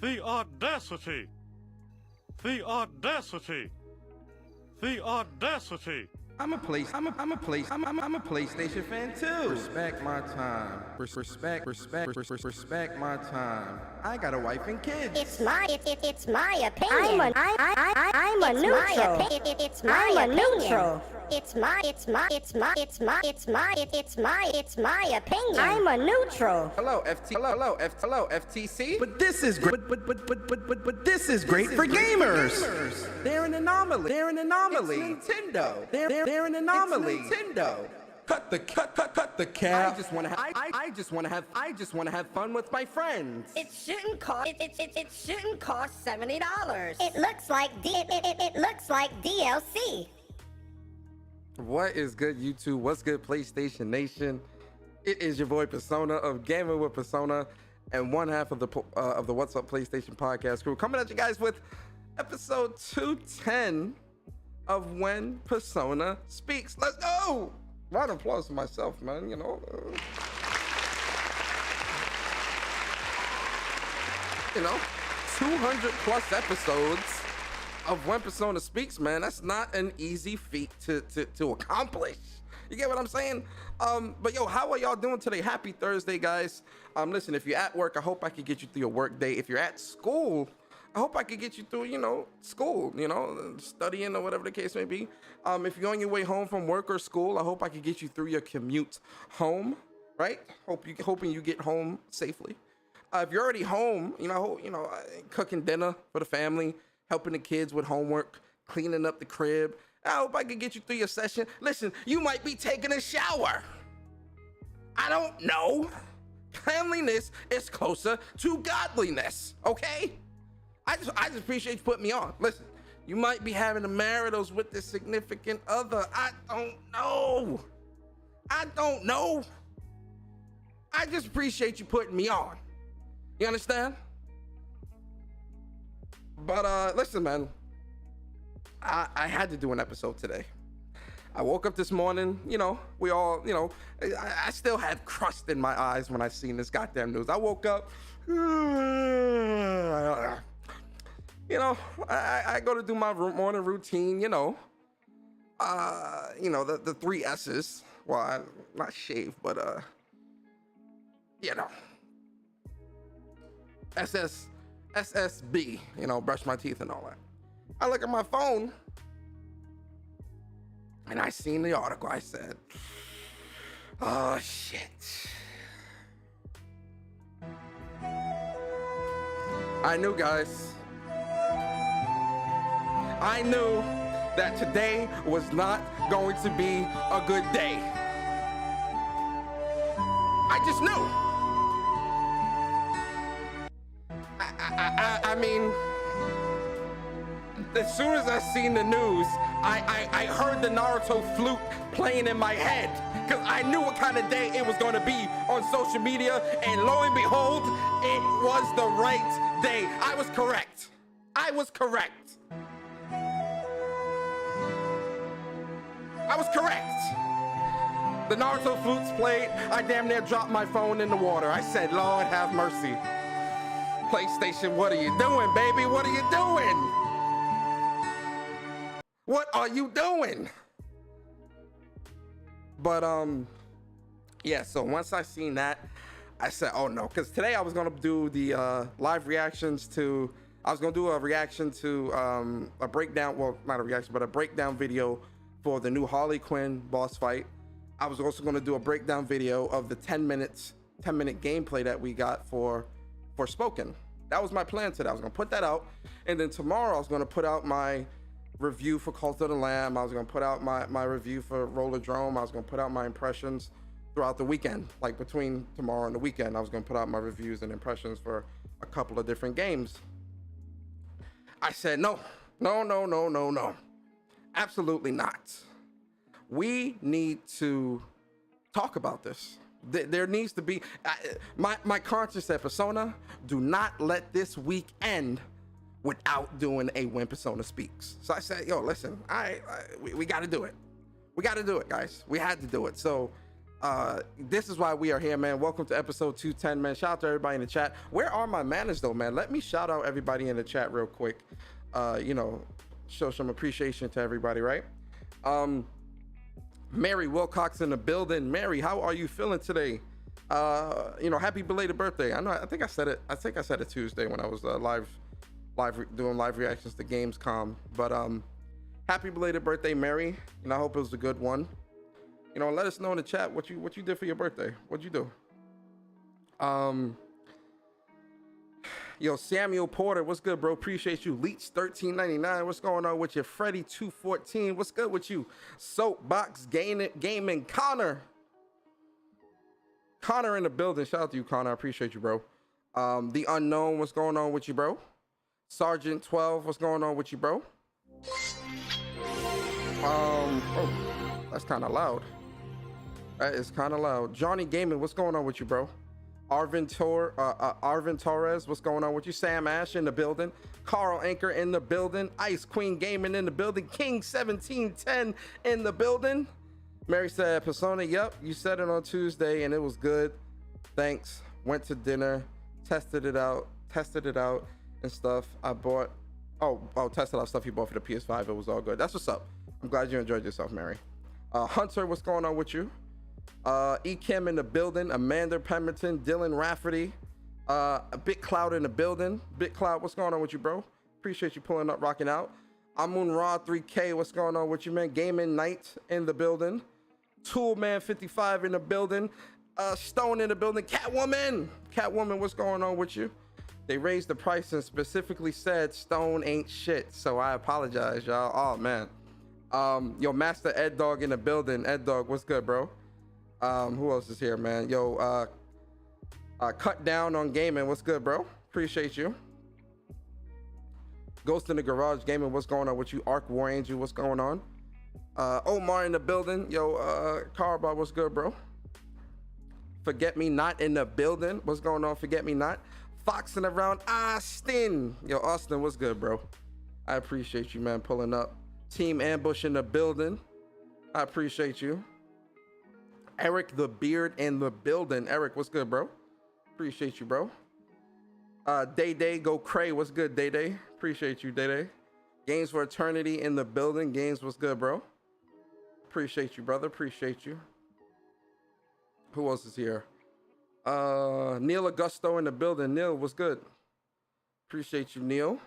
The audacity! The audacity! The audacity! I'm a PlayStation fan too. Respect my time. Respect my time. I got a wife and kids. It's my opinion. I'm a neutral. It's my opinion. It's my opinion. I'm a neutral. Hello FTC. But this is great. But this is great for gamers. They're an anomaly. It's Nintendo. They're an anomaly. It's Nintendo. Cut the cap. I just want to have fun with my friends. It shouldn't cost. It shouldn't cost $70. It looks like DLC. What is good, YouTube? What's good, PlayStation Nation? It is your boy Persona of Gaming with Persona, and one half of the What's Up PlayStation podcast crew, coming at you guys with episode 210 of When Persona Speaks. Let's go! Round of applause for myself, man. You know, 200 plus episodes of When Persona Speaks, man. That's not an easy feat to accomplish. You get what I'm saying? But yo, how are y'all doing today? Happy Thursday, guys. Listen, if you're at work, I hope I could get you through your work day. If you're at school, I hope I could get you through, school, studying or whatever the case may be. If you're on your way home from work or school, I hope I could get you through your commute home, right? Hoping you get home safely. If you're already home, cooking dinner for the family, helping the kids with homework, cleaning up the crib, I hope I could get you through your session. Listen, you might be taking a shower. I don't know. Cleanliness is closer to godliness, okay? I just appreciate you putting me on. Listen, you might be having the maritals with the significant other. I don't know. I just appreciate you putting me on. You understand? But listen, man, I had to do an episode today. I woke up this morning, we all, I still had crust in my eyes when I seen this goddamn news. I woke up, I go to do my morning routine, the 3 S's. Well, I not shave, but SSB, brush my teeth and all that. I look at my phone and I seen the article. I said, oh shit. I knew, guys. I knew that today was not going to be a good day. I just knew. I mean, as soon as I seen the news, I heard the Naruto flute playing in my head, because I knew what kind of day it was going to be on social media, and lo and behold, it was the right day. I was correct. The Naruto flutes played. I damn near dropped my phone in the water. I said, Lord have mercy. PlayStation, what are you doing, baby? What are you doing? What are you doing? But yeah, so once I seen that, I said, oh no, because today I was gonna do the live reactions to, I was gonna do a reaction to a breakdown, well, not a reaction, but a breakdown video for the new Harley Quinn boss fight. I was also gonna do a breakdown video of the 10-minute gameplay that we got for Spoken. That was my plan today. I was gonna put that out, and then tomorrow I was gonna put out my review for Cult of the Lamb. I was gonna put out my review for Rollerdrome. I was gonna put out my impressions throughout the weekend. Like between tomorrow and the weekend, I was gonna put out my reviews and impressions for a couple of different games. I said, no. Absolutely not. We need to talk about this. There needs to be, my conscience said, Persona, do not let this week end without doing a When Persona Speaks. So I said, yo, listen, we got to do it. We got to do it, guys. We had to do it. So This is why we are here, man. Welcome to episode 210, man. Shout out to everybody in the chat. Where are my manners, though, man? Let me shout out everybody in the chat real quick. Show some appreciation to everybody, right? Mary Wilcox in the building. Mary, how are you feeling today? Happy belated birthday. I think I said it Tuesday when I was doing live reactions to Gamescom. But happy belated birthday, Mary. And I hope it was a good one. Let us know in the chat what you did for your birthday. What'd you do? Samuel Porter, what's good, bro? Appreciate you. Leech 1399, what's going on with you? Freddy 214, what's good with you? Soapbox Gaming, Connor in the building. Shout out to you, Connor. I appreciate you, bro. The Unknown, what's going on with you, bro? Sergeant 12, what's going on with you, bro? That's kind of loud. That is kind of loud. Johnny Gaming, what's going on with you, bro? Arvin Torres, what's going on with you? Sam Ash in the building. Carl Anchor in the building. Ice Queen Gaming in the building. King 1710 in the building. Mary said, Persona, yep, you said it on Tuesday and it was good. Thanks. Went to dinner, tested it out and stuff. I bought, tested out stuff you bought for the PS5. It was all good. That's what's up. I'm glad you enjoyed yourself, Mary. Hunter, what's going on with you? Kim in the building. Amanda Pemberton, Dylan Rafferty, Big Cloud in the building. Big Cloud, what's going on with you, bro? Appreciate you pulling up, rocking out. Amun Ra 3K, what's going on with you, man? Gaming Night in the building. Toolman 55 in the building. Stone in the building. Catwoman, what's going on with you? They raised the price and specifically said Stone ain't shit, so I apologize, y'all. Oh man. Master Ed Dog in the building. Ed Dog, what's good, bro? Who else is here, man? Cut Down on Gaming, what's good, bro? Appreciate you. Ghost in the Garage Gaming, what's going on with you? Arc War Angel, what's going on? Omar in the building. Carba, what's good, bro? Forget Me Not in the building, what's going on? Forget Me Not. Foxing around Austin. Austin, what's good, bro? I appreciate you, man, pulling up. Team Ambush in the building. I appreciate you. Eric the Beard in the building. Eric, what's good, bro? Appreciate you, bro. Day Go Cray, what's good, Day? Appreciate you, Day. Games for Eternity in the building. Games, what's good, bro? Appreciate you, brother. Appreciate you. Who else is here? Neil Augusto in the building. Neil, what's good? Appreciate you, Neil.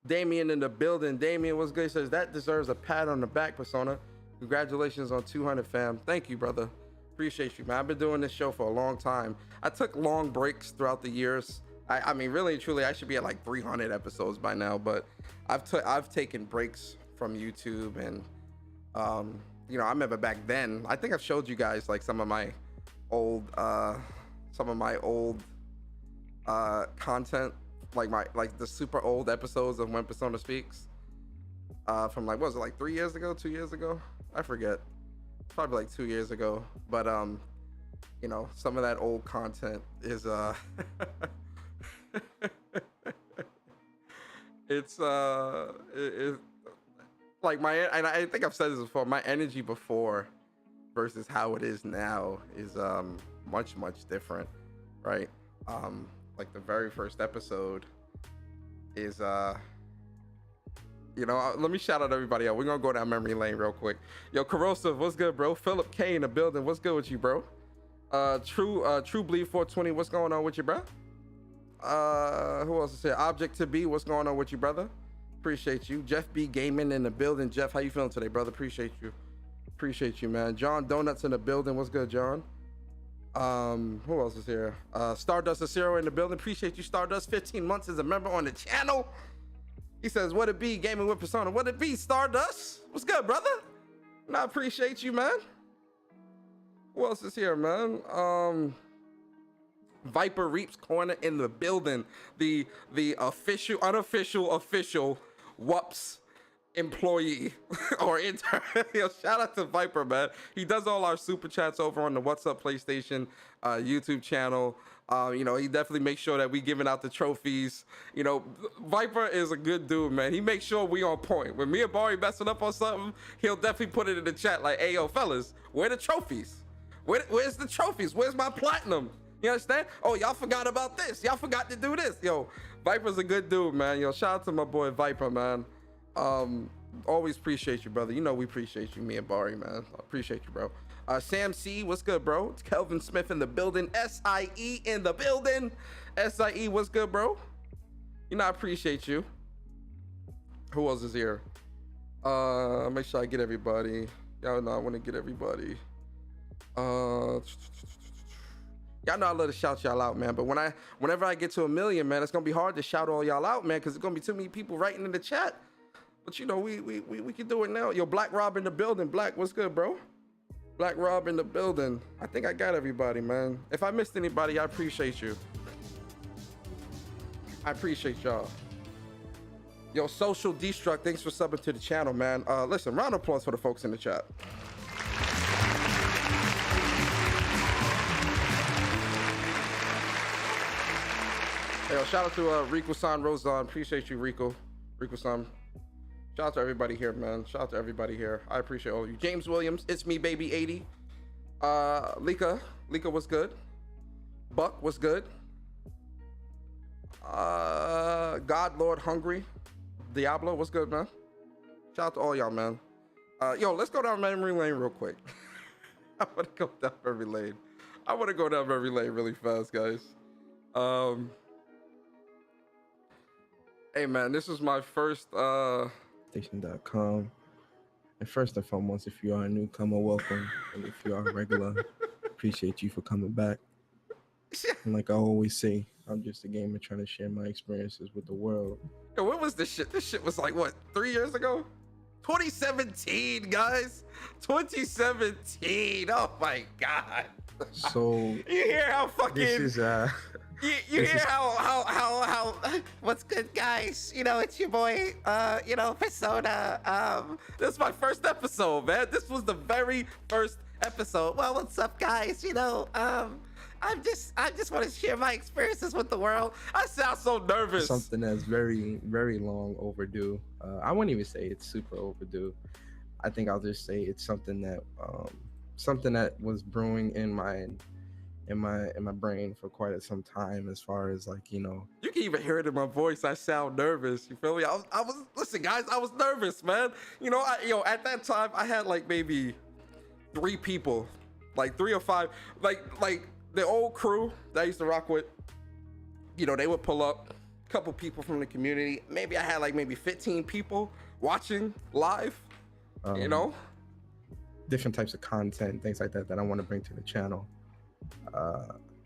Damien in the building. Damien, what's good? He says that deserves a pat on the back, Persona. Congratulations on 200, fam. Thank you, brother. Appreciate you, man. I've been doing this show for a long time. I took long breaks throughout the years. I mean, really and truly, I should be at like 300 episodes by now, but I've taken breaks from YouTube, and I remember back then, I think I've showed you guys like some of my old content, like the super old episodes of When Persona Speaks, from like, what was it, like 3 years ago, 2 years ago? I forget. Probably like 2 years ago. But some of that old content is it's like and I think I've said this before, my energy before versus how it is now is much different, right? Like the very first episode is let me shout out everybody else. We're gonna go down memory lane real quick. Corrosive, what's good, bro? Philip K in the building, what's good with you, bro? True Bleed 420, what's going on with you, bro? Who else is here? Object to Be, what's going on with you, brother? Appreciate you. Jeff B Gaming in the building. Jeff, how you feeling today, brother? Appreciate you, man. John Donuts in the building, what's good, John? Who else is here? Stardust Acero in the building. Appreciate you, Stardust. 15 months as a member on the channel. He says, what it be, gaming with Persona? What it be, Stardust? What's good, brother? And I appreciate you, man. Who else is here, man? Viper Reaps Corner in the building. The unofficial WUPS employee or intern. Shout out to Viper, man. He does all our super chats over on the What's Up PlayStation YouTube channel. He definitely makes sure that we giving out the trophies. Viper is a good dude, man. He makes sure we on point. When me and Barry messing up on something, he'll definitely put it in the chat like, hey, yo, fellas, where the trophies? Where's the trophies? Where's my platinum? You understand? Oh, y'all forgot about this. Y'all forgot to do this. Yo, Viper's a good dude, man. Yo, shout out to my boy Viper, man. Always appreciate you, brother. You know we appreciate you, me and Barry, man. I appreciate you, bro. Sam C, what's good, bro? It's Kelvin Smith in the building. SIE in the building. SIE, what's good, bro? You know I appreciate you. Who else is here? Make sure I get everybody. Y'all know I want to get everybody. Y'all know I love to shout y'all out, man. But whenever I get to 1 million, man, it's gonna be hard to shout all y'all out, man, because it's gonna be too many people writing in the chat. But you know, we can do it now. Yo, Black Rob in the building. Black, what's good, bro? Black Rob in the building. I think I got everybody, man. If I missed anybody, I appreciate you. I appreciate y'all. Yo, Social Destruct, thanks for subbing to the channel, man. Listen, round of applause for the folks in the chat. Hey, yo, shout out to Rico-san, Rosan. Appreciate you, Rico-san. Shout out to everybody here, man. Shout out to everybody here. I appreciate all of you. James Williams, it's me, baby 80. Lika, what's good? Buck, what's good? God Lord Hungry. Diablo, what's good, man? Shout out to all y'all, man. Yo, let's go down memory lane real quick. I want to go down memory lane. I want to go down memory lane really fast, guys. Hey, man, this is my first PlayStation.com. And first and foremost, if you are a newcomer, welcome. And if you are a regular, appreciate you for coming back. And like I always say, I'm just a gamer trying to share my experiences with the world. Yo, what was this shit? This shit was like, what, 3 years ago? 2017, guys. 2017. Oh my God. So you hear how fucking this is you hear how what's good, guys? You know, it's your boy, you know, Persona. This is my first episode, man. This was the very first episode. Well, what's up, guys? You know, I just want to share my experiences with the world. I sound so nervous. Something that's very, very long overdue. I wouldn't even say it's super overdue. I think I'll just say it's something that was brewing in my brain for quite some time, as far as, like, you know, you can even hear it in my voice. I sound nervous. You feel me? I was listen, guys, I was nervous, man. You know, at that time I had like maybe 3 people, like 3 or 5, like the old crew that I used to rock with. You know, they would pull up, a couple people from the community. Maybe I had like maybe 15 people watching live. You know, different types of content, things like that I want to bring to the channel.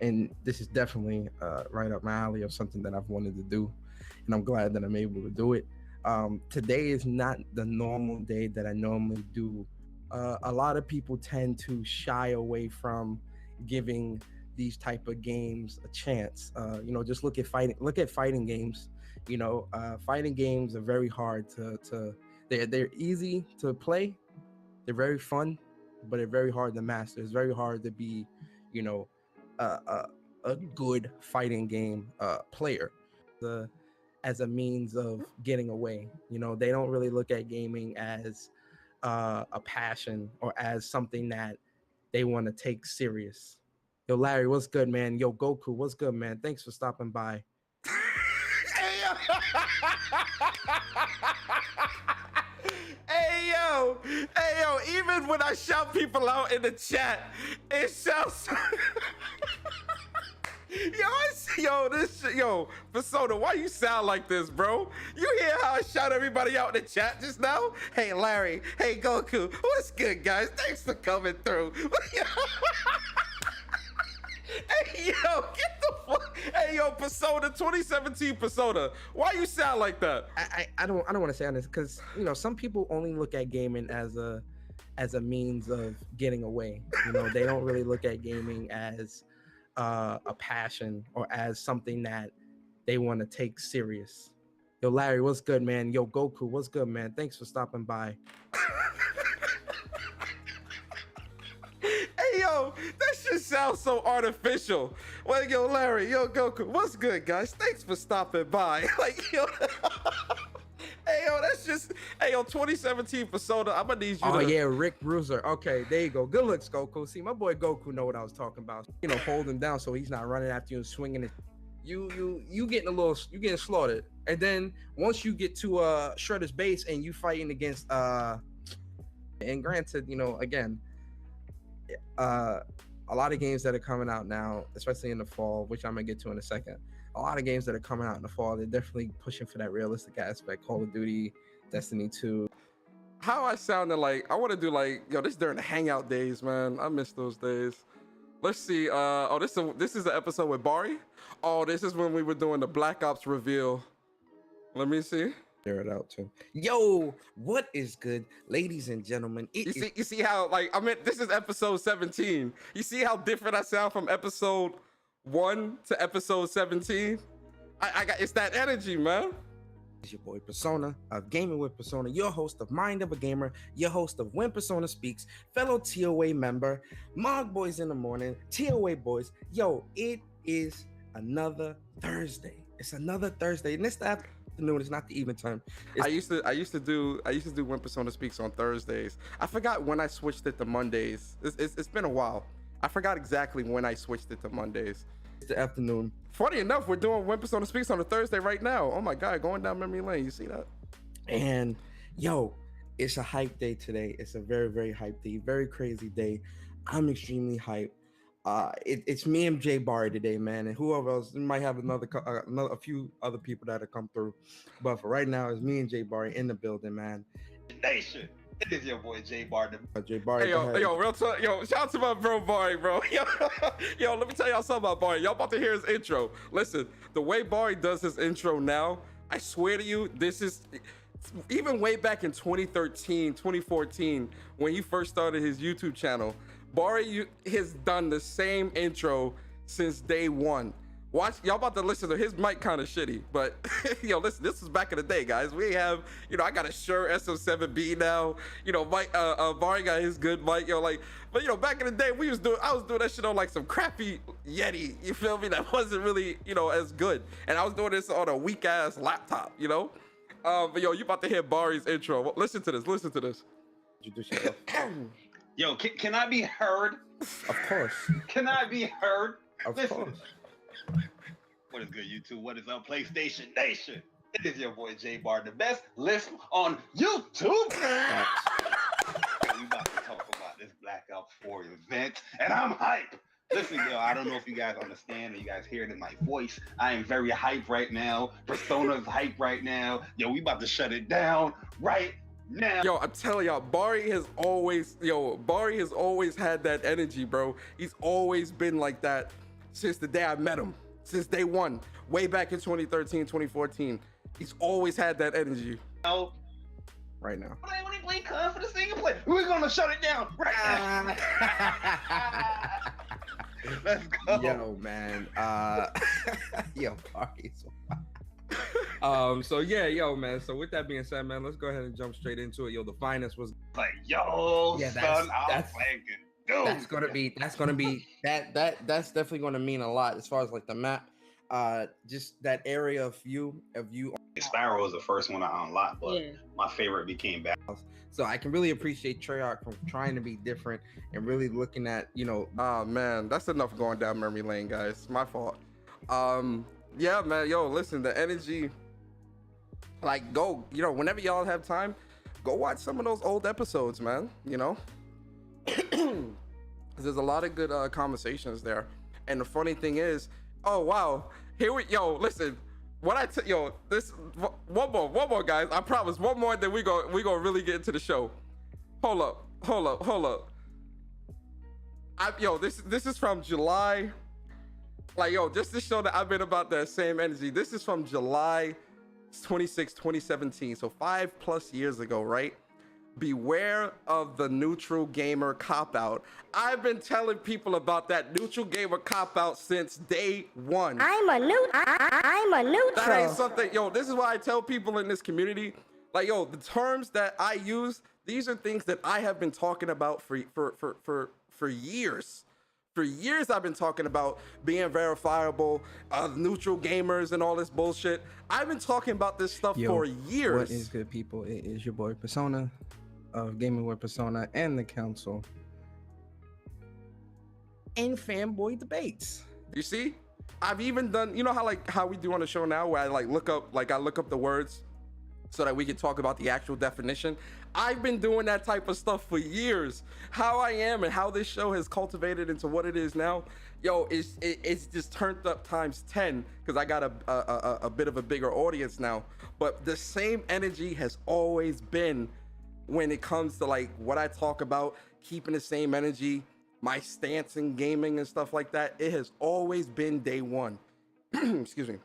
And this is definitely right up my alley of something that I've wanted to do, and I'm glad that I'm able to do it. Today is not the normal day that I normally do. A lot of people tend to shy away from giving these type of games a chance. You know, just look at fighting games. You know, fighting games are very hard they're easy to play, they're very fun, but they're very hard to master. It's very hard to be, you know, a good fighting game player as a means of getting away. You know, they don't really look at gaming as a passion or as something that they want to take serious. Yo, Larry, what's good, man? Yo, Goku, what's good, man? Thanks for stopping by. Hey yo, even when I shout people out in the chat, it sounds yo, Persona, why you sound like this, bro? You hear how I shout everybody out in the chat just now? Hey Larry, hey Goku, what's good, guys? Thanks for coming through. Hey yo, get the fuck. Hey yo, Persona, 2017 Persona. Why you sound like that? I don't want to say on this because, you know, some people only look at gaming as a means of getting away. You know, they don't really look at gaming as a passion or as something that they want to take serious. Yo, Larry, what's good, man? Yo, Goku, what's good, man? Thanks for stopping by. Hey yo, that shit sounds so artificial. Well, yo, Larry, yo, Goku, what's good, guys? Thanks for stopping by. Like, yo, hey yo, that's just, Hey, yo, 2017 Persona. I'm gonna need you Oh to. yeah, Rick Bruiser. Okay, there you go. Good looks, Goku. See, my boy Goku know what I was talking about. You know, hold him down so he's not running after you and swinging it. You getting you getting slaughtered. And then once you get to Shredder's base and you fighting against and granted, you know, again, a lot of games that are coming out now, especially in the fall, which I'm gonna get to in a second. A lot of games that are coming out in the fall, they're definitely pushing for that realistic aspect. Call of Duty, Destiny 2. How I sounded like I want to do like, yo, this during the hangout days, man. I miss those days. Let's see. Oh, this is the episode with Bari. Oh, this is when we were doing the Black Ops reveal. Let me see. Share it out too. Yo, what is good, ladies and gentlemen? You see how, like, I mean, this is episode 17. You see how different I sound from episode 1 to episode 17? I got, it's that energy, man. It's your boy Persona of Gaming with Persona, your host of Mind of a Gamer, your host of When Persona Speaks, fellow TOA member, Mog Boys in the Morning, TOA Boys. Yo, it is another Thursday. It's another Thursday, and it's the afternoon. It's not the evening time. I used to do When Persona Speaks on Thursdays. I forgot when I switched it to Mondays. It's been a while. I forgot exactly when I switched it to Mondays. It's the afternoon. Funny enough, we're doing When Persona Speaks on a Thursday right now. Oh my God, going down memory lane. You see that? And yo, it's a hype day today. It's a very, very hype day, very crazy day. I'm extremely hyped. It's me and Jay Barry today, man, and whoever else. We might have a few other people that have come through, but for right now, it's me and Jay Barry in the building, man. Nation. It is your boy Jay Barnum. Jay Barry, Hey, yo, real talk, yo, shout out to my bro Barry, bro. Yo, let me tell y'all something about Barry. Y'all about to hear his intro. Listen, the way Barry does his intro now, I swear to you, this is even way back in 2013, 2014, when he first started his YouTube channel. Barry has done the same intro since day one. Watch, y'all about to listen to his mic kind of shitty, but yo, listen, this was back in the day, guys. We have, you know, I got a Shure SM7B now. You know, Mike, Barry got his good mic, yo, like, but you know, back in the day, I was doing that shit on like some crappy Yeti. You feel me? That wasn't really, you know, as good. And I was doing this on a weak ass laptop, you know. But yo, you about to hear Barry's intro. Well, listen to this. Listen to this. Introduce yourself. Yo, can I be heard? Of course. Can I be heard? Of Listen. course. What is good, YouTube? What is up, PlayStation Nation? It is your boy Jay Bar, the best list on YouTube. We about to talk about this Black Ops 4 event, and I'm hype. Listen, yo, I don't know if you guys understand or you guys hear it in my voice. I am very hype right now. Persona's hype right now. Yo, we about to shut it down right now. Yo, I'm telling y'all, Barry has always had that energy, bro. He's always been like that since the day I met him. Since day one, way back in 2013, 2014. He's always had that energy. No. Right now. When he play COD for the single player, we're gonna shut it down right now. Let's go. Yo, man. Yo, Barry's. So yeah, yo, man. So with that being said, man, let's go ahead and jump straight into it. Yo, the finest was Like, yo, Yeah, son, I'm that's playing. Dude. that's definitely gonna mean a lot as far as like the map, just that area of view. Sparrow was the first one I unlocked, but my favorite became Bad. So I can really appreciate Treyarch from trying to be different and really looking at, you know. Oh man, that's enough going down memory lane, guys. My fault. Yeah, man. Yo, listen, the energy. Like, go. You know, whenever y'all have time, go watch some of those old episodes, man. You know. There's a lot of good conversations there, and the funny thing is, oh wow, yo, listen, this one more, guys. I promise, one more, then we go really get into the show. Hold up. This is from July. Like, yo, just to show that I've been about that same energy. This is from July 26, 2017, so 5+ years ago, right? Beware of the neutral gamer cop-out. I've been telling people about that neutral gamer cop-out since day one. I'm a neutral. That ain't something, yo, this is why I tell people in this community, like, yo, the terms that I use, these are things that I have been talking about for years. For years, I've been talking about being verifiable, neutral gamers, and all this bullshit. I've been talking about this stuff for years. What is good, people? It is your boy Persona of Gaming with Persona and the Council and Fanboy Debates. You see, I've even done, you know how we do on the show now, where I look up the words so that we can talk about the actual definition. I've been doing that type of stuff for years. How I am and how this show has cultivated into what it is now, yo, it's just turned up times 10 because I got a bit of a bigger audience now. But the same energy has always been when it comes to like what I talk about, keeping the same energy, my stance in gaming and stuff like that. It has always been day one. Excuse me.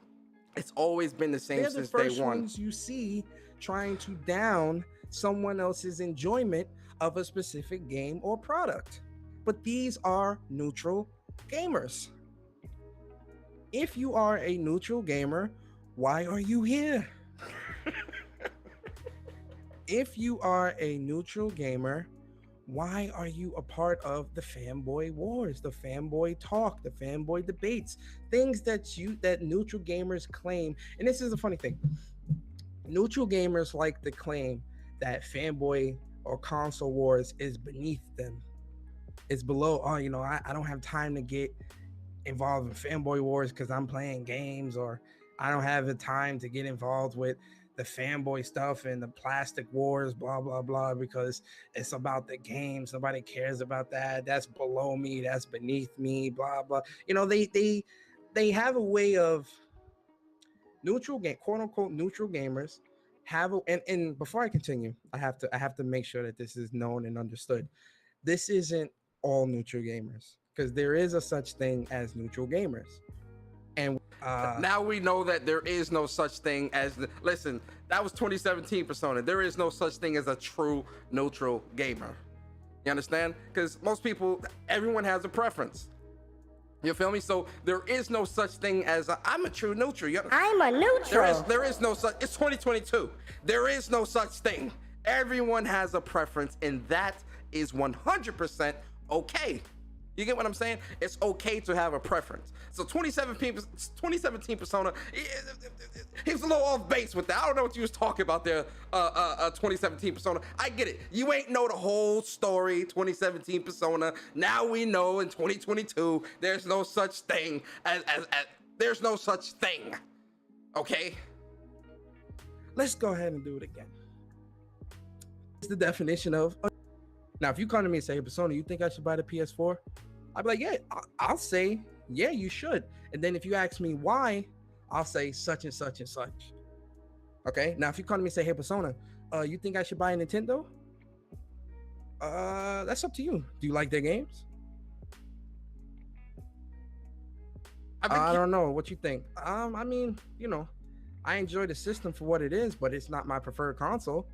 It's always been the same since day one. They're the first ones you see trying to down someone else's enjoyment of a specific game or product. But these are neutral gamers. If you are a neutral gamer, why are you here? If you are a neutral gamer, why are you a part of the fanboy wars, the fanboy talk, the fanboy debates, things that neutral gamers claim? And this is a funny thing. Neutral gamers like to claim that fanboy or console wars is beneath them. It's below, oh, you know, I don't have time to get involved in fanboy wars because I'm playing games, or I don't have the time to get involved with the fanboy stuff and the plastic wars, blah, blah, blah, because it's about the games. Nobody cares about that. That's below me. That's beneath me, blah, blah. You know, they have a way of quote unquote neutral gamers have and before I continue, I have to make sure that this is known and understood. This isn't all neutral gamers, because there is a such thing as neutral gamers. And now we know that there is no such thing as listen, that was 2017 Persona. There is no such thing as a true neutral gamer. You understand? Because most people, everyone has a preference. You feel me? So there is no such thing as I'm a true neutral. I'm a neutral. There is no such. It's 2022. There is no such thing. Everyone has a preference, and that is 100% okay. You get what I'm saying? It's okay to have a preference. So 2017 Persona, he was a little off base with that. I don't know what you was talking about there, 2017 Persona. I get it. You ain't know the whole story, 2017 Persona. Now we know in 2022, there's no such thing as there's no such thing. Okay? Let's go ahead and do it again. It's the definition of... Now, if you come to me and say, hey, Persona, you think I should buy the PS4? I'd be like, yeah, I'll say, yeah, you should. And then if you ask me why, I'll say such and such and such. Okay? Now, if you come to me and say, hey, Persona, you think I should buy a Nintendo? That's up to you. Do you like their games? I don't know. What you think? I mean, you know, I enjoy the system for what it is, but it's not my preferred console.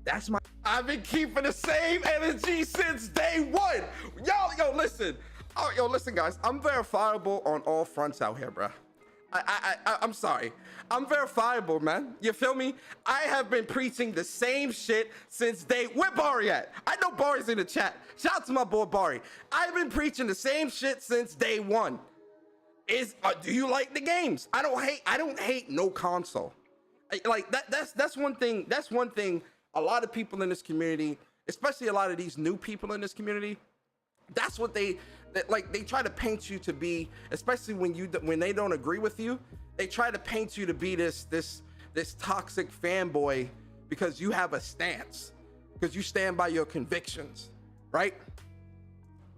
That's my... I've been keeping the same energy since day one. Yo, listen. Oh, yo, listen, guys. I'm verifiable on all fronts out here, bro. I'm sorry. I'm verifiable, man. You feel me? I have been preaching the same shit since day... Where Bari at? I know Bari's in the chat. Shout out to my boy Bari. I've been preaching the same shit since day one. Do you like the games? I don't hate no console. Like that's one thing. That's one thing. A lot of people in this community, especially a lot of these new people in this community, that's what they try to paint you to be, especially when they don't agree with you. They try to paint you to be this toxic fanboy because you have a stance, because you stand by your convictions, right?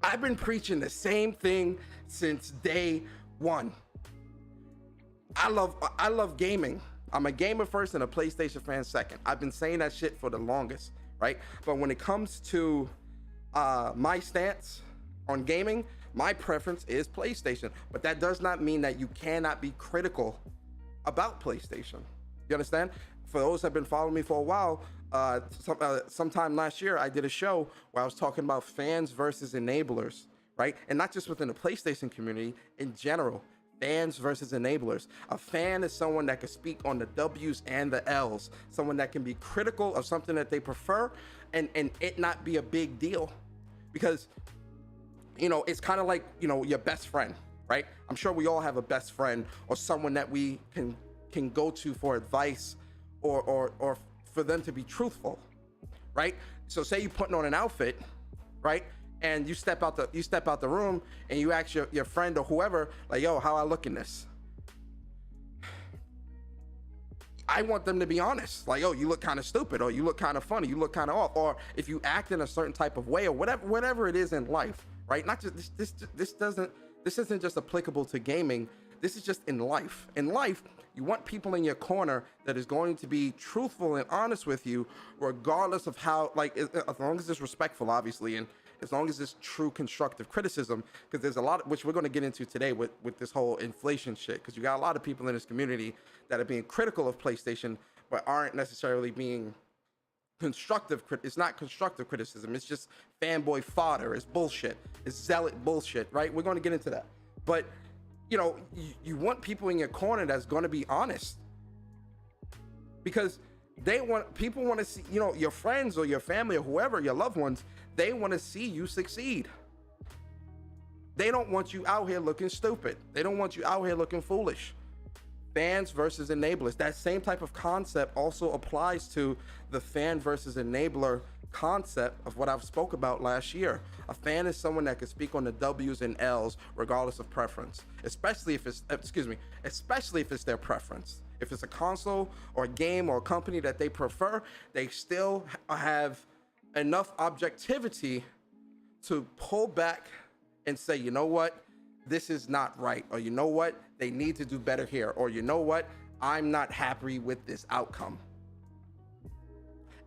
I've been preaching the same thing since day one. I love gaming. I'm a gamer first and a PlayStation fan second. I've been saying that shit for the longest, right? But when it comes to my stance on gaming, my preference is PlayStation. But that does not mean that you cannot be critical about PlayStation. You understand? For those that have been following me for a while, sometime last year, I did a show where I was talking about fans versus enablers, right? And not just within the PlayStation community, in general. Fans versus enablers. A fan is someone that can speak on the W's and the L's, someone that can be critical of something that they prefer and it not be a big deal. Because you know, it's kind of like, you know, your best friend, right? I'm sure we all have a best friend or someone that we can go to for advice or for them to be truthful, right? So say you're putting on an outfit, right? And you step out the room and you ask your friend or whoever, like, yo, how I look in this? I want them to be honest, like, oh, you look kind of stupid, or you look kind of funny, you look kind of off, or if you act in a certain type of way, or whatever it is in life, right? Not just this isn't just applicable to gaming. This is just in life. In life, you want people in your corner that is going to be truthful and honest with you, regardless of how, like, as long as it's respectful, obviously, and as long as it's true constructive criticism, because there's a lot of, which we're going to get into today with this whole inflation shit, because you got a lot of people in this community that are being critical of PlayStation, but aren't necessarily being constructive. It's not constructive criticism. It's just fanboy fodder. It's bullshit. It's zealot bullshit, right? We're going to get into that. But, you know, you want people in your corner that's going to be honest, because people want to see, you know, your friends or your family or whoever, your loved ones, they want to see you succeed. They don't want you out here looking stupid. They don't want you out here looking foolish. Fans versus enablers. That same type of concept also applies to the fan versus enabler concept of what I've spoke about last year. A fan is someone that can speak on the W's and L's regardless of preference, especially if it's their preference. If it's a console or a game or a company that they prefer, they still have enough objectivity to pull back and say, you know what, this is not right, or you know what, they need to do better here, or you know what, I'm not happy with this outcome.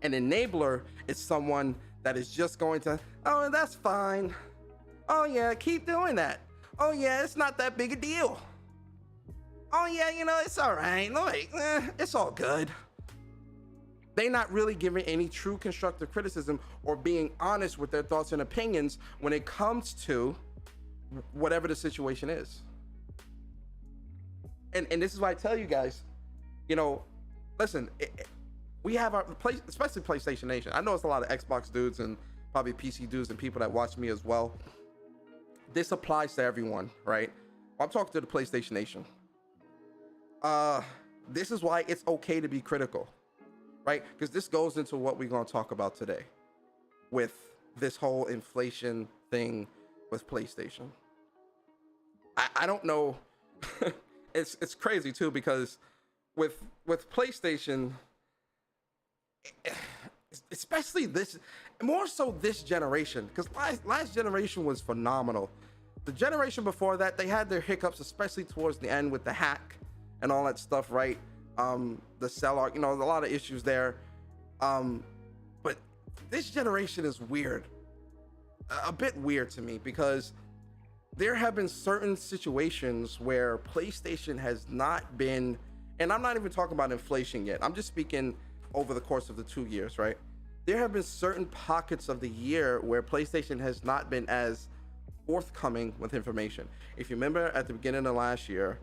An enabler is someone that is just going to, oh, that's fine. Oh yeah, keep doing that. Oh yeah, it's not that big a deal. Oh yeah, you know, it's all right. Like, it's all good. They're not really giving any true constructive criticism or being honest with their thoughts and opinions when it comes to whatever the situation is. And this is why I tell you guys, you know, listen, we have our place, especially PlayStation Nation. I know it's a lot of Xbox dudes and probably PC dudes and people that watch me as well. This applies to everyone, right? I'm talking to the PlayStation Nation. This is why it's okay to be critical, right? Because this goes into what we're going to talk about today with this whole inflation thing with PlayStation. I don't know. It's crazy too, because with PlayStation, especially this, more so this generation, because last generation was phenomenal. The generation before that, they had their hiccups, especially towards the end with the hack and all that stuff, right? The sell-out, you know, a lot of issues there. But this generation is weird, a bit weird to me, because there have been certain situations where PlayStation has not been, and I'm not even talking about inflation yet, I'm just speaking over the course of the 2 years, right? There have been certain pockets of the year where PlayStation has not been as forthcoming with information. If you remember at the beginning of last year,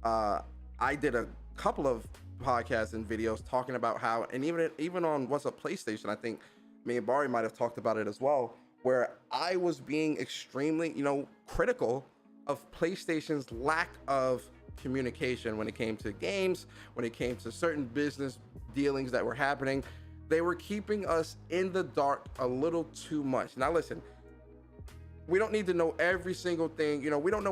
I did a couple of podcasts and videos talking about how, and even on What's Up PlayStation, I think me and Barry might have talked about it as well, where I was being extremely, you know, critical of PlayStation's lack of communication when it came to games, when it came to certain business dealings that were happening. They were keeping us in the dark a little too much. Now listen, we don't need to know every single thing. You know, we don't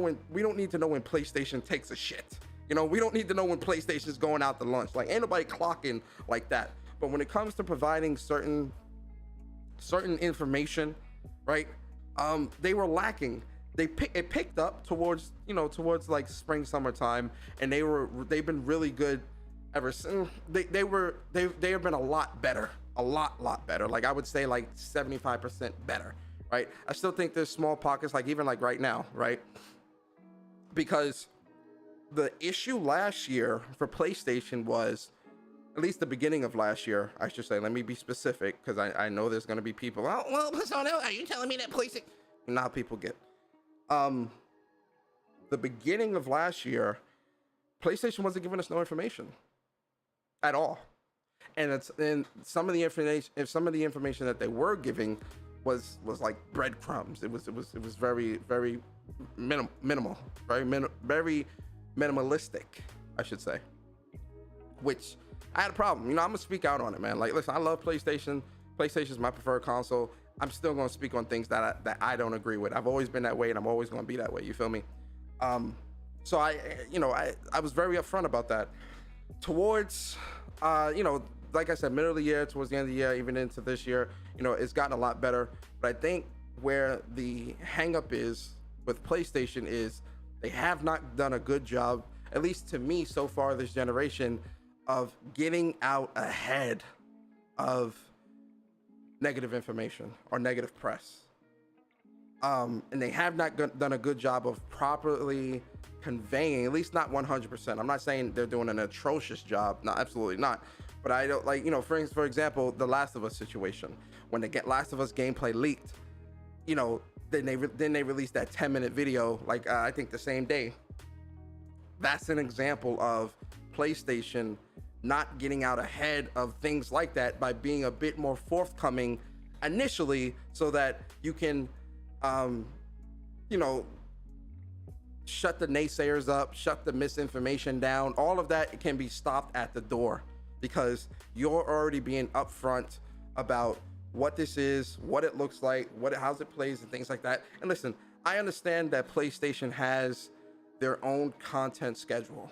need to know when PlayStation takes a shit. You know, we don't need to know when PlayStation's going out to lunch. Like, ain't nobody clocking like that. But when it comes to providing certain information, right? They were lacking. It picked up towards like spring, summertime, and they've been really good ever since. They have been a lot better. Like, I would say like 75% better, right? I still think there's small pockets, like even like right now, right? Because the issue last year for PlayStation was, at least the beginning of last year, I should say, let me be specific, because I know there's going to be people, well, are you telling me that PlayStation? Now people get. The beginning of last year, PlayStation wasn't giving us no information at all. And some of the information that they were giving was like breadcrumbs. It was very minimal, very minimalistic, I should say. Which I had a problem. You know, I'm gonna speak out on it, man. Like, listen, I love PlayStation. PlayStation's my preferred console. I'm still gonna speak on things that I don't agree with. I've always been that way, and I'm always gonna be that way. You feel me? So I was very upfront about that. Towards, like I said, middle of the year, towards the end of the year, even into this year, it's gotten a lot better. But I think where the hang-up is with PlayStation is they have not done a good job, at least to me so far this generation, of getting out ahead of negative information or negative press. And they have not done a good job of properly conveying, at least not 100%. I'm not saying they're doing an atrocious job. No, absolutely not. But I don't like, for example, the Last of Us situation. When the Last of Us gameplay leaked, then they released that 10-minute video, like I think the same day. That's an example of PlayStation not getting out ahead of things like that by being a bit more forthcoming initially, so that you can shut the naysayers up, shut the misinformation down. All of that can be stopped at the door because you're already being upfront about what this is, what it looks like, how's it plays, and things like that. And listen, I understand that PlayStation has their own content schedule.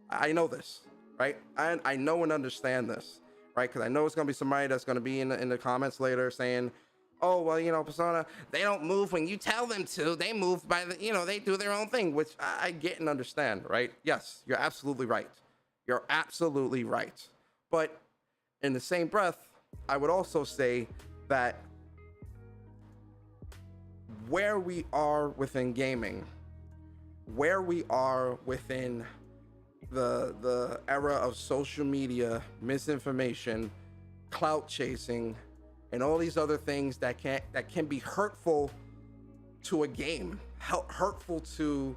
I know this, right? I know and understand this, right? Because I know it's gonna be somebody that's gonna be in the comments later saying, oh, well, Persona, they don't move when you tell them to. They move by they do their own thing, which I get and understand, right? Yes, you're absolutely right. You're absolutely right. But in the same breath, I would also say that where we are within gaming, where we are within the era of social media, misinformation, clout chasing, and all these other things that can be hurtful to a game, hurtful to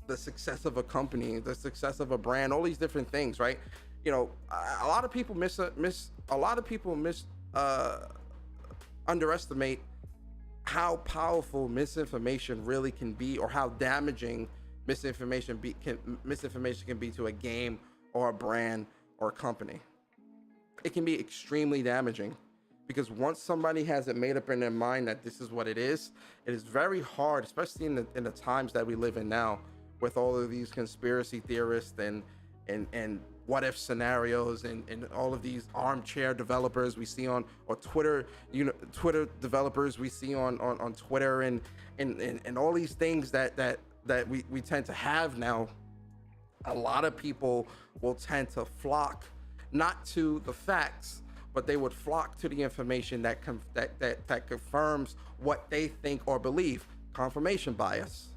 the success of a company, the success of a brand, all these different things, right? A lot of people underestimate how powerful misinformation really can be, or how damaging misinformation can be to a game or a brand or a company. It can be extremely damaging, because once somebody has it made up in their mind that this is what it is very hard, especially in the times that we live in now, with all of these conspiracy theorists and what if scenarios and all of these armchair developers we see on, or Twitter developers we see on Twitter, and all these things that we tend to have now. A lot of people will tend to flock not to the facts, but they would flock to the information that confirms what they think or believe. Confirmation bias,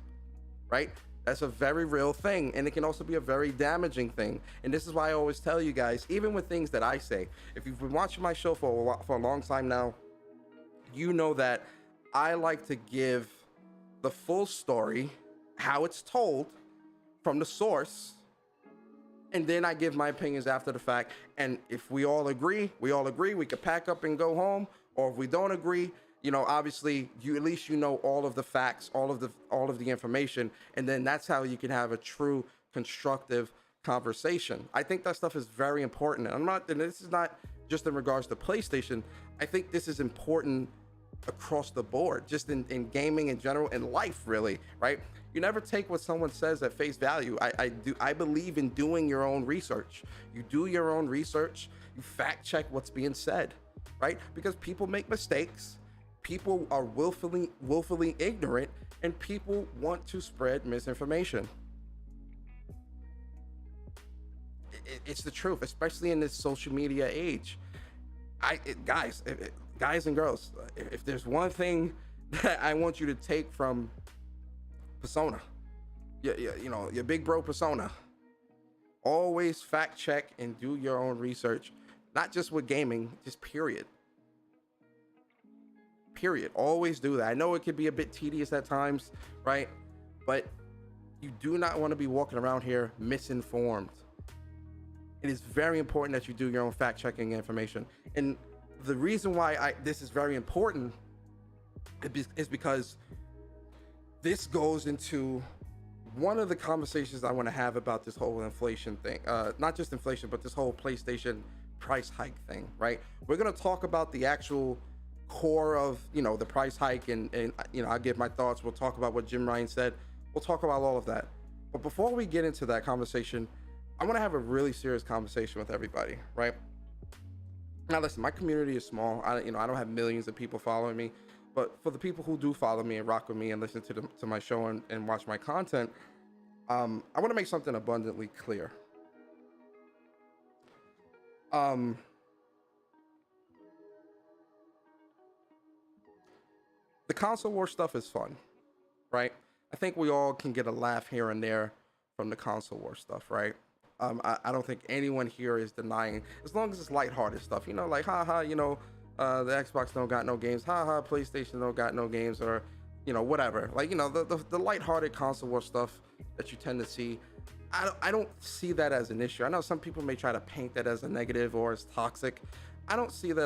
right? That's a very real thing, and it can also be a very damaging thing. And this is why I always tell you guys, even with things that I say, if you've been watching my show for a long time now, you know that I like to give the full story, how it's told, from the source, and then I give my opinions after the fact. And if we all agree, we could pack up and go home. Or if we don't agree, obviously at least all of the facts, all of the information, and then that's how you can have a true constructive conversation. I think that stuff is very important. And this is not just in regards to PlayStation. I think this is important across the board, just in gaming in general, in life, really, right? You never take what someone says at face value. I believe in doing your own research. You do your own research, you fact check what's being said, right? Because people make mistakes, people are willfully ignorant, and people want to spread misinformation. It's the truth, especially in this social media age. Guys and girls, if there's one thing that I want you to take from Persona, your big bro Persona, always fact check and do your own research, not just with gaming, just period. Always do that. I know it could be a bit tedious at times, right? But you do not want to be walking around here misinformed. It is very important that you do your own fact checking information. And the reason why this is very important is because this goes into one of the conversations I want to have about this whole inflation thing. Not just inflation, but this whole PlayStation price hike thing, right? We're going to talk about the actual core of, the price hike, and I'll give my thoughts. We'll talk about what Jim Ryan said. We'll talk about all of that. But before we get into that conversation, I want to have a really serious conversation with everybody, right? Now, listen, my community is small. I don't have millions of people following me, but for the people who do follow me and rock with me and listen to my show and watch my content, I want to make something abundantly clear. The console war stuff is fun, right? I think we all can get a laugh here and there from the console war stuff, right? I don't think anyone here is denying, as long as it's lighthearted stuff, like, haha, the Xbox don't got no games, haha, PlayStation don't got no games, or, whatever. Like, the lighthearted console war stuff that you tend to see. I don't see that as an issue. I know some people may try to paint that as a negative or as toxic. I don't see it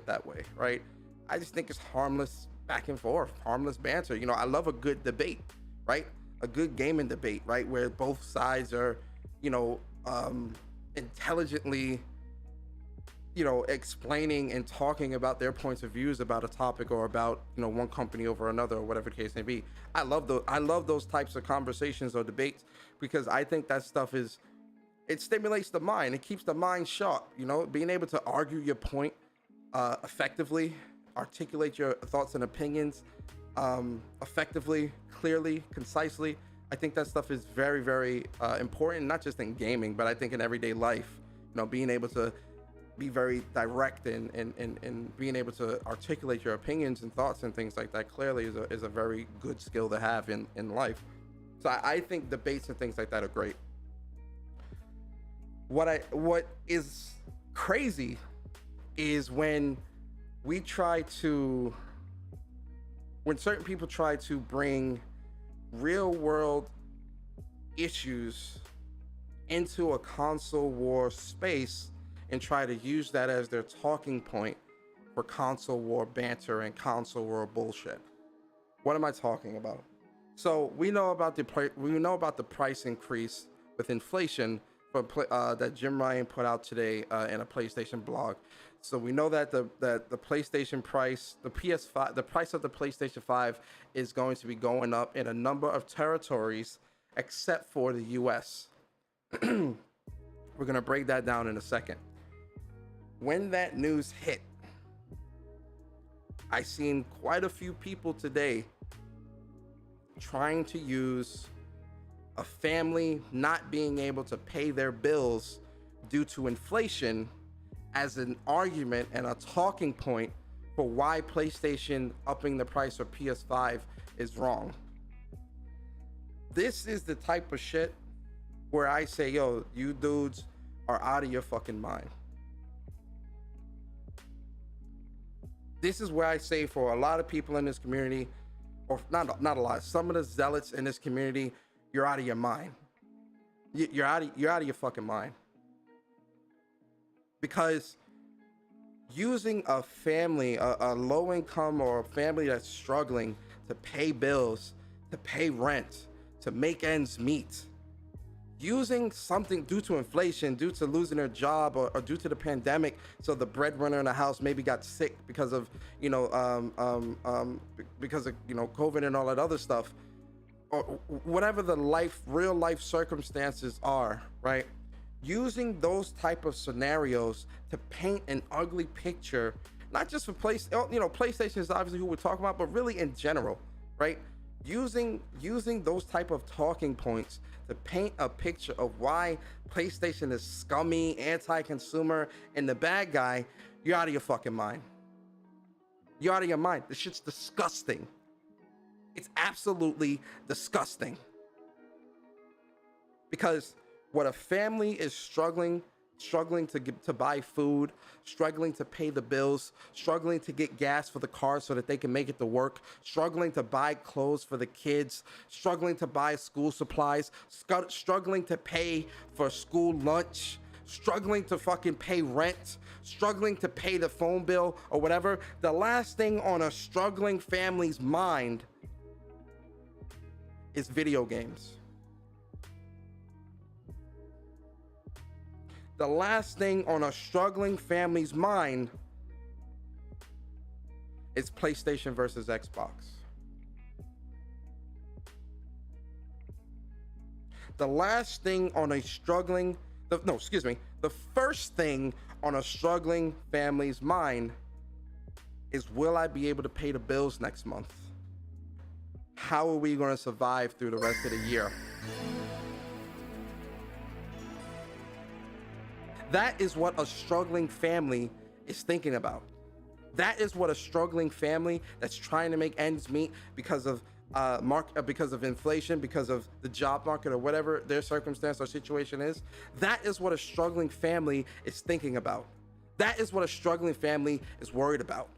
that way, right? I just think it's harmless back and forth, harmless banter. I love a good debate, right? A good gaming debate, right? Where both sides are, intelligently, explaining and talking about their points of views about a topic or about, one company over another or whatever the case may be. I love those types of conversations or debates, because I think that stuff it stimulates the mind. It keeps the mind sharp, being able to argue your point effectively, articulate your thoughts and opinions effectively, clearly, concisely. I think that stuff is very, very important, not just in gaming, but I think in everyday life. Being able to be very direct and being able to articulate your opinions and thoughts and things like that clearly is a very good skill to have in life. So I think debates and things like that are great. What is crazy is when certain people try to bring real world issues into a console war space and try to use that as their talking point for console war banter and console war bullshit. What am I talking about? So we know about the price increase with inflation that Jim Ryan put out today in a PlayStation blog. So we know that the PlayStation price, the PS5, the price of the PlayStation 5 is going to be going up in a number of territories except for the US. We're going to break that down in a second. When that news hit, I seen quite a few people today trying to use a family not being able to pay their bills due to inflation as an argument and a talking point for why PlayStation upping the price of PS5 is wrong. This is the type of shit where I say, yo, you dudes are out of your fucking mind. This is where I say, for a lot of people in this community, or not a lot, some of the zealots in this community, you're out of your mind. You're out of your fucking mind. Because using a family, a low income or a family that's struggling to pay bills, to pay rent, to make ends meet, using something due to inflation, due to losing their job, or due to the pandemic, so the breadwinner in the house maybe got sick because of COVID and all that other stuff, or whatever the real life circumstances are, right? Using those type of scenarios to paint an ugly picture, not just for PlayStation is obviously who we're talking about, but really in general, right? Using those type of talking points to paint a picture of why PlayStation is scummy, anti-consumer, and the bad guy, you're out of your fucking mind. You're out of your mind. This shit's disgusting. It's absolutely disgusting. Because what a family is struggling to buy food, struggling to pay the bills, struggling to get gas for the car so that they can make it to work, struggling to buy clothes for the kids, struggling to buy school supplies, struggling to pay for school lunch, struggling to fucking pay rent, struggling to pay the phone bill or whatever, the last thing on a struggling family's mind is video games. The last thing on a struggling family's mind is PlayStation versus Xbox. The last thing on a struggling, the first thing on a struggling family's mind is, will I be able to pay the bills next month? How are we going to survive through the rest of the year? That is what a struggling family is thinking about. That is what a struggling family that's trying to make ends meet because of because of inflation, because of the job market, or whatever their circumstance or situation is. That is what a struggling family is thinking about. That is what a struggling family is worried about.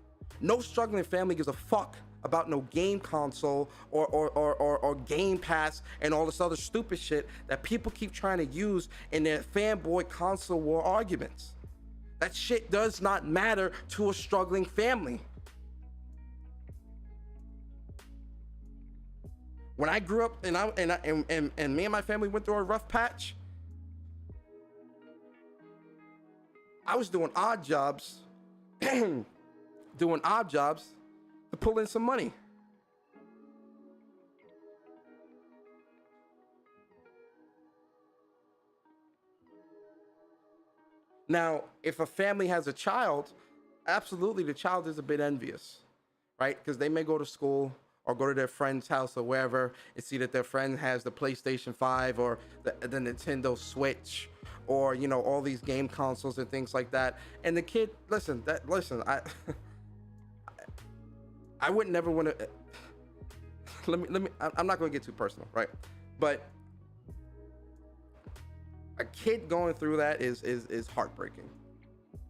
No struggling family gives a fuck about no game console or Game Pass and all this other stupid shit that people keep trying to use in their fanboy console war arguments. That shit does not matter to a struggling family. When I grew up and me and my family went through a rough patch, I was doing odd jobs, to pull in some money. Now, if a family has a child, absolutely the child is a bit envious, right? Because they may go to school or go to their friend's house or wherever and see that their friend has the PlayStation 5 or the Nintendo Switch, or, you know, all these game consoles and things like that. And the kid, I would never want to, I'm not going to get too personal, right? But a kid going through that is heartbreaking.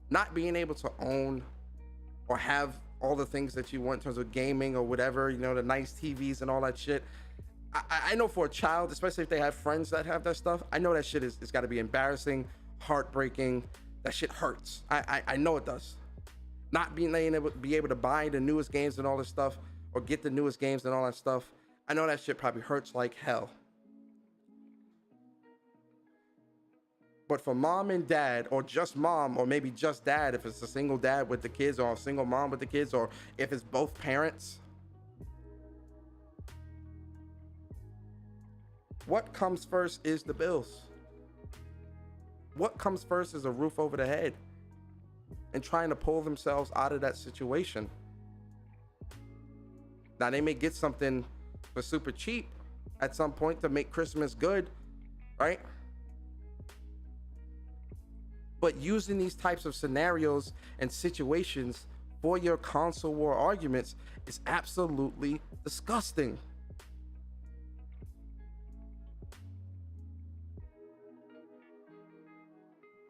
Not being able to own or have all the things that you want in terms of gaming or whatever, you know, the nice TVs and all that shit. I know for a child, especially if they have friends that have that stuff, I know that shit it's got to be embarrassing, heartbreaking. That shit hurts. I know it does. Not being able to buy the newest games and all this stuff, or get the newest games and all that stuff, I know that shit probably hurts like hell. But for mom and dad, or just mom, or maybe just dad, if it's a single dad with the kids, or a single mom with the kids, or if it's both parents, what comes first is the bills. What comes first is a roof over the head and trying to pull themselves out of that situation. Now, they may get something for super cheap at some point to make Christmas good, right? But using these types of scenarios and situations for your console war arguments is absolutely disgusting.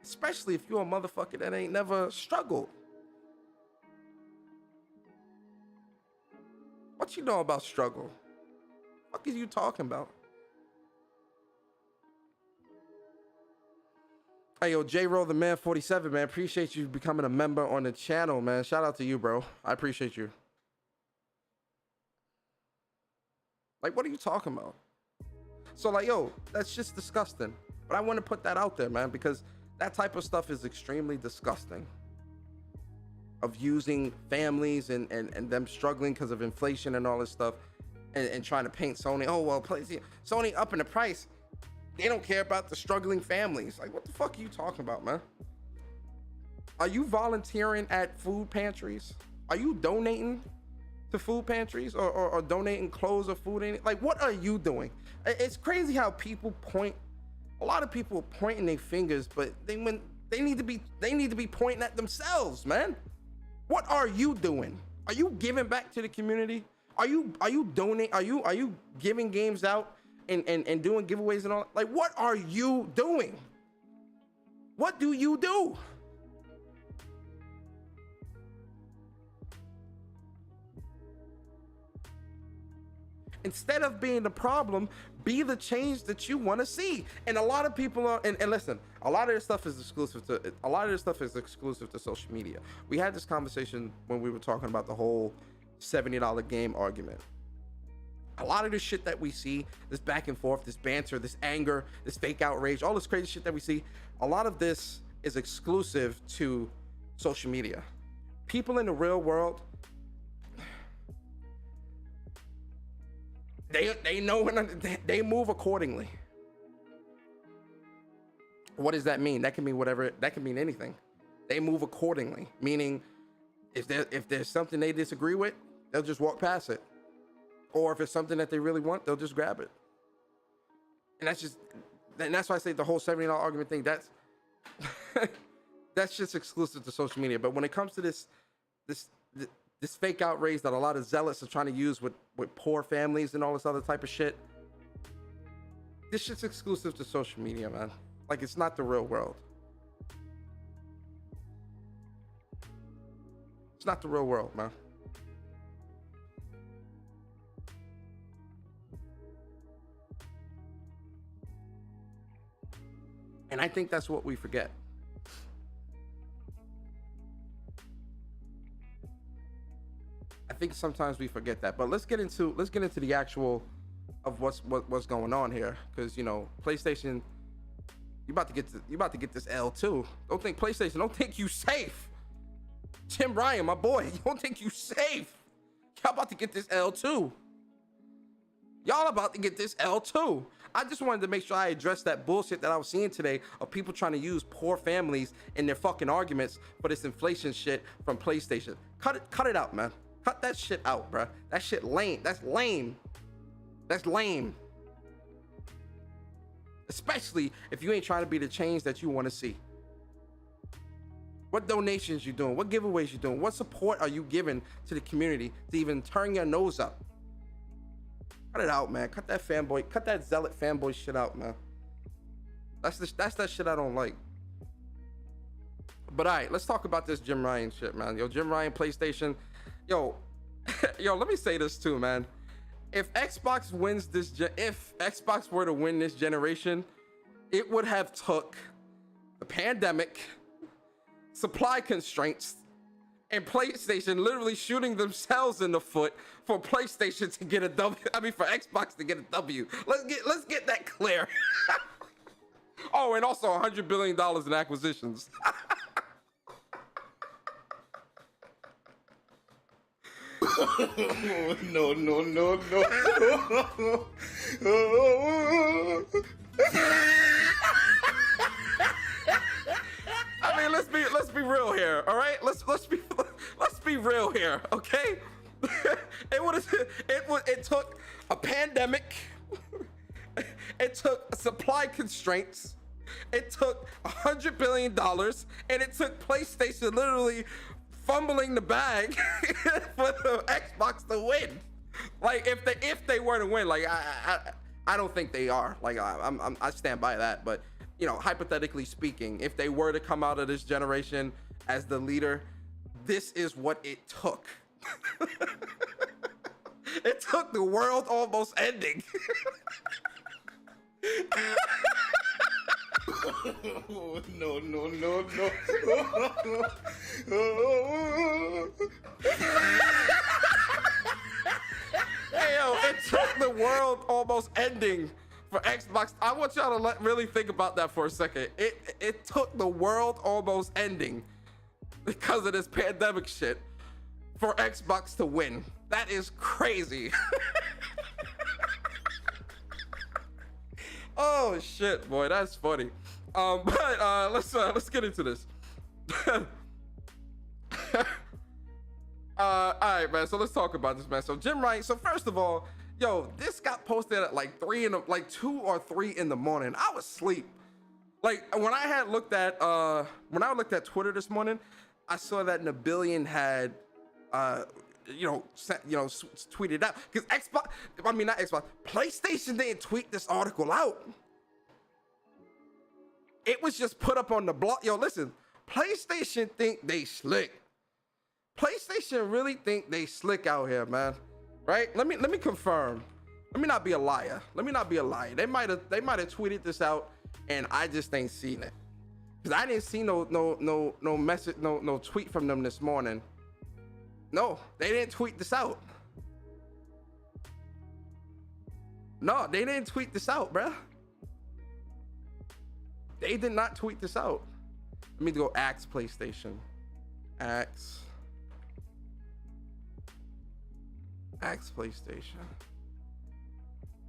Especially if you're a motherfucker that ain't never struggled. What you know about struggle? What are you talking about? Hey, yo, J-Roll the man 47, man. Appreciate you becoming a member on the channel, man. Shout out to you, bro. I appreciate you. Like, what are you talking about? So, like, yo, that's just disgusting. But I want to put that out there, man, because that type of stuff is extremely disgusting. Of using families and them struggling because of inflation and all this stuff, and trying to paint Sony, oh, well, Sony upping the price. They don't care about the struggling families. Like, what the fuck are you talking about, man? Are you volunteering at food pantries? Are you donating to food pantries, or donating clothes or food? Like, what are you doing? It's crazy how people point. A lot of people are pointing their fingers, but they need to be pointing at themselves, man. What are you doing? Are you giving back to the community? Are you donating? Are you giving games out and doing giveaways and all? Like, what are you doing? What do you do? Instead of being the problem, be the change that you want to see. And a lot of people are, and listen, a lot of this stuff is exclusive to social media. We had this conversation when we were talking about the whole $70 game argument. A lot of this shit that we see, this back and forth, this banter, this anger, this fake outrage, all this crazy shit that we see, a lot of this is exclusive to social media. People in the real world, they know when they move accordingly. What does that mean? That can mean whatever. That can mean anything. They move accordingly, meaning if there's something they disagree with, they'll just walk past it. Or if it's something that they really want, they'll just grab it. And that's why I say the whole $70 argument thing, that's just exclusive to social media. But when it comes to this fake outrage that a lot of zealots are trying to use with poor families and all this other type of shit, this shit's exclusive to social media, man. Like, it's not the real world. It's not the real world, man. And I think that's what we forget. I think sometimes we forget that. But let's get into the actual of what's going on here, because you know, PlayStation, you about to get this L too. Don't think PlayStation, don't think you safe. Tim Ryan, my boy, you don't think you safe. Y'all about to get this L too. Y'all about to get this L too. I just wanted to make sure I addressed that bullshit that I was seeing today of people trying to use poor families in their fucking arguments for this inflation shit from PlayStation. Cut it out, man. Cut that shit out, bruh. That shit lame. That's lame. That's lame. Especially if you ain't trying to be the change that you want to see. What donations you doing? What giveaways you doing? What support are you giving to the community to even turn your nose up? Cut it out, man. Cut that zealot fanboy shit out, man. That's that shit I don't like. But all right, let's talk about this Jim Ryan shit, man. Yo, Jim Ryan, PlayStation. Yo, let me say this too, man. If Xbox were to win this generation, it would have took the pandemic, supply constraints, and PlayStation literally shooting themselves in the foot for PlayStation to get a W. I mean, for Xbox to get a W. Let's get that clear. Oh, and also $100 billion in acquisitions. No. I mean, let's be real here, all right? Let's be real here, okay? It took a pandemic. It took supply constraints. It took $100 billion, and it took PlayStation literally fumbling the bag for the Xbox to win. Like, if they were to win, like I don't think they are. Like I stand by that. But you know, hypothetically speaking, if they were to come out of this generation as the leader, this is what it took. It took the world almost ending. No. Hey, yo, it took the world almost ending for Xbox. I want y'all to really think about that for a second. It took the world almost ending because of this pandemic shit for Xbox to win. That is crazy. Oh shit, boy, that's funny. But let's get into this. All right, man. So let's talk about this, man. So Jim Ryan. So first of all, yo, this got posted at like 2 or 3 in the morning. I was asleep. Like when I looked at Twitter this morning, I saw that Nabillion had tweeted out, because PlayStation didn't tweet this article out. It was just put up on the blog. Yo, listen, PlayStation think they slick. PlayStation really think they slick out here, man. Right? Let me confirm. Let me not be a liar. They might have tweeted this out, and I just ain't seen it. Cause I didn't see no message, no tweet from them this morning. No, they didn't tweet this out. No, they didn't tweet this out, bruh. They did not tweet this out. Let me go ask PlayStation. Ask PlayStation.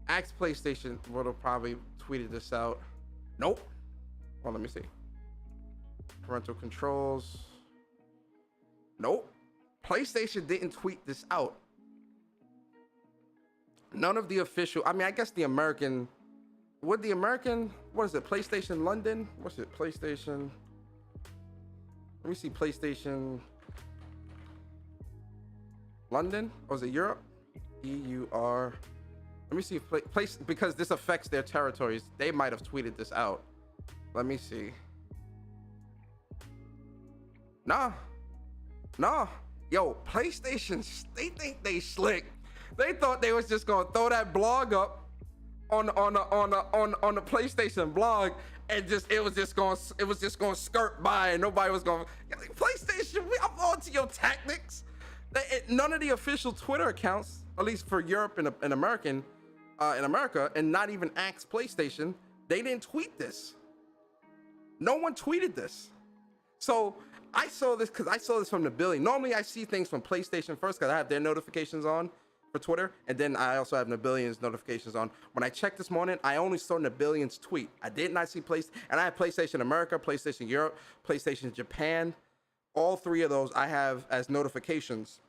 Ask PlayStation would have probably tweeted this out. Nope. Well, let me see. Parental controls. Nope. PlayStation didn't tweet this out. None of the official, I mean, I guess the American, what is it? PlayStation London? What's it? PlayStation. Let me see. PlayStation London? Or is it Europe? EUR. Let me see if place, because this affects their territories. They might have tweeted this out. Let me see. Nah. Yo, PlayStation, they think they slick. They thought they was just gonna throw that blog up on the PlayStation blog, and it was just gonna skirt by, and nobody was gonna. PlayStation, I'm on to your tactics. None of the official Twitter accounts, at least for Europe and America, and not even Axe PlayStation, they didn't tweet this. No one tweeted this. So I saw this from the billion. Normally I see things from PlayStation first because I have their notifications on for Twitter, and then I also have Nabilion's notifications on. When I checked this morning, I only saw Nabilion's tweet. I did not see and I have PlayStation America, PlayStation Europe, PlayStation Japan. All three of those I have as notifications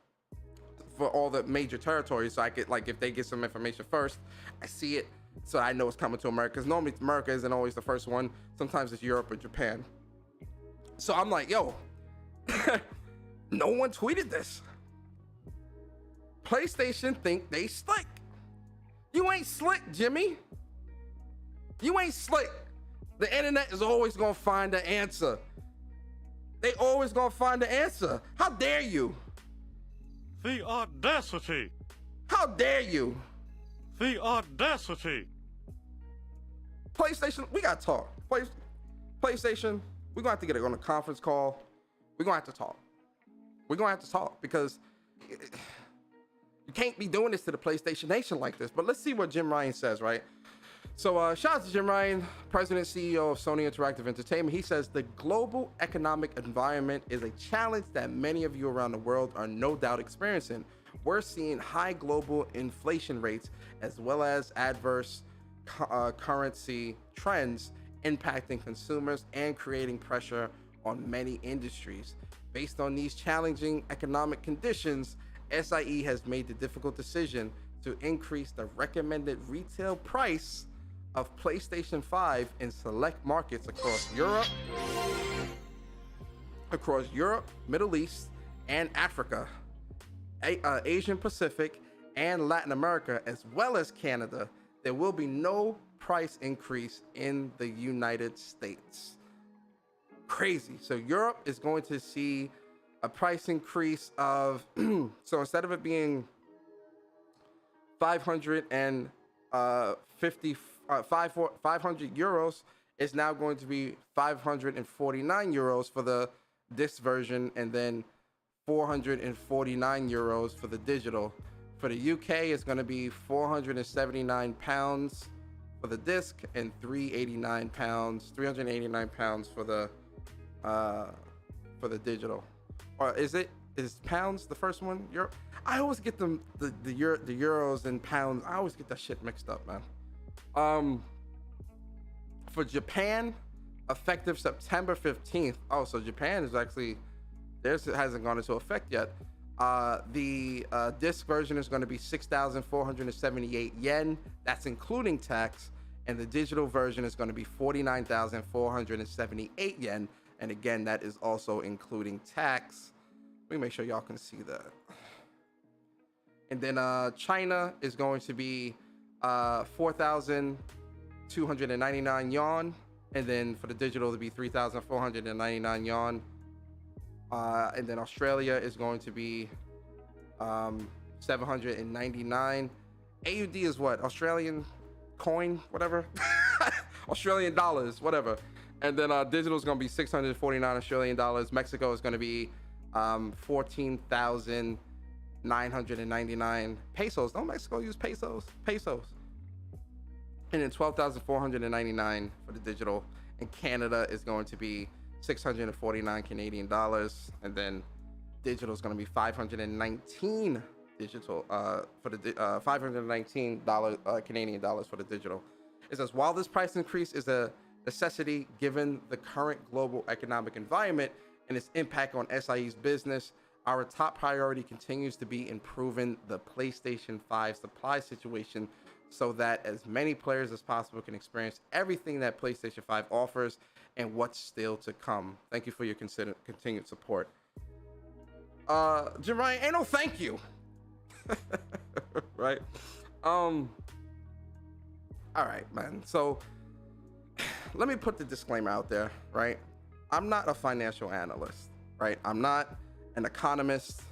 for all the major territories, so I could, like, if they get some information first, I see it, so I know it's coming to America. Because normally America isn't always the first one. Sometimes it's Europe or Japan. So I'm like, yo, no one tweeted this. PlayStation think they slick. You ain't slick, Jimmy. You ain't slick. The internet is always gonna find the answer. They always gonna find the answer. How dare you? The audacity. How dare you? The audacity. PlayStation, we gotta talk. PlayStation, we're gonna have to get on a conference call. We're gonna have to talk. We're gonna have to talk because you can't be doing this to the PlayStation Nation like this. But let's see what Jim Ryan says, right? So shout out to Jim Ryan, President CEO of Sony Interactive Entertainment. He says the global economic environment is a challenge that many of you around the world are no doubt experiencing. We're seeing high global inflation rates as well as adverse currency trends impacting consumers and creating pressure on many industries. Based on these challenging economic conditions, SIE has made the difficult decision to increase the recommended retail price of PlayStation 5 in select markets across Europe, Middle East, and Africa, Asian Pacific, and Latin America, as well as Canada. There will be no price increase in the United States. Crazy. So Europe is going to see a price increase of, so instead of it being 500 euros, it's now going to be 549 euros for the disc version, and then 449 euros for the digital. For the UK, it's going to be 479 pounds for the disc and 389 pounds for the digital. Or is pounds the first one? Europe? I always get the euros and pounds. I always get that shit mixed up, man. For Japan, effective September 15th. Oh, so Japan is actually, theirs hasn't gone into effect yet. The disc version is going to be 6,478 yen. That's including tax. And the digital version is going to be 49,478 yen. And again, that is also including tax. Let me make sure y'all can see that. And then China is going to be 4,299 yuan. And then for the digital, it'll be 3,499 yuan. And then Australia is going to be 799. AUD is what? Australian coin, whatever. Australian dollars, whatever. And then digital is going to be 649 Australian dollars. Mexico is going to be 14,999 pesos. Don't Mexico use pesos? Pesos. And then 12,499 for the digital. And Canada is going to be 649 Canadian dollars. And then digital is going to be 519 digital for the $519 Canadian dollars for the digital. It says, while this price increase is a necessity given the current global economic environment and its impact on SIE's business, our top priority continues to be improving the PlayStation 5 supply situation so that as many players as possible can experience everything that PlayStation 5 offers and what's still to come. Thank you for your continued support. Jim Ryan, ain't no thank you. Right? All right, man. So let me put the disclaimer out there, right? I'm not a financial analyst, right? I'm not an economist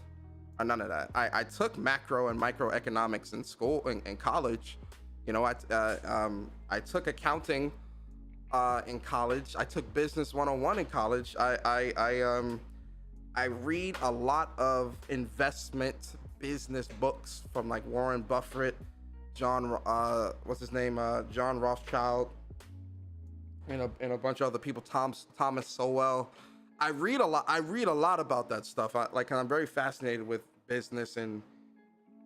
or none of that. I took macro and microeconomics in school, in college. You know, I took accounting in college. I took business 101 in college. I read a lot of investment business books from like Warren Buffett, John Rothschild, and a bunch of other people, Thomas Sowell. I read a lot about that stuff. I'm very fascinated with business and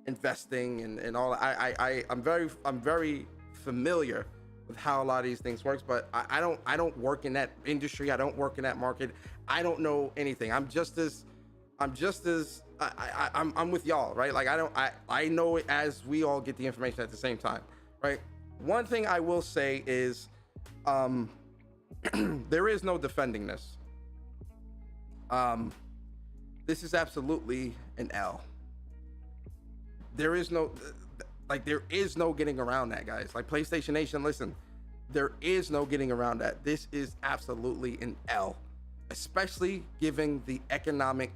investing and all. I'm very familiar with how a lot of these things works, but I don't work in that industry. I don't work in that market. I don't know anything. I'm with y'all, right? Like I know it as we all get the information at the same time, right? One thing I will say is there is no defending this. This is absolutely an L. There is no getting around that, guys. Like PlayStation Nation, listen, there is no getting around that. This is absolutely an L, especially given the economic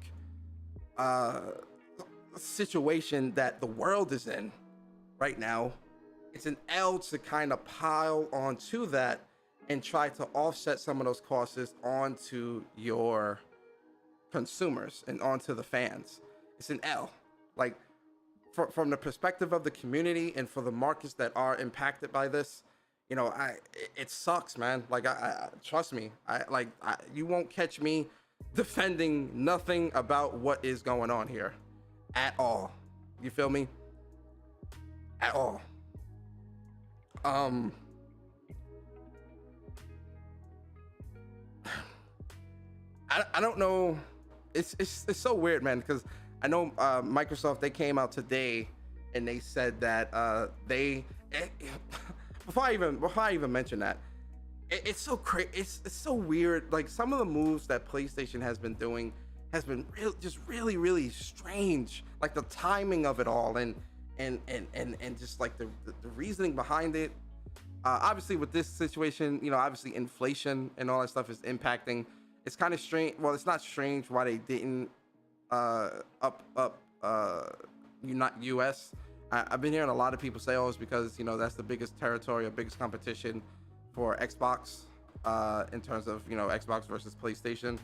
situation that the world is in right now. It's an L to kind of pile onto that and try to offset some of those costs onto your consumers and onto the fans. It's an L. Like from the perspective of the community and for the markets that are impacted by this, you know, it sucks, man. Like I trust me. You won't catch me defending nothing about what is going on here at all. You feel me? At all. I don't know. It's so weird, man, because I know Microsoft, they came out today and they said that before I even mention that, it's so crazy. It's so weird. Like some of the moves that PlayStation has been doing has been really strange. Like the timing of it all and just like the reasoning behind it. Obviously with this situation, you know, obviously inflation and all that stuff is impacting. It's kind of strange. Well, it's not strange why they didn't not US. I've been hearing a lot of people say, oh, it's because, you know, that's the biggest territory or biggest competition for Xbox in terms of, you know, Xbox versus PlayStation,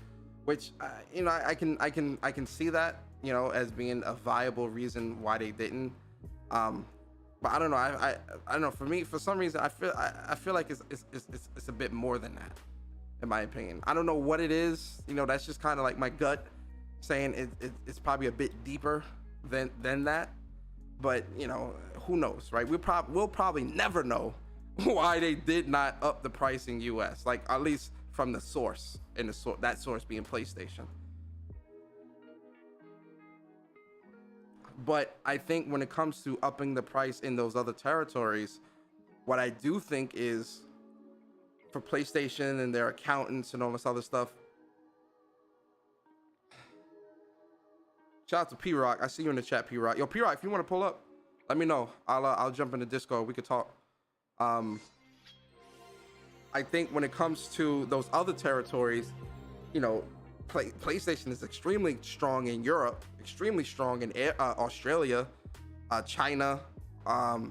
which you know, I can see that, you know, as being a viable reason why they didn't. But I don't know. I don't know. For me, for some reason, I feel like it's a bit more than that, in my opinion. I don't know what it is. You know, that's just kind of like my gut saying it's probably a bit deeper than that. But you know, who knows, right? We'll probably never know why they did not up the price in US, like at least from the source, and that source being PlayStation. But I think when it comes to upping the price in those other territories, what I do think is for PlayStation and their accountants and all this other stuff. Shout out to P-Rock. I see you in the chat, P-Rock. Yo, P-Rock, if you want to pull up, let me know. I'll jump into Discord. We could talk. I think when it comes to those other territories, you know, PlayStation is extremely strong in Europe, extremely strong in Australia, China,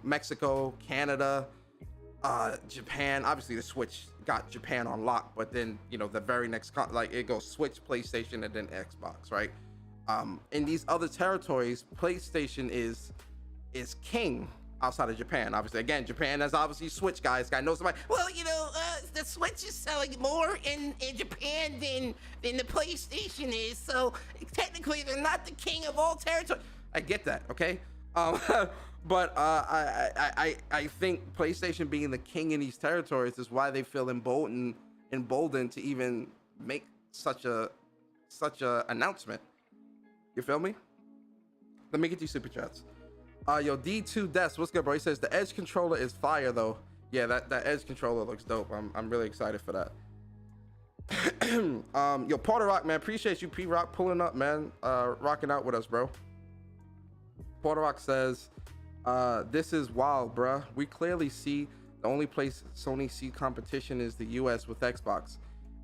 Mexico, Canada, Japan. Obviously, the Switch got Japan on lock, but then the very next like it goes Switch, PlayStation, and then Xbox, right? In these other territories, PlayStation is king outside of Japan. Obviously, again, Japan has obviously Switch guys. Guy knows somebody. Well, the Switch is selling more in Japan than the PlayStation is. So technically, they're not the king of all territory. I get that, okay? But I think PlayStation being the king in these territories is why they feel emboldened to even make such a announcement. You feel me? Let me get you super chats. Yo, D2 Des, what's good, bro? He says the Edge controller is fire though. Yeah, that Edge controller looks dope. I'm really excited for that. Yo, Porter Rock, man, appreciate you, P Rock, pulling up, man. Rocking out with us, bro. Porter Rock says, this is wild, bruh. We clearly see the only place Sony see competition is the US with Xbox.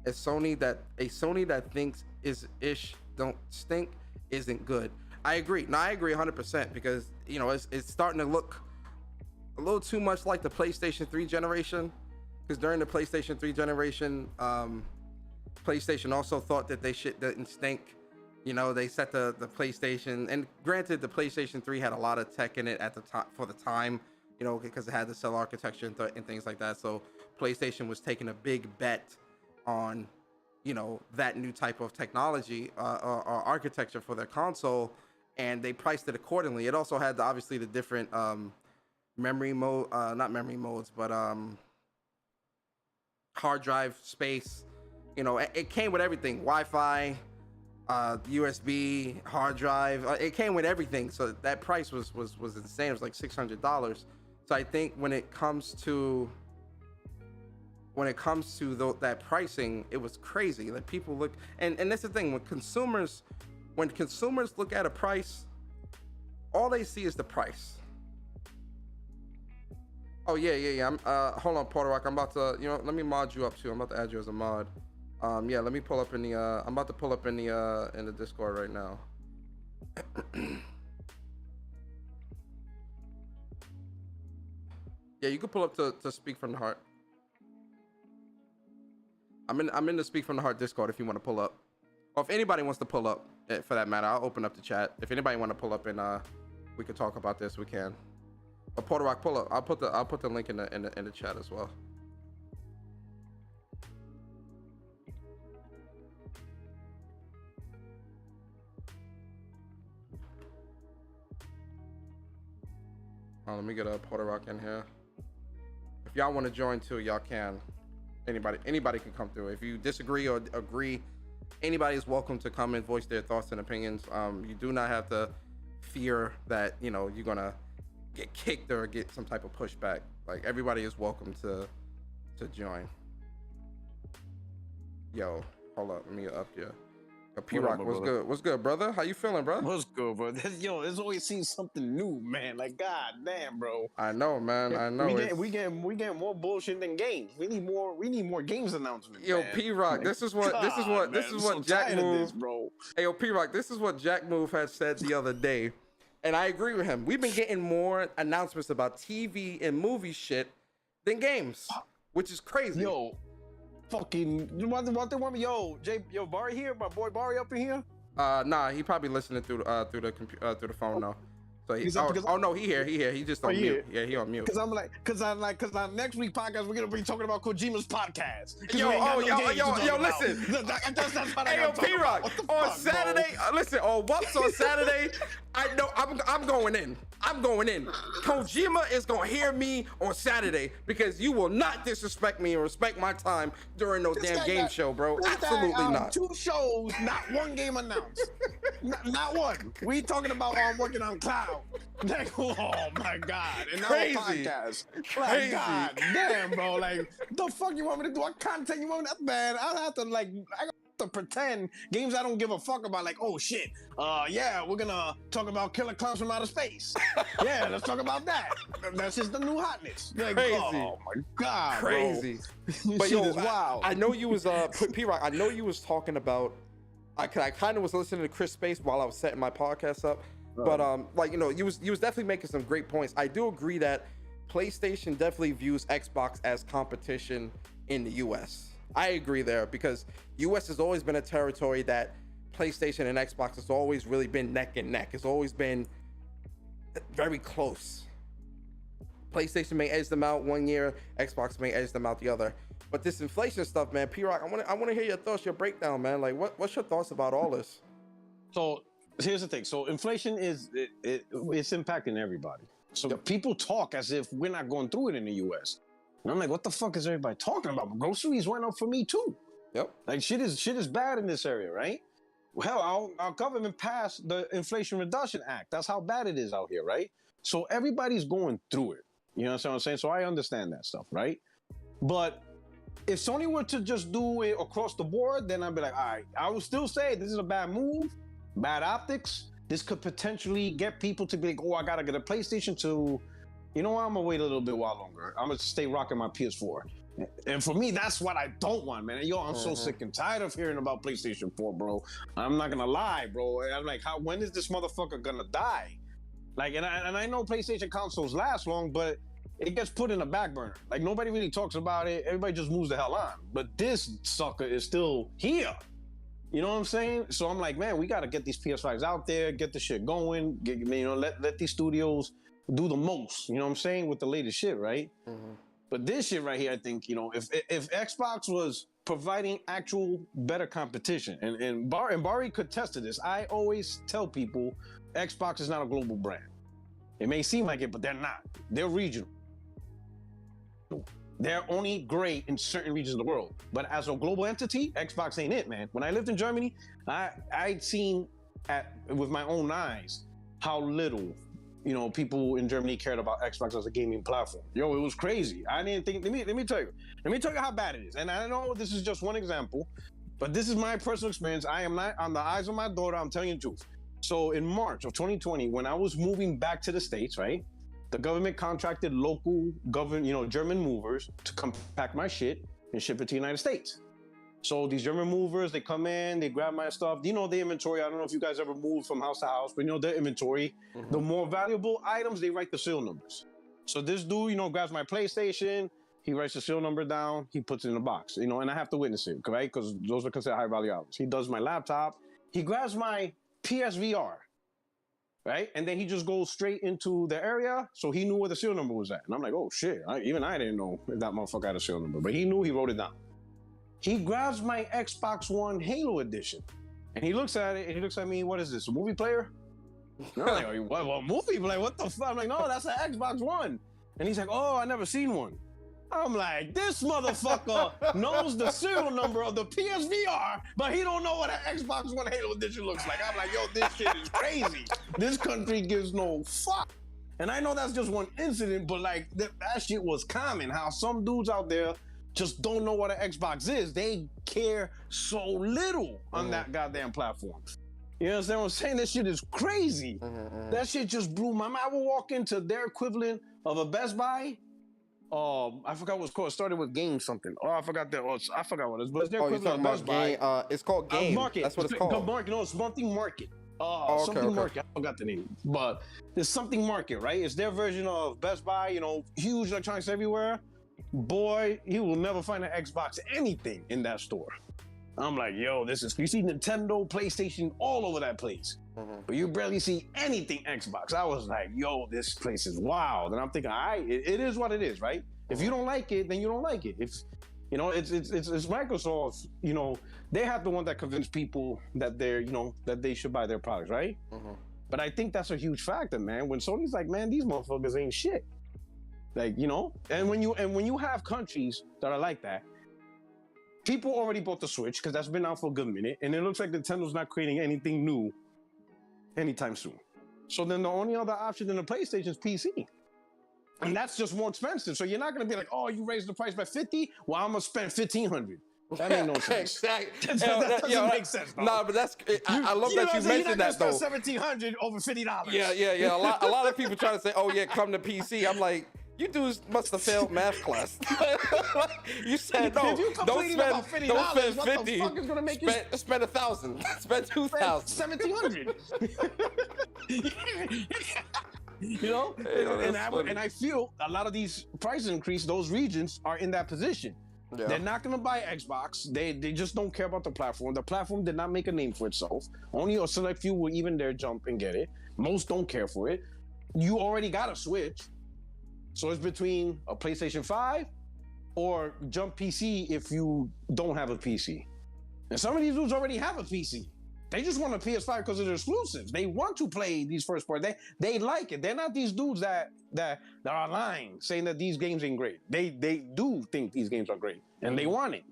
A Sony that thinks is ish don't stink isn't good. I agree. No, I agree 100% because it's starting to look a little too much like the PlayStation 3 generation. Because during the PlayStation 3 generation, PlayStation also thought that they shit didn't stink. They set the PlayStation, and granted, the PlayStation 3 had a lot of tech in it at the time for the time, because it had the cell architecture and things like that. So PlayStation was taking a big bet on, that new type of technology or architecture for their console, and they priced it accordingly. It also had obviously the different memory mode, not memory modes, but hard drive space. It came with everything, Wi-Fi, USB, hard drive. It came with everything, so that price was insane. It was like $600. So I think when it comes to that pricing, it was crazy. Like people look, and that's the thing, when consumers look at a price, all they see is the price. Oh yeah. Hold on, Porter Rock. I'm about to, let me mod you up too. I'm about to add you as a mod. Yeah, let me pull up in the I'm about to pull up in the Discord right now. Yeah, you can pull up to Speak from the Heart. I'm in the Speak from the Heart Discord if you want to pull up. Or if anybody wants to pull up, for that matter, I'll open up the chat. If anybody want to pull up and we can talk about this, we can. But Porter Rock, pull up. I'll put the link in the chat as well. Let me get a Porter Rock in here. If y'all want to join too, y'all can. Anybody can come through. If you disagree or agree, anybody is welcome to come and voice their thoughts and opinions. You do not have to fear that you're gonna get kicked or get some type of pushback. Like everybody is welcome to join. Yo, hold up, let me up here. P-Rock, what's good? What's good, brother? How you feeling, bro? What's good, bro? Yo, there's always seen something new, man. Like, god damn, bro. I know, man. I know. We get more bullshit than games. We need more games announcements. Yo, man. P-Rock, Like, this is what Jack Move, bro. Hey, yo, P-Rock, this is what Jack Move had said the other day, and I agree with him. We've been getting more announcements about TV and movie shit than games, which is crazy. Yo. Fucking what they want me? Yo, Barry here, my boy Barry up in here. Nah, he probably listening through the phone now. So no, he here. He just on mute. Yeah, he on mute. Cause next week podcast we're gonna be talking about Kojima's podcast. Yo, listen. Hey, yo, P-Rock, on Saturday, listen, on Whoops on Saturday, I know I'm going in. Kojima is gonna hear me on Saturday because you will not disrespect me and respect my time during no damn game show, bro. Absolutely not. 2 shows, not 1 game announced. not one. We talking about working on cloud. Like, oh my god. And now a podcast. Like, god damn, bro. Like, the fuck you want me to do? What content you want me to, man? I have to pretend games I don't give a fuck about, like, oh shit, yeah, we're gonna talk about killer clowns from outer space. Yeah, let's talk about that. That's just the new hotness. Like, crazy. Oh my god, crazy. Bro. But yo, wow. I know you was P-Rock, I know you was talking about, I kind of was listening to Chris Space while I was setting my podcast up. But like, you know, you was definitely making some great points. I do agree that PlayStation definitely views Xbox as competition in the US. I agree there, because US has always been a territory that PlayStation and Xbox has always really been neck and neck. It's always been very close. PlayStation may edge them out one year, Xbox may edge them out the other. But this inflation stuff, man, P-Rock, I want to hear your thoughts, your breakdown, man. Like, what's your thoughts about all this? So here's the thing. So inflation it's impacting everybody. So people talk as if we're not going through it in the US. And I'm like, what the fuck is everybody talking about? Groceries went up for me too. Yep. Like shit is bad in this area, right? Hell, our government passed the Inflation Reduction Act. That's how bad it is out here, right? So everybody's going through it. You know what I'm saying? So I understand that stuff, right? But if Sony were to just do it across the board, then I'd be like, all right, I would still say this is a bad move, bad optics. This could potentially get people to be like, oh, I gotta get a PlayStation to, you know what, I'm gonna wait a little bit while longer. I'm gonna stay rocking my PS4. And for me, that's what I don't want, man. Yo, I'm so sick and tired of hearing about PlayStation 4, bro. I'm not gonna lie, bro. I'm like, when is this motherfucker gonna die? Like, and I know PlayStation consoles last long, but it gets put in the back burner. Like, nobody really talks about it. Everybody just moves the hell on. But this sucker is still here. You know what I'm saying? So I'm like, man, we got to get these PS5s out there, get the shit going, let these studios do the most, you know what I'm saying, with the latest shit, right? But this shit right here, I think, you know, if Xbox was providing actual better competition, and Bari could test to this, I always tell people Xbox is not a global brand. It may seem like it, but they're not. They're regional. They're only great in certain regions of the world. But as a global entity, Xbox ain't it, man. When I lived in Germany, I'd seen with my own eyes how little, you know, people in Germany cared about Xbox as a gaming platform. Yo, it was crazy. I didn't think. Let me tell you. Let me tell you how bad it is. And I know this is just one example, but this is my personal experience. I am not on the eyes of my daughter. I'm telling you the truth. So in March of 2020, when I was moving back to the States, right? The government contracted local German movers to come pack my shit and ship it to the United States. So these German movers, they come in, they grab my stuff. You know, the inventory. I don't know if you guys ever moved from house to house, but you know, their inventory. The more valuable items, they write the serial numbers. So this dude, you know, grabs my PlayStation. He writes the serial number down. He puts it in a box, you know, and I have to witness it, right? Because those are considered high value items. He does my laptop. He grabs my PSVR. Right? And then he just goes straight into the area. So he knew where the serial number was at. And I'm like, oh shit. Even I didn't know if that motherfucker had a serial number, but he knew, he wrote it down. He grabs my Xbox One Halo edition and he looks at it and he looks at me, what is this, a movie player? And I'm like, what movie player? What the fuck? I'm like, no, that's an Xbox One. And he's like, oh, I never seen one. I'm like, this motherfucker knows the serial number of the PSVR, but he don't know what an Xbox One Halo edition looks like. I'm like, yo, this shit is crazy. This country gives no fuck. And I know that's just one incident, but like that shit was common. How some dudes out there just don't know what an Xbox is. They care so little on that goddamn platform. You understand what I'm saying? That shit is crazy. That shit just blew my mind. I would walk into their equivalent of a Best Buy. I forgot what it's called. It started with Game something. Oh, I forgot that. I forgot what it is. But it's their equivalent of Best Buy. It's called Game. Market. That's what it's called. Market. No, it's something Market. Okay. Market. I forgot the name. But it's something Market, right? It's their version of Best Buy. You know, huge electronics everywhere. Boy, you will never find an Xbox anything in that store. I'm like, yo, you see Nintendo, PlayStation all over that place. But you barely see anything Xbox. I was like, yo, this place is wild. And I'm thinking, all right, it is what it is, right? If you don't like it, then you don't like it. If you know, it's Microsoft, you know, they have the one that convinced people that that they should buy their products, right? But I think that's a huge factor, man. When Sony's like, man, these motherfuckers ain't shit. Like, you know, and when you have countries that are like that, people already bought the Switch because that's been out for a good minute, and it looks like Nintendo's not creating anything new anytime soon. So then the only other option in the PlayStation is PC. And that's just more expensive. So you're not going to be like, oh, you raised the price by 50? Well, I'm going to spend $1,500. That makes no sense. Exactly. That doesn't make sense, bro. Nah, but that's I love that you mentioned that, though. $1,700 over $50. Yeah. A lot of people try to say, oh, yeah, come to PC. I'm like, You dudes must have failed math class. You said no. If you Don't complete spend. about $50, Don't spend what 50. the fuck is gonna make Spend 1,000. Spend 2,000. 1,700. You know, and I feel a lot of these price increase, those regions are in that position. Yeah. They're not going to buy Xbox. They just don't care about the platform. The platform did not make a name for itself. Only a select few will even dare jump and get it. Most don't care for it. You already got a Switch. So it's between a PlayStation 5 or jump PC if you don't have a PC. And some of these dudes already have a PC. They just want a PS5 because of their exclusives. They want to play these first party. They like it. They're not these dudes that are lying, saying that these games ain't great. They do think these games are great, and they want it.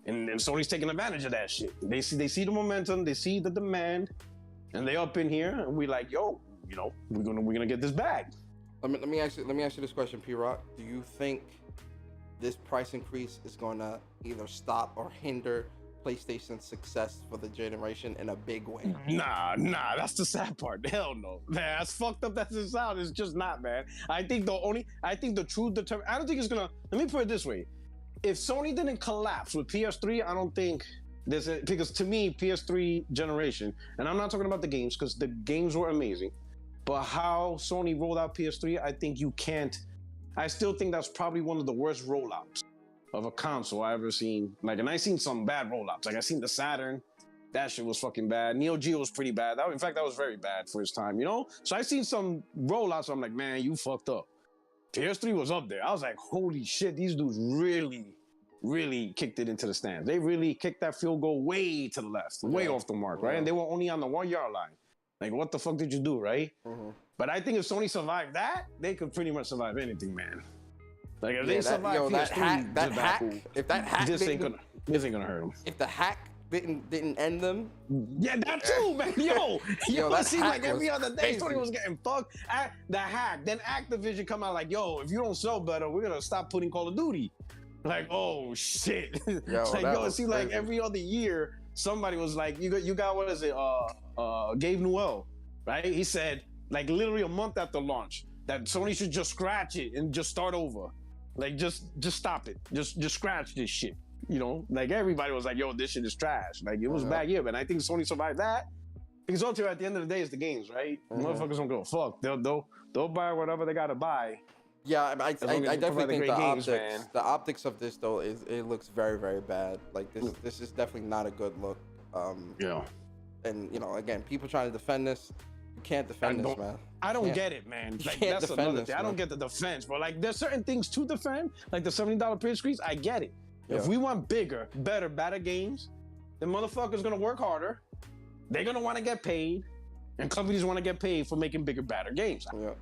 And Sony's taking advantage of that shit. They see the momentum, they see the demand, and they up in here, and we like, yo, you know, we're gonna get this bag. Let me ask you this question, P-Rock. Do you think this price increase is gonna either stop or hinder PlayStation's success for the generation in a big way? Nah, that's the sad part. Hell no, man. As fucked up as it sounds, it's just not, man. I think the true determination. I don't think it's gonna. Let me put it this way: if Sony didn't collapse with PS3, I don't think there's because to me, PS3 generation, and I'm not talking about the games because the games were amazing, but how Sony rolled out PS3, I think you can't. I still think that's probably one of the worst rollouts of a console I ever seen. Like, and I seen some bad rollouts. Like, I seen the Saturn. That shit was fucking bad. Neo Geo was pretty bad. In fact, that was very bad for its time, you know? So I seen some rollouts. I'm like, man, you fucked up. PS3 was up there. I was like, holy shit, these dudes really kicked it into the stands. They really kicked that field goal way to the left, way off the mark, right? And they were only on the 1 yard line. Like, what the fuck did you do, right? But I think if Sony survived that, they could pretty much survive anything, man. Like if they survive PS3, if that hack this ain't gonna hurt them. If the hack didn't end them, yeah, that too, man. Yo, it seemed like every other day Sony was getting fucked. The hack, then Activision come out like, yo, if you don't sell better, we're gonna stop putting Call of Duty. Like, oh shit. It seemed like every other year somebody was like, you got what is it? Gabe Newell, right? He said like literally a month after launch that Sony should just scratch it and just start over. Like, just stop it. Just scratch this shit. You know, like everybody was like, yo, this shit is trash. Like, it was a bad year, but I think Sony survived that. Because ultimately, at the end of the day, it's the games, right? Motherfuckers don't give a fuck. They'll buy whatever they gotta buy. Yeah, I definitely think the optics of this though it looks very, very bad. Like this is definitely not a good look. Yeah. And you know, again, people trying to defend this. You can't defend this, man. I don't get it, man. Like, can't that's defend another this, thing. I don't get the defense, but like there's certain things to defend, like the $70 print screens. I get it. Yeah. If we want bigger, better games, then motherfuckers gonna work harder. They're gonna want to get paid, and companies want to get paid for making bigger, better games. Yeah.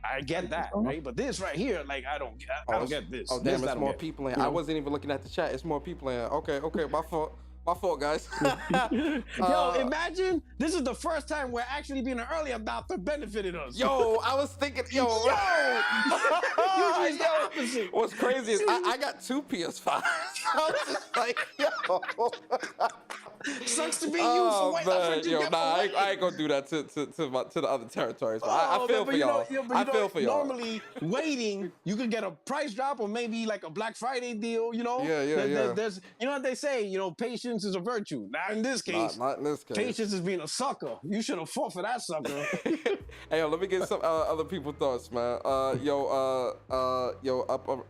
I get that, right? But this right here, like, I don't get this. Oh, damn, it's more people in. I wasn't even looking at the chat. It's more people in. Okay, my fault. My fault, guys. Yo, imagine this is the first time we're actually being an early adopter benefited us. Yo, I was thinking, yo. Usually it's the opposite. What's crazy is I got 2 PS5s. I was just like, yo. Sucks to be you for waiting. I ain't gonna do that to the other territories. I feel for y'all. I feel for y'all. Normally, waiting, you could get a price drop or maybe like a Black Friday deal. You know, There's, you know what they say. You know, patience is a virtue. Not in this case. Not in this case. Patience is being a sucker. You should have fought for that sucker. Hey, yo, let me get some other people's thoughts, man.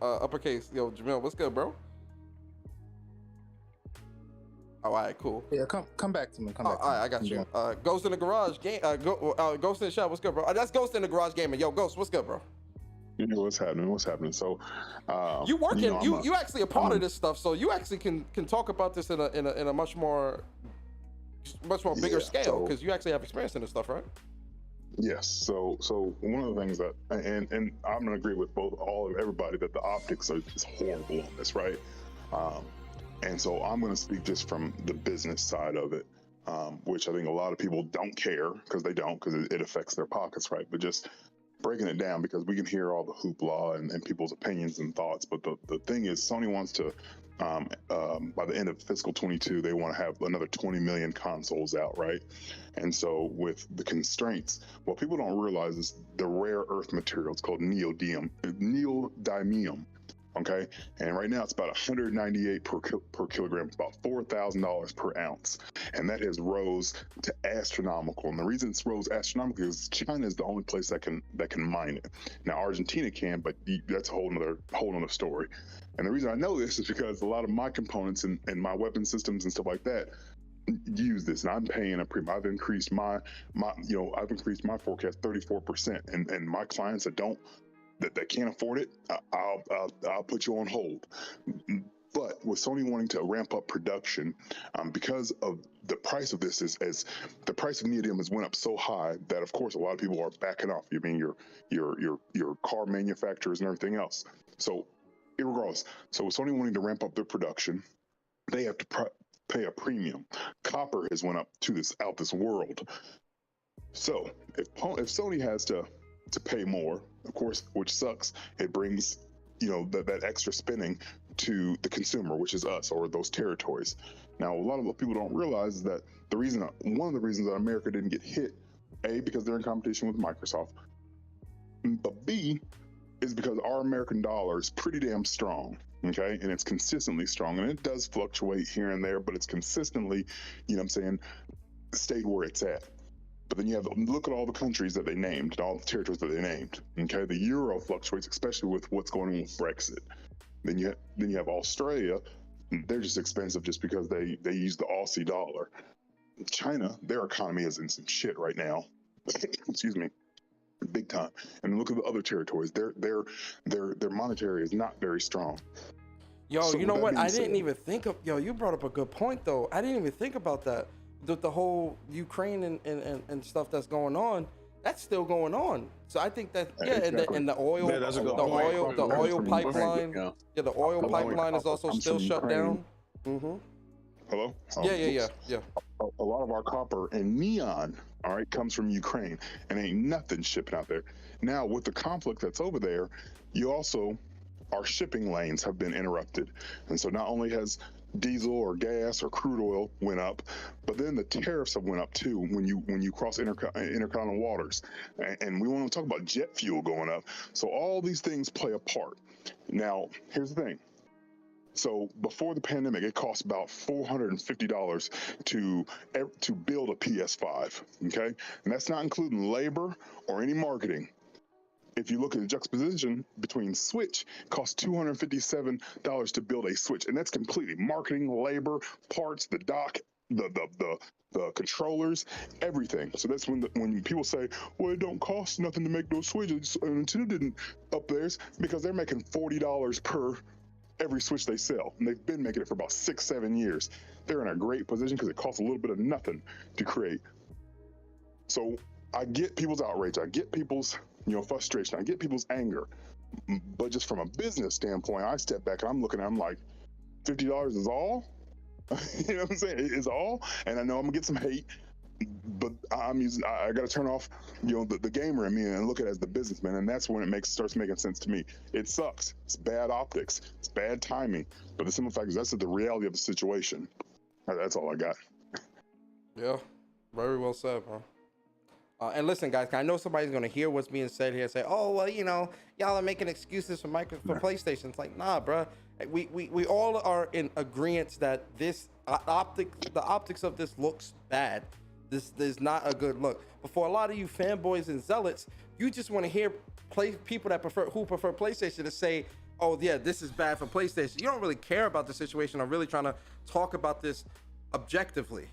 Uppercase. Yo, Jamil, what's good, bro? All right, cool. Yeah, come back to me. All right, I got you. Ghost in the Garage game. Ghost in the Shop. What's good, bro? That's Ghost in the Garage gaming. Yo, Ghost, what's good, bro? You know what's happening. So, you working? You actually a part of this stuff, so you actually can talk about this in a much more bigger scale because you actually have experience in this stuff, right? Yes. So one of the things that, and I'm gonna agree with everybody that the optics is horrible on this, right? And so I'm going to speak just from the business side of it, which I think a lot of people don't care because it affects their pockets, right? But just breaking it down because we can hear all the hoopla and people's opinions and thoughts. But the thing is, Sony wants to, by the end of fiscal 22, they want to have another 20 million consoles out, right? And so with the constraints, what people don't realize is the rare earth material. It's called neodymium. Okay, and right now it's about 198 per kilogram. It's about $4,000 per ounce, and that has rose to astronomical. And the reason it's rose astronomically is China is the only place that can mine it. Now Argentina can, but that's a whole nother story. And the reason I know this is because a lot of my components and my weapon systems and stuff like that use this, and I'm paying a premium. I've increased my forecast 34%, and my clients that can't afford it, I'll put you on hold. But with Sony wanting to ramp up production, because of the price of this as the price of neodymium has went up so high that of course a lot of people are backing off. You mean your car manufacturers and everything else. So irregardless, so with Sony wanting to ramp up their production, they have to pay a premium. Copper has went up out this world. So if Sony has to pay more, of course, which sucks, it brings that extra spending to the consumer, which is us or those territories. Now, a lot of what people don't realize is that one of the reasons that America didn't get hit, A, because they're in competition with Microsoft, but B, is because our American dollar is pretty damn strong. Okay, and it's consistently strong, and it does fluctuate here and there, but it's consistently, stayed where it's at. But then you look at all the countries that they named and all the territories that they named. Okay, the euro fluctuates, especially with what's going on with Brexit. Then you have Australia. They're just expensive just because they use the Aussie dollar. China, their economy is in some shit right now. Excuse me, big time. And look at the other territories. Their monetary is not very strong. Yo, So you know with what? that I being didn't said- even think of. Yo, you brought up a good point though. I didn't even think about that. The whole Ukraine and stuff that's going on, that's still going on. So I think that and the oil, Yeah, that's a good the point. oil, the Right. oil From pipeline, Ukraine, the oil A lot of pipeline is copper also comes still from shut Ukraine. down. Mm-hmm. Hello? Yeah. A lot of our copper and neon, all right, comes from Ukraine, and ain't nothing shipping out there. Now, with the conflict that's over there, our shipping lanes have been interrupted. And so not only has diesel or gas or crude oil went up, but then the tariffs have went up too when you cross intercontinental waters. And we want to talk about jet fuel going up. So all these things play a part. Now, here's the thing. So before the pandemic, it cost about $450 to build a PS5. Okay, and that's not including labor or any marketing. If you look at the juxtaposition between Switch, it costs $257 to build a Switch, and that's completely marketing, labor, parts, the dock, the controllers, everything. So that's when people say, "Well, it don't cost nothing to make those Switches," and Nintendo didn't up theirs because they're making $40 per every Switch they sell, and they've been making it for about 6-7 years. They're in a great position because it costs a little bit of nothing to create. So I get people's outrage, I get people's frustration, I get people's anger, but just from a business standpoint, I step back and I'm looking at them like, $50 is all. You know what I'm saying? It's all. And I know I'm gonna get some hate, but I got to turn off the gamer in me and look at it as the businessman, and that's when it starts making sense to me. It sucks. It's bad optics. It's bad timing. But the simple fact is that's the reality of the situation. That's all I got. Yeah, very well said, bro. And listen, guys, I know somebody's gonna hear what's being said here and say, "Oh, well, y'all are making excuses for PlayStation." It's like, nah, bro. We all are in agreement that this the optics of this looks bad. This is not a good look. But for a lot of you fanboys and zealots, you just want to hear people that prefer PlayStation to say, "Oh yeah, this is bad for PlayStation." You don't really care about the situation. I'm really trying to talk about this objectively.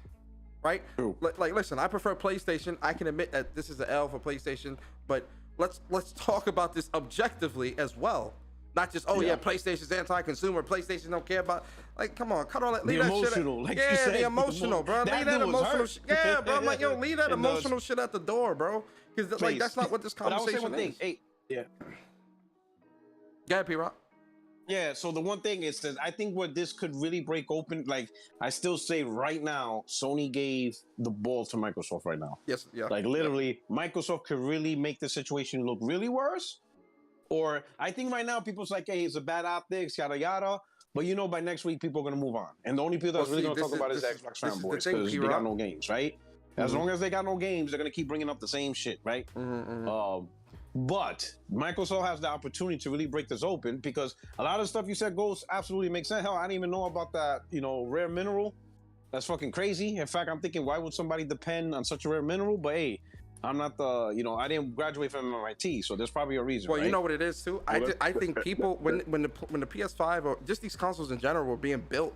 Right? Like, listen, I prefer PlayStation. I can admit that this is an L for PlayStation, but let's talk about this objectively as well. Not just, PlayStation's anti-consumer. PlayStation don't care about. Like, come on, cut all that. Leave that emotional, shit. like you Yeah, said, the emotional, bro. that Leave that dude was emotional. hurt. Yeah, bro. I'm like, yo, leave that And those- emotional shit at the door, bro. Because like that's not what this But I will say conversation one thing. is. Hey, yeah. Go ahead, P-Rock. Yeah, so the one thing is that I think where this could really break open, like I still say right now, Sony gave the ball to Microsoft right now. Yes, yeah. Like literally, Microsoft could really make the situation look really worse. Or I think right now people's like, hey, it's a bad optics, yada yada. But you know, by next week people are gonna move on, and the only people that's really gonna talk about is Xbox fanboys because they got no games, right? As long as they got no games, they're gonna keep bringing up the same shit, right? But Microsoft has the opportunity to really break this open because a lot of stuff you said goes absolutely makes sense. Hell, I didn't even know about that, rare mineral. That's fucking crazy. In fact, I'm thinking, why would somebody depend on such a rare mineral? But hey, I'm not I didn't graduate from MIT, so there's probably a reason. Well, right? you know what it is too. I think people when the PS5 or just these consoles in general were being built,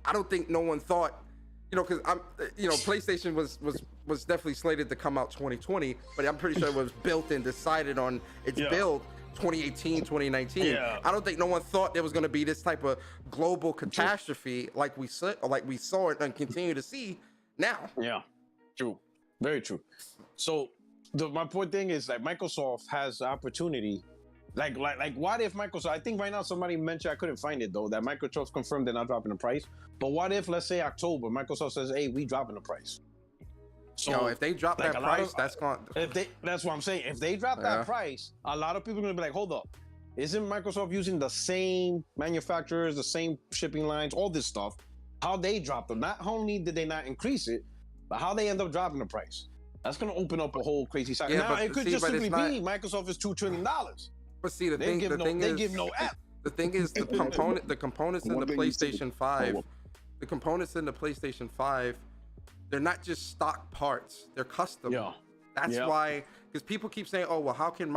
I don't think no one thought, because PlayStation was definitely slated to come out 2020, but I'm pretty sure it was built and decided on its build 2018, 2019. Yeah. I don't think no one thought there was going to be this type of global catastrophe like we saw it and continue to see now. Yeah, true, very true. So my point thing is that Microsoft has the opportunity. Like what if Microsoft, I think right now somebody mentioned, I couldn't find it though, that Microsoft confirmed they're not dropping the price. But what if, let's say October, Microsoft says, hey, we dropping the price. So if they drop that price, that's going that's what I'm saying. If they drop that price, a lot of people are gonna be like, hold up, isn't Microsoft using the same manufacturers, the same shipping lines, all this stuff? How they dropped them? Not only did they not increase it, but how they end up dropping the price. That's gonna open up a whole crazy side. Now it could just simply be Microsoft is $2 trillion. But see, the thing is, the components in the PlayStation 5, the components in the PlayStation 5, they're not just stock parts; they're custom. Yeah. That's why, because people keep saying, "Oh, well, how come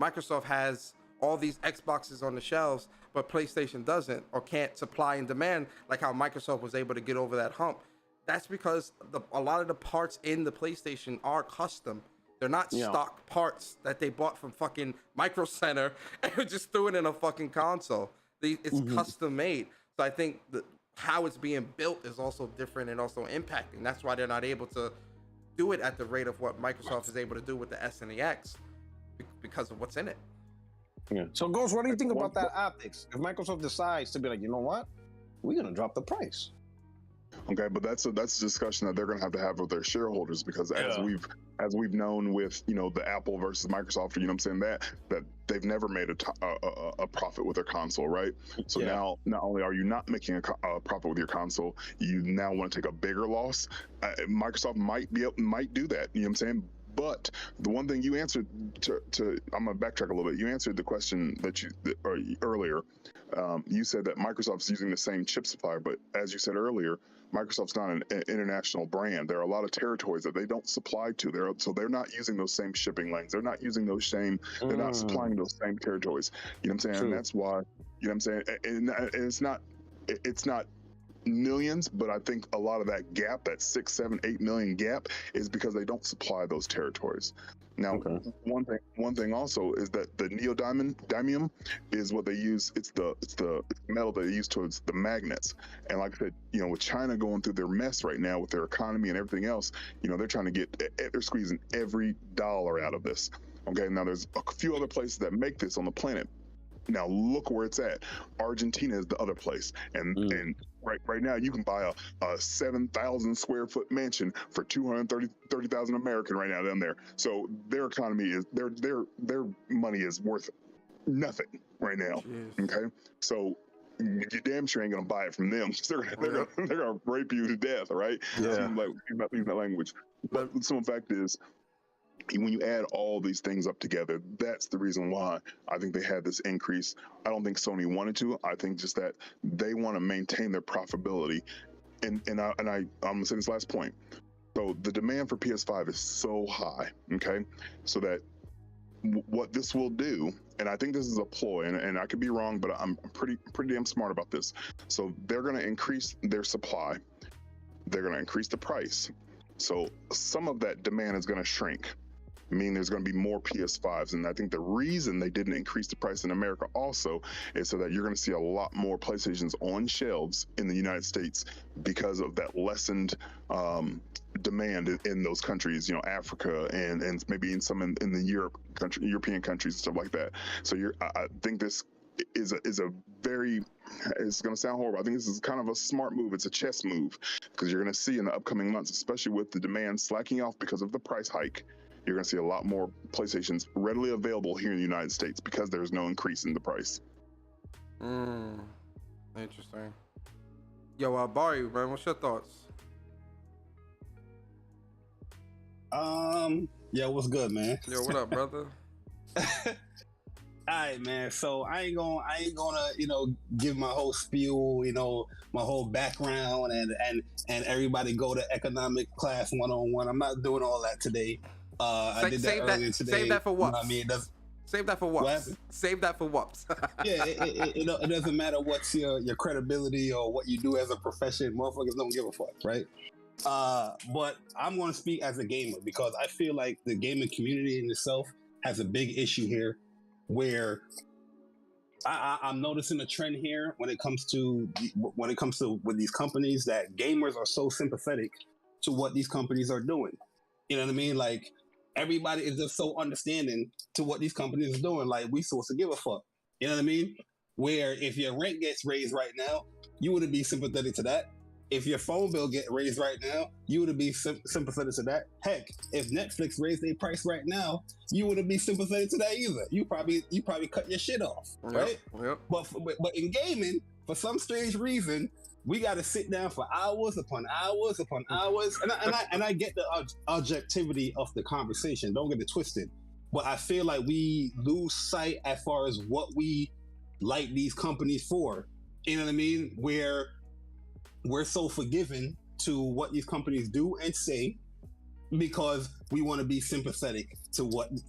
Microsoft has all these Xboxes on the shelves, but PlayStation doesn't, or can't supply and demand like how Microsoft was able to get over that hump?" That's because a lot of the parts in the PlayStation are custom. They're not stock parts that they bought from fucking Micro Center and just threw it in a fucking console. It's custom made. So I think how it's being built is also different and also impacting. That's why they're not able to do it at the rate of what Microsoft is able to do with the S and the X because of what's in it. Yeah. So, Ghost, what do you think about that optics? If Microsoft decides to be like, you know what, we're gonna drop the price. Okay, but that's a discussion that they're going to have with their shareholders because as we've known with the Apple versus Microsoft, what I'm saying, that they've never made a profit with their console, right? So now not only are you not making a profit with your console, you now want to take a bigger loss. Microsoft might do that. You know what I'm saying? But the one thing you answered I'm going to backtrack a little bit. You answered the question earlier. You said that Microsoft's using the same chip supplier, but as you said earlier, Microsoft's not an international brand. There are a lot of territories that they don't supply to. So they're not using those same shipping lanes. They're not using those same. They're not supplying those same territories. You know what I'm saying? And that's why. You know what I'm saying? And it's not millions, but I think a lot of that gap, that 6, 7, 8 million gap, is because they don't supply those territories. Now, one thing also is that the neodymium is what they use. It's the metal that they use towards the magnets. And like I said, with China going through their mess right now with their economy and everything else, they're trying to they're squeezing every dollar out of this. Okay, now there's a few other places that make this on the planet. Now look where it's at. Argentina is the other place, and right now you can buy a 7,000 square foot mansion for 230,000 American right now down there. So their economy is their money is worth nothing right now. Jeez. Okay, so you damn sure ain't gonna buy it from them. They're gonna rape you to death, right? Yeah. Like using that language. But the simple fact is, when you add all these things up together, that's the reason why I think they had this increase. I don't think Sony wanted to. I think just that they want to maintain their profitability. And I'm gonna say this last point. So the demand for PS5 is so high, okay? So that what this will do, and I think this is a ploy, and I could be wrong, but I'm pretty damn smart about this. So they're gonna increase their supply. They're gonna increase the price. So some of that demand is gonna shrink. There's going to be more PS5s. And I think the reason they didn't increase the price in America also is so that you're going to see a lot more PlayStations on shelves in the United States because of that lessened demand in those countries, Africa and maybe in some in the European countries and stuff like that. So I think this is a very, it's going to sound horrible. I think this is kind of a smart move. It's a chess move, because you're going to see in the upcoming months, especially with the demand slacking off because of the price hike, you're going to see a lot more PlayStations readily available here in the United States because there's no increase in the price. Interesting. Yo, Barry, man, what's your thoughts? Yeah, what's good, man? Yo, what up, brother? All right, man. So I ain't gonna, give my whole spiel, my whole background and everybody go to economic class 101. I'm not doing all that today. I did that earlier today. Save that for what? You know what I mean, save that for what? Save that for what? Yeah, it doesn't matter what's your credibility or what you do as a profession. Motherfuckers don't give a fuck, right? But I'm going to speak as a gamer because I feel like the gaming community in itself has a big issue here, where I'm noticing a trend here when it comes to with these companies, that gamers are so sympathetic to what these companies are doing. You know what I mean? Like, everybody is just so understanding to what these companies are doing. Like, we supposed to give a fuck. You know what I mean? Where if your rent gets raised right now, you wouldn't be sympathetic to that. If your phone bill get raised right now, you would be sympathetic to that. Heck, if Netflix raised their price right now, you wouldn't be sympathetic to that either. You probably cut your shit off, right? Yep. But in gaming, for some strange reason, we got to sit down for hours upon hours upon hours. And I get the objectivity of the conversation. Don't get it twisted. But I feel like we lose sight as far as what we like these companies for. You know what I mean? Where we're so forgiving to what these companies do and say because we want to be sympathetic to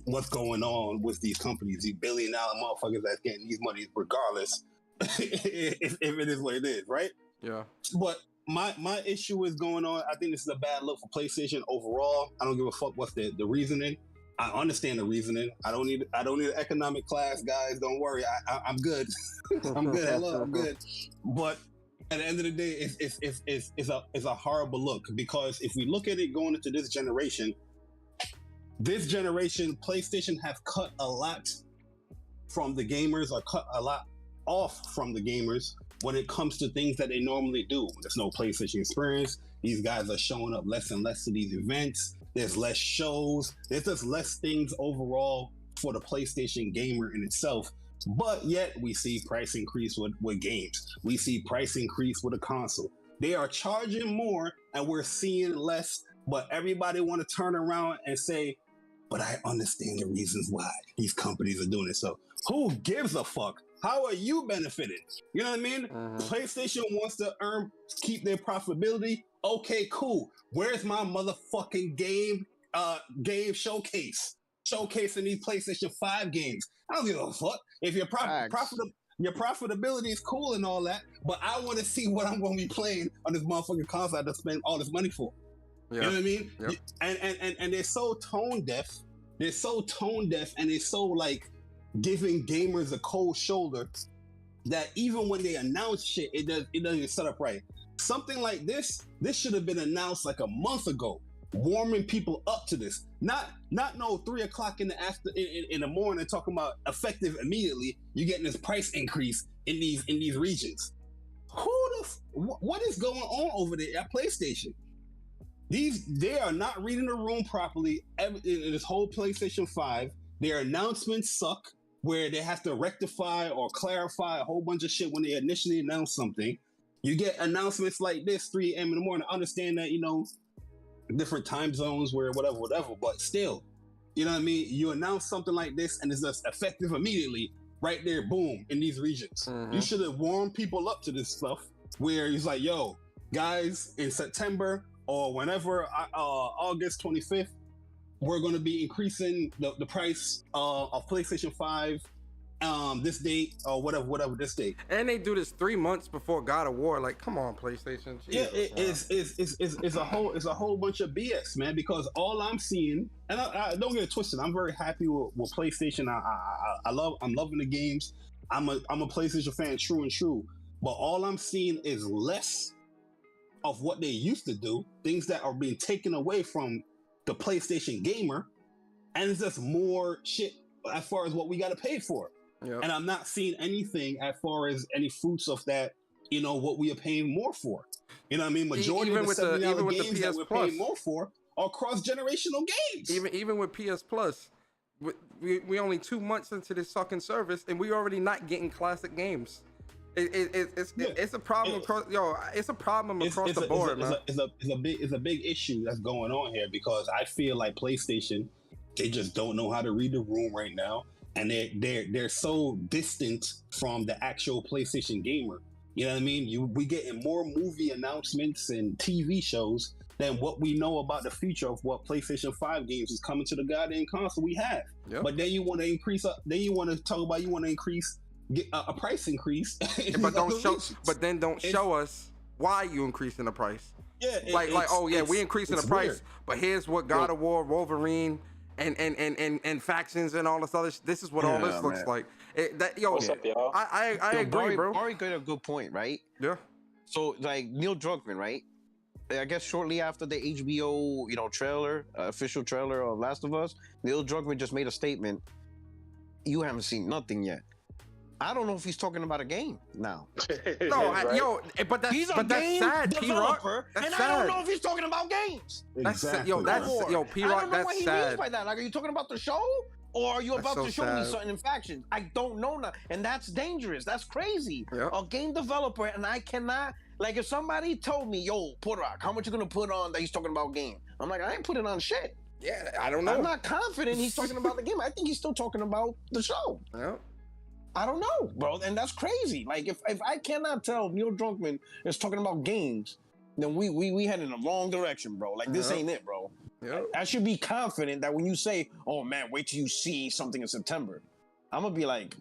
what's going on with these companies, these billion-dollar motherfuckers that's getting these monies regardless if it is what it is, right? Yeah. But my issue is going on. I think this is a bad look for PlayStation overall. I don't give a fuck what's the reasoning. I understand the reasoning. I don't need an economic class, guys. Don't worry. I'm good. I'm good. Hello, I'm good. But at the end of the day, it's a horrible look, because if we look at it going into this generation, PlayStation have cut a lot from the gamers, or cut a lot off from the gamers when it comes to things that they normally do. There's no PlayStation experience. These guys are showing up less and less to these events. There's less shows. There's just less things overall for the PlayStation gamer in itself. But yet we see price increase with games. We see price increase with a console. They are charging more and we're seeing less, but everybody want to turn around and say, but I understand the reasons why these companies are doing it. So who gives a fuck? How are you benefiting? You know what I mean? PlayStation wants to keep their profitability. Okay, cool. Where's my motherfucking game showcase? Showcasing these PlayStation 5 games. I don't give a fuck. If your profitability is cool and all that, but I want to see what I'm going to be playing on this motherfucking console I just spend all this money for. Yeah. You know what I mean? Yep. And they're so tone deaf. They're so tone deaf, and they're so like giving gamers a cold shoulder that even when they announce shit, it doesn't set up right. Something like this should have been announced like a month ago, warming people up to this. Not no 3 o'clock in the morning talking about effective immediately. You're getting this price increase in these regions. What is going on over there at PlayStation? They are not reading the room properly in this whole PlayStation 5. Their announcements suck, where they have to rectify or clarify a whole bunch of shit when they initially announce something. You get announcements like this 3 a.m. in the morning. I understand that, different time zones where whatever, but still, you know what I mean? You announce something like this and it's just effective immediately, right there, boom, in these regions. You should have warmed people up to this stuff, where he's like, yo, guys, in September or whenever, August 25th, we're going to be increasing the price of PlayStation 5 this date or whatever this date. And they do this 3 months before God of War. Like, come on, PlayStation. Jesus, it's a whole bunch of BS, man. Because all I'm seeing, and I don't get it twisted, I'm very happy with PlayStation. I'm loving the games. I'm a PlayStation fan, true and true. But all I'm seeing is less of what they used to do, things that are being taken away from the PlayStation gamer, and it's just more shit as far as what we got to pay for. Yep. And I'm not seeing anything as far as any fruits of that. You know what we are paying more for. You know what I mean? Majority Even of the with the- even $70 with the games that PS we're Plus. paying more for are cross-generational games. Even with PS Plus, we only 2 months into this fucking service, and we already not getting classic games. It's a problem across. It's a problem across the board, man. It's a big issue that's going on here because I feel like PlayStation, they just don't know how to read the room right now, and they're so distant from the actual PlayStation gamer. You know what I mean? We getting more movie announcements and TV shows than what we know about the future of what PlayStation 5 games is coming to the goddamn console we have. Yep. But then you want to increase get a price increase. But don't show us why you increasing the price. Yeah, we increasing the price, weird. but here's what God of War, Wolverine, and factions and all this other. This is what all this looks like. What's up, y'all? I agree, bro. Barry got a good point, right? Yeah. So like Neil Druckmann, right? I guess shortly after the HBO, trailer, official trailer of Last of Us, Neil Druckmann just made a statement. You haven't seen nothing yet. I don't know if he's talking about a game now. No, but that's he's a but that's game sad, developer, P-Rock. and That's I don't sad. know if he's talking about games. Exactly. P-Rock. I don't know what That's he sad. means by that. Like, are you talking about the show, or are you That's about so to show me sad. something in factions? I don't know now, and that's dangerous. That's crazy. Yep. A game developer, and I cannot. Like, if somebody told me, "Yo, P-Rock, how much you gonna put on that he's talking about game?" I'm like, I ain't putting on shit. Yeah, I don't know. I'm not confident he's talking about the game. I think he's still talking about the show. Yeah. I don't know, bro, and that's crazy. Like, if I cannot tell Neil Druckmann is talking about games, then we head in the wrong direction, bro. Like, this ain't it, bro. Yeah. I should be confident that when you say, "Oh man, wait till you see something in September," I'm gonna be like,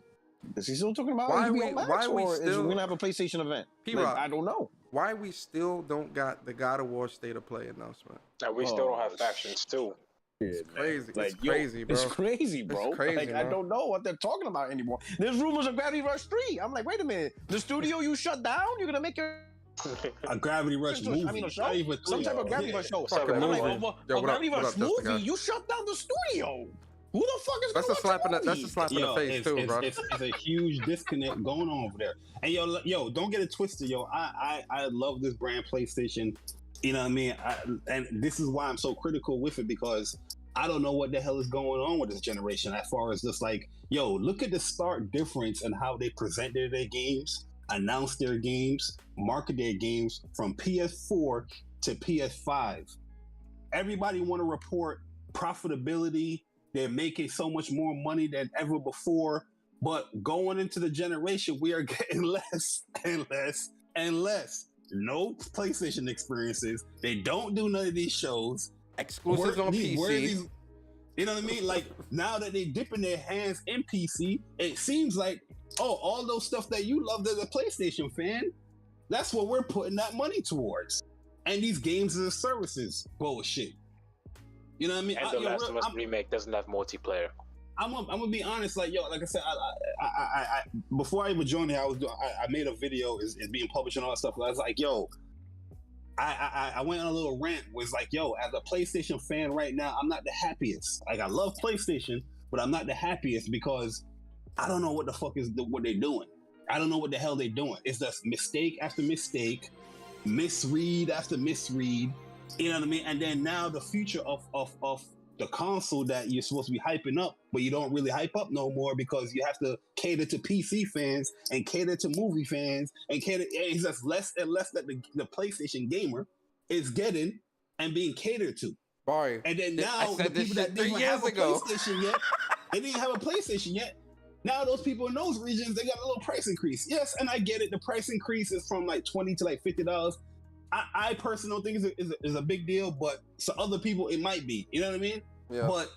is he still talking about Why HBO we- Max, why we or is still- we gonna have a PlayStation event? P-Rock. Like, I don't know. Why we still don't got the God of War State of Play announcement? We still don't have factions too. It's crazy. Like, It's crazy, bro. It's crazy, bro. It's crazy, like, I bro. don't know what they're talking about anymore. There's rumors of Gravity Rush 3. I'm like, wait a minute. The studio you shut down? You're gonna make A Gravity Rush movie. I mean, a show? Not even Some type of three. Gravity Rush show. Fucking I'm like, movie. over Yo, a what up- Gravity what Rush up, Jessica? movie, you shut down the studio. Who the fuck is That's a gonna slap in watch the. That's a slap in the face too, bro. It's a huge disconnect going on over there. And yo, don't get it twisted, yo. I love this brand PlayStation. You know what I mean? And this is why I'm so critical with it, because I don't know what the hell is going on with this generation as far as just like, yo, look at the stark difference in how they presented their games, announced their games, market their games from PS4 to PS5. Everybody want to report profitability. They're making so much more money than ever before. But going into the generation, we are getting less and less and less. No PlayStation experiences. They don't do none of these shows. Exclusives on PC. You know what I mean? Like, now that they dipping their hands in PC, it seems like, all those stuff that you loved as a PlayStation fan, that's what we're putting that money towards. And these games as a services, bullshit. You know what I mean? And the Last of Us remake doesn't have multiplayer. I'm gonna be honest, like, yo, like I said, I before I even joined here, I made a video, is being published and all that stuff. I was like, yo, I went on a little rant, was like, yo, as a PlayStation fan right now, I'm not the happiest. Like, I love PlayStation, but I'm not the happiest because I don't know what the fuck what they're doing. I don't know what the hell they're doing. It's just mistake after mistake, misread after misread. You know what I mean? And then now the future of the console that you're supposed to be hyping up, but you don't really hype up no more because you have to cater to PC fans and cater to movie fans and cater. It's just less and less that the PlayStation gamer is getting and being catered to. Boy, and then now the people that didn't have a PlayStation yet, they didn't have a PlayStation yet. Now those people in those regions, they got a little price increase. Yes, and I get it. The price increase is from like $20 to like $50. I personally don't think is a big deal, but to other people it might be. You know what I mean? Yeah. But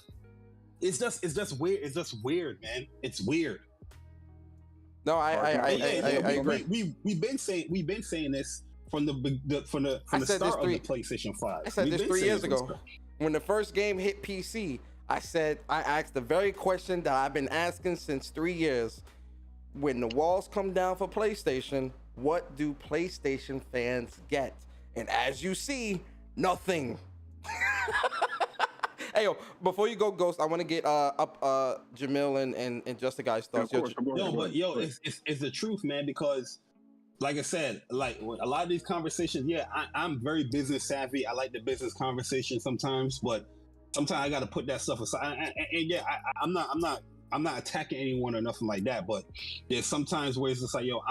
it's just weird. It's just weird, man. It's weird. No, I agree. We've been saying this from the start of the PlayStation 5. I said this 3 years ago. When the first game hit PC, I asked the very question that I've been asking since 3 years. When the walls come down for PlayStation, what do PlayStation fans get? And as you see, nothing. Hey, yo, before you go, Ghost, I want to get up Jamil and just the guy's thoughts. Of course, It's the truth, man, because like I said, like a lot of these conversations, yeah, I'm very business savvy. I like the business conversation sometimes, but sometimes I got to put that stuff aside. And yeah, I'm not attacking anyone or nothing like that. But there's sometimes where it's just like, yo,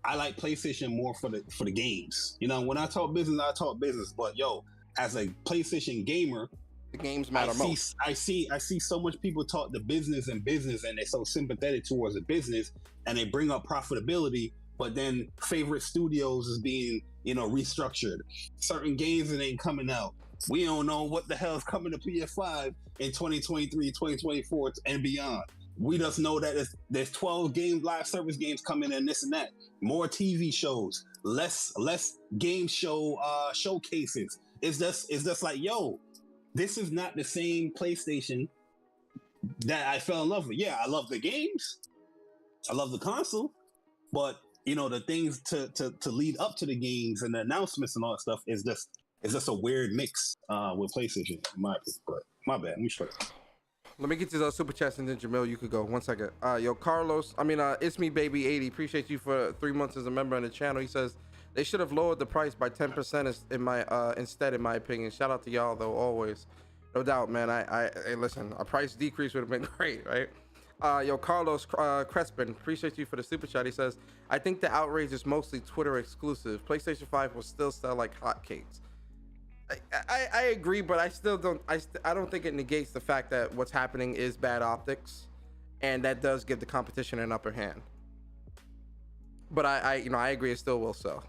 I like PlayStation more for the games. You know, when I talk business, I talk business. But yo, as a PlayStation gamer, the games matter most. I see so much people talk the business, and they're so sympathetic towards the business, and they bring up profitability. But then favorite studios is being, restructured. Certain games that ain't coming out. We don't know what the hell is coming to PS5 in 2023, 2024, and beyond. We just know that there's 12 live service games coming and this and that. More TV shows, less game showcases. It's just like, yo, this is not the same PlayStation that I fell in love with. Yeah, I love the games. I love the console, but the things to lead up to the games and the announcements and all that stuff is just a weird mix with PlayStation, in my opinion. But my bad. Let me show you. Let me get to those super chats and then Jamil, you could go. 1 second. Yo, Carlos, it's me, baby 80. Appreciate you for 3 months as a member on the channel. He says they should have lowered the price by 10% instead, in my opinion. Shout out to y'all though, always. No doubt, man. Hey, listen, a price decrease would have been great, right? Yo, Carlos Crespin, appreciate you for the super chat. He says, I think the outrage is mostly Twitter exclusive. PlayStation 5 will still sell like hotcakes. I agree, but I still don't. I don't think it negates the fact that what's happening is bad optics, and that does give the competition an upper hand. But I agree, it still will sell.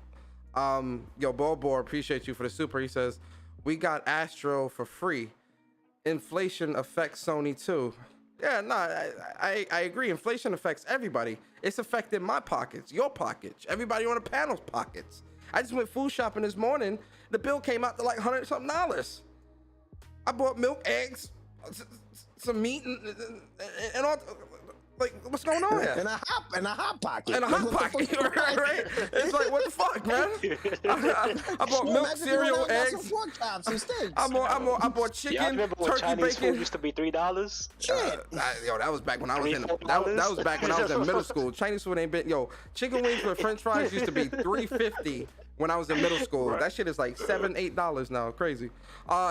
Yo, Bobor, appreciate you for the super. He says, we got Astro for free. Inflation affects Sony too. Yeah, no, I agree. Inflation affects everybody. It's affecting my pockets, your pockets, everybody on the panel's pockets. I just went food shopping this morning. The bill came out to like $100-something. I bought milk, eggs, some meat, and all. Like, what's going on here? And a hot pocket. And a hot pocket, right? It's like, what the fuck, man? I bought milk, cereal, eggs. I bought chicken, turkey, Chinese bacon. food used to be $3. Yo, that was back when I was that was back when I was in middle school. Chinese food ain't been. Yo, chicken wings with French fries used to be $3.50 when I was in middle school. That shit is like $7-8 now. Crazy.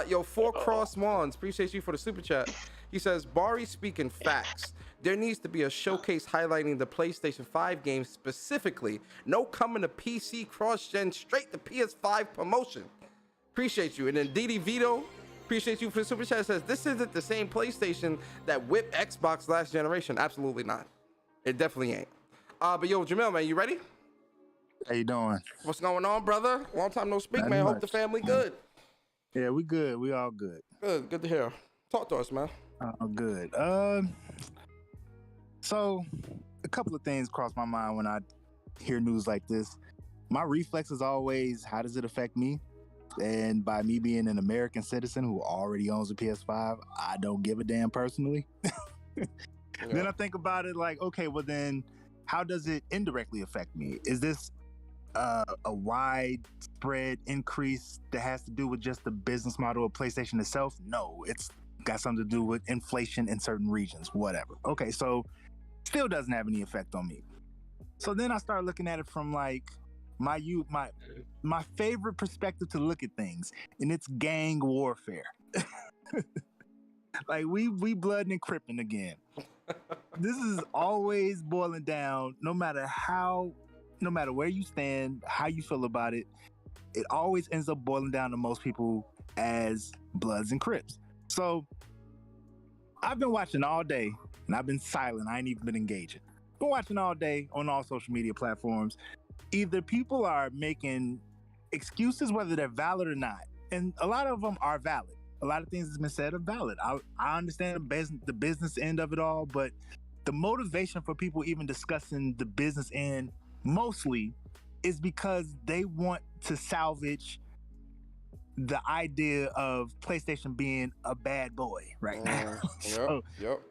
Yo, 4 Cross Wands. Appreciate you for the super chat. He says, Bari speaking facts. There needs to be a showcase highlighting the PlayStation 5 games specifically. No coming to PC cross-gen, straight to PS5 promotion. Appreciate you. And then Didi Vito, appreciate you for the super chat. Says, this isn't the same PlayStation that whipped Xbox last generation. Absolutely not. It definitely ain't. But yo, Jamil, man, you ready? How you doing? What's going on, brother? Long time no speak, man. Hope the family good. Yeah, we good. We all good. Good to hear. Talk to us, man. Good. So a couple of things cross my mind when I hear news like this. My reflex is always, how does it affect me? And by me being an American citizen who already owns a PS5, I don't give a damn personally. Then I think about it like, okay, well then how does it indirectly affect me? Is this a widespread increase that has to do with just the business model of PlayStation itself? No, it's got something to do with inflation in certain regions, whatever. Okay, so still doesn't have any effect on me. So then I start looking at it from like my favorite perspective to look at things, and it's gang warfare. Like we blood and cripping again. This is always boiling down, no matter where you stand, how you feel about it, it always ends up boiling down to most people as Bloods and Crips. So I've been watching all day, and I've been silent. I ain't even been engaging. Been watching all day on all social media platforms. Either people are making excuses, whether they're valid or not, and a lot of them are valid. A lot of things that's been said are valid. I understand the business end of it all, but the motivation for people even discussing the business end mostly is because they want to salvage the idea of PlayStation being a bad boy right now.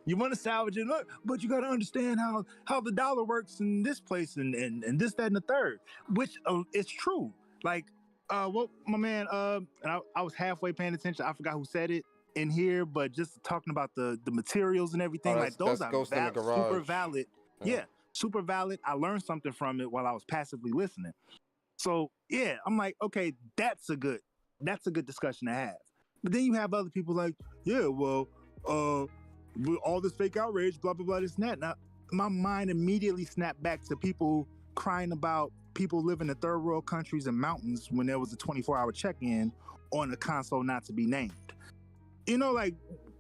You want to salvage it, look, but you got to understand how the dollar works in this place and this, that, and the third, which is true. Like, what my man, and I was halfway paying attention. I forgot who said it. in here, but just talking about the materials and everything, like those are Ghost in the Garage. super valid. Yeah, super valid. I learned something from it while I was passively listening. So yeah, I'm like, okay, that's a good discussion to have. But then you have other people like, yeah, well, with all this fake outrage, blah blah blah, this and that. Now my mind immediately snapped back to people crying about people living in third world countries and mountains when there was a 24-hour check-in on a console not to be named. You know, like,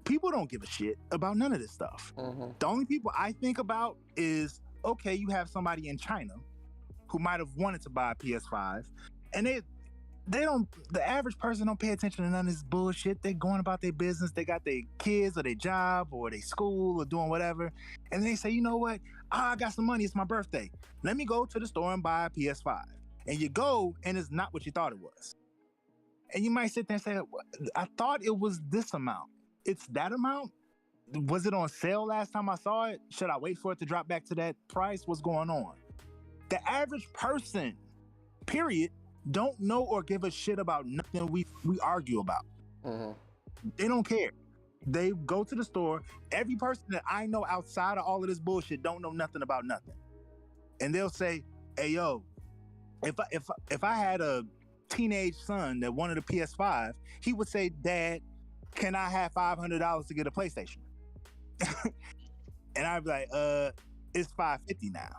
people don't give a shit about none of this stuff. The only people I think about is, okay, you have somebody in China who might have wanted to buy a PS5, and they don't, the average person don't pay attention to none of this bullshit. They're going about their business. They got their kids or their job or their school or doing whatever. And they say, you know what? I got some money. It's my birthday. Let me go to the store and buy a PS5. And you go, and it's not what you thought it was. And you might sit there and say, I thought it was this amount. It's that amount? Was it on sale last time I saw it? Should I wait for it to drop back to that price? What's going on? The average person, period, don't know or give a shit about nothing we argue about. They don't care. They go to the store. Every person that I know outside of all of this bullshit don't know nothing about nothing. And they'll say, hey, yo, if I had a teenage son that wanted a PS5, he would say, Dad, can I have $500 to get a PlayStation? And I'd be like, it's $550 now.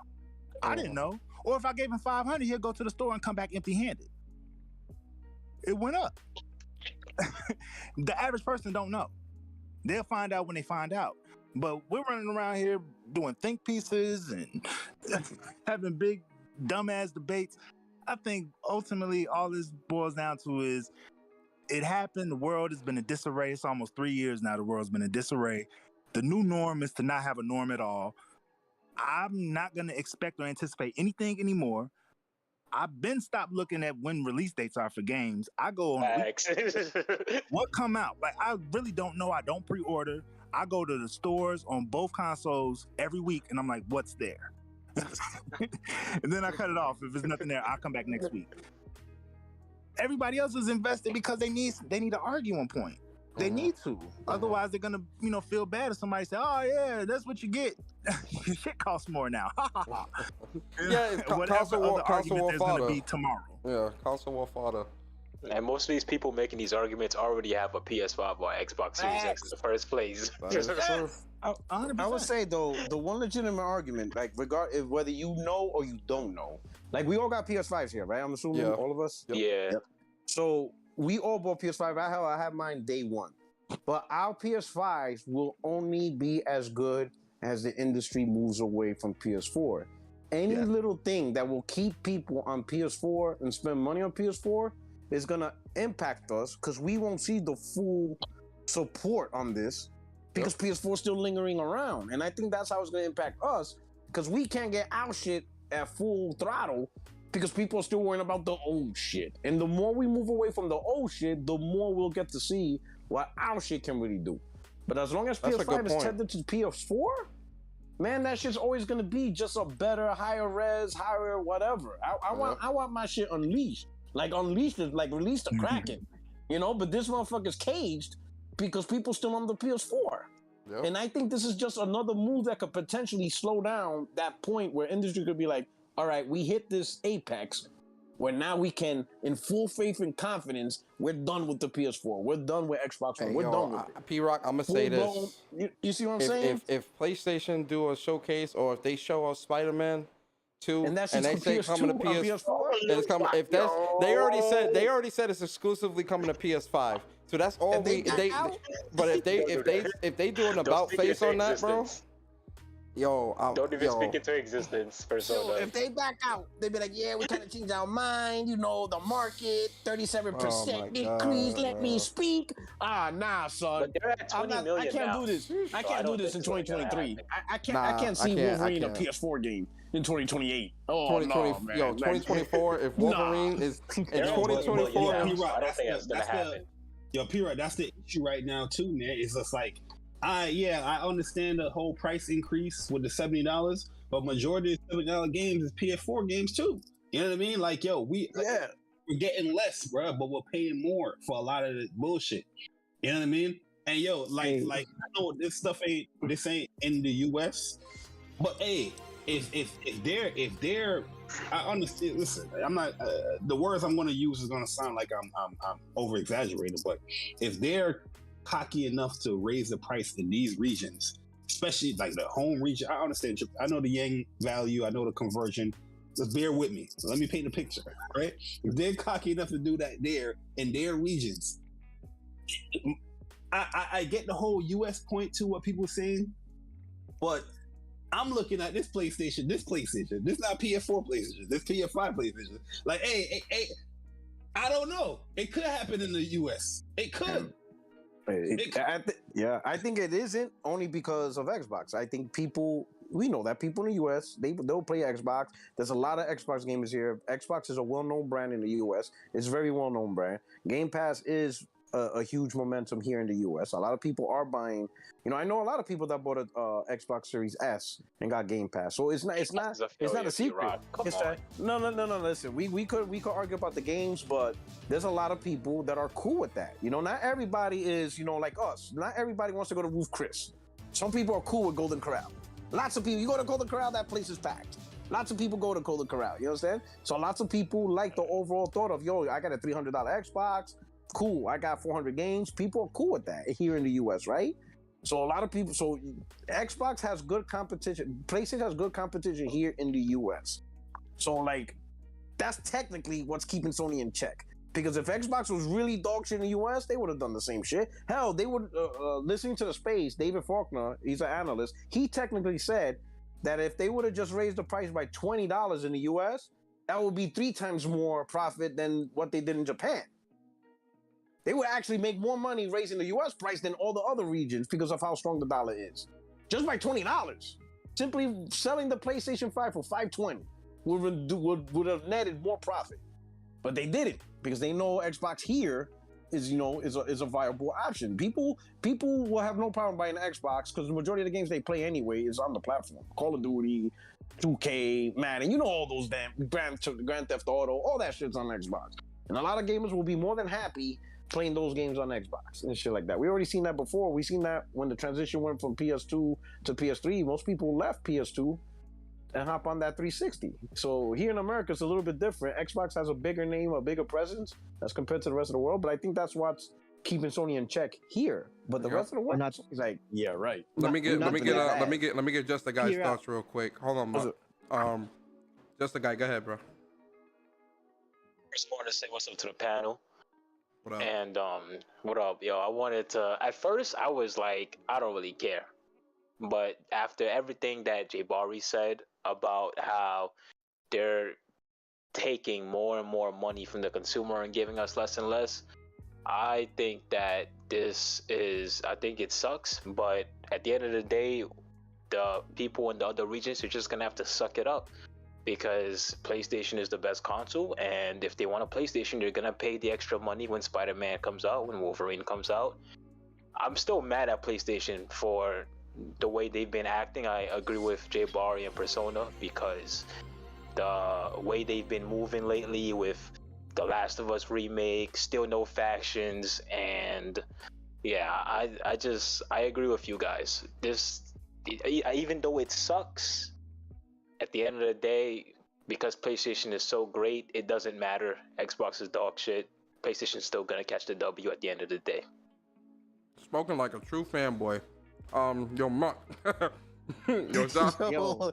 I didn't know. Or if I gave him $500, he'll go to the store and come back empty-handed. It went up. The average person don't know. They'll find out when they find out. But we're running around here doing think pieces and having big dumbass debates. I think ultimately all this boils down to is it happened. The world has been in disarray. It's almost 3 years now the world's been in disarray. The new norm is to not have a norm at all. I'm not going to expect or anticipate anything anymore. I've been stopped looking at when release dates are for games. I go on what come out. Like, I really don't know. I don't pre-order. I go to the stores on both consoles every week, and I'm like, what's there? And then I cut it off. If there's nothing there, I'll come back next week. Everybody else is invested because they need an arguing point. They need to. Otherwise, they're gonna, feel bad if somebody say, "Oh yeah, that's what you get." Your shit costs more now. Yeah, it's console war fodder. Be tomorrow. Yeah, console war fodder. And most of these people making these arguments already have a PS5 or Xbox Series X in the first place. I would say though, the one legitimate argument, like whether you know or you don't know, like we all got PS5s here, right? I'm assuming all of us. Yeah. So we all bought PS5. I have mine day one, but our PS5s will only be as good as the industry moves away from PS4. Any little thing that will keep people on PS4 and spend money on PS4 is gonna impact us because we won't see the full support on this because PS4 is still lingering around. And I think that's how it's gonna impact us because we can't get our shit at full throttle because people are still worrying about the old shit. And the more we move away from the old shit, the more we'll get to see what our shit can really do. But as long as PS5 is tethered to PS4, man, that shit's always gonna be just a better, higher res, higher whatever. I want my shit unleashed. Like unleashed is like release the Kraken. But this motherfucker's caged because people still on the PS4. Yep. And I think this is just another move that could potentially slow down that point where industry could be like, all right, we hit this apex where now we can, in full faith and confidence, we're done with the PS4. We're done with Xbox One. We're done with it. P-Rock, I'm going to say this. You see what I'm saying? If PlayStation do a showcase or if they show us Spider-Man 2 and they say coming to PS4, it's coming. If that's they already said it's exclusively coming to PS5. So that's all but if they do an about face on that, bro. Don't even speak into existence, Persona. So if they back out, they be like, yeah, we kind of changed our mind. The market, 37% increase. Let me speak. Nah, son. But they're at 20 million I can't now. do this. I can't do this in 2023. I can't see Wolverine a PS4 game in 2028. Oh, 2020, man. 2024. If Wolverine is in 2024, I don't think that's gonna happen. P-Rod, that's the issue right now too, man. It's just like, I understand the whole price increase with the $70, but majority of $70 games is PS4 games too. You know what I mean? Like, we're getting less, bro, but we're paying more for a lot of the bullshit. You know what I mean? And yo, like I know this ain't in the US, but hey, if they're I understand. Listen, I'm not the words I'm going to use is going to sound like I'm over exaggerating, but if they're cocky enough to raise the price in these regions, especially like the home region, I understand. I know the yen value, I know the conversion. Just bear with me. Let me paint the picture, right? If they're cocky enough to do that there in their regions, I get the whole US point to what people are saying, but I'm looking at this PlayStation. This not PS4 PlayStation. This PS5 PlayStation. Like, hey, I don't know. It could happen in the US. It could. I think it isn't only because of Xbox. I think we know that people in the US, they'll play Xbox. There's a lot of Xbox gamers here. Xbox is a well-known brand in the US. It's a very well-known brand. Game Pass is a huge momentum here in the US. A lot of people are buying. I know a lot of people that bought a Xbox Series S and got Game Pass. So it's not a secret. No. Listen, we could argue about the games, but there's a lot of people that are cool with that. Not everybody is like us. Not everybody wants to go to Roof Chris. Some people are cool with Golden Corral. Lots of people. You go to Golden Corral, that place is packed. Lots of people go to Golden Corral. You understand? So lots of people like the overall thought of, I got a $300 Xbox. Cool, I got 400 games. People are cool with that here in the US, right? So a lot of people, Xbox has good competition. PlayStation has good competition here in the US. So that's technically what's keeping Sony in check. Because if Xbox was really dog shit in the US, they would have done the same shit. Hell, they would, listening to the space, David Faulkner, he's an analyst, he technically said that if they would have just raised the price by $20 in the US, that would be 3 times more profit than what they did in Japan. They would actually make more money raising the US price than all the other regions because of how strong the dollar is. Just by $20. Simply selling the PlayStation 5 for $520 would have netted more profit. But they didn't because they know Xbox here is a viable option. People will have no problem buying an Xbox because the majority of the games they play anyway is on the platform. Call of Duty, 2K, Madden, all those damn Grand Theft Auto, all that shit's on Xbox. And a lot of gamers will be more than happy playing those games on Xbox and shit like that. We already seen that before. We seen that when the transition went from PS2 to PS3. Most people left PS2 and hop on that 360. So here in America, it's a little bit different. Xbox has a bigger name, a bigger presence as compared to the rest of the world. But I think that's what's keeping Sony in check here. But the rest of the world, is like, yeah, right. Let me get just the guy's thoughts real quick. Hold on, just the guy. Go ahead, bro. First, I want to say what's up to the panel. What up? And what up, yo? I wanted to. At first, I was like, I don't really care. But after everything that Jay Barry said about how they're taking more and more money from the consumer and giving us less and less, I think that I think it sucks. But at the end of the day, the people in the other regions are just gonna have to suck it up. Because PlayStation is the best console, and if they want a PlayStation, they're gonna pay the extra money when Spider-Man comes out, when Wolverine comes out. I'm still mad at PlayStation for the way they've been acting. I agree with Jay Barry and Persona because the way they've been moving lately with The Last of Us remake, still no factions, and yeah, I agree with you guys. Even though it sucks, at the end of the day, because PlayStation is so great, it doesn't matter. Xbox is dog shit. PlayStation's still gonna catch the W at the end of the day. Spoken like a true fanboy. Yo, Muck. Yo, Zach. Yo.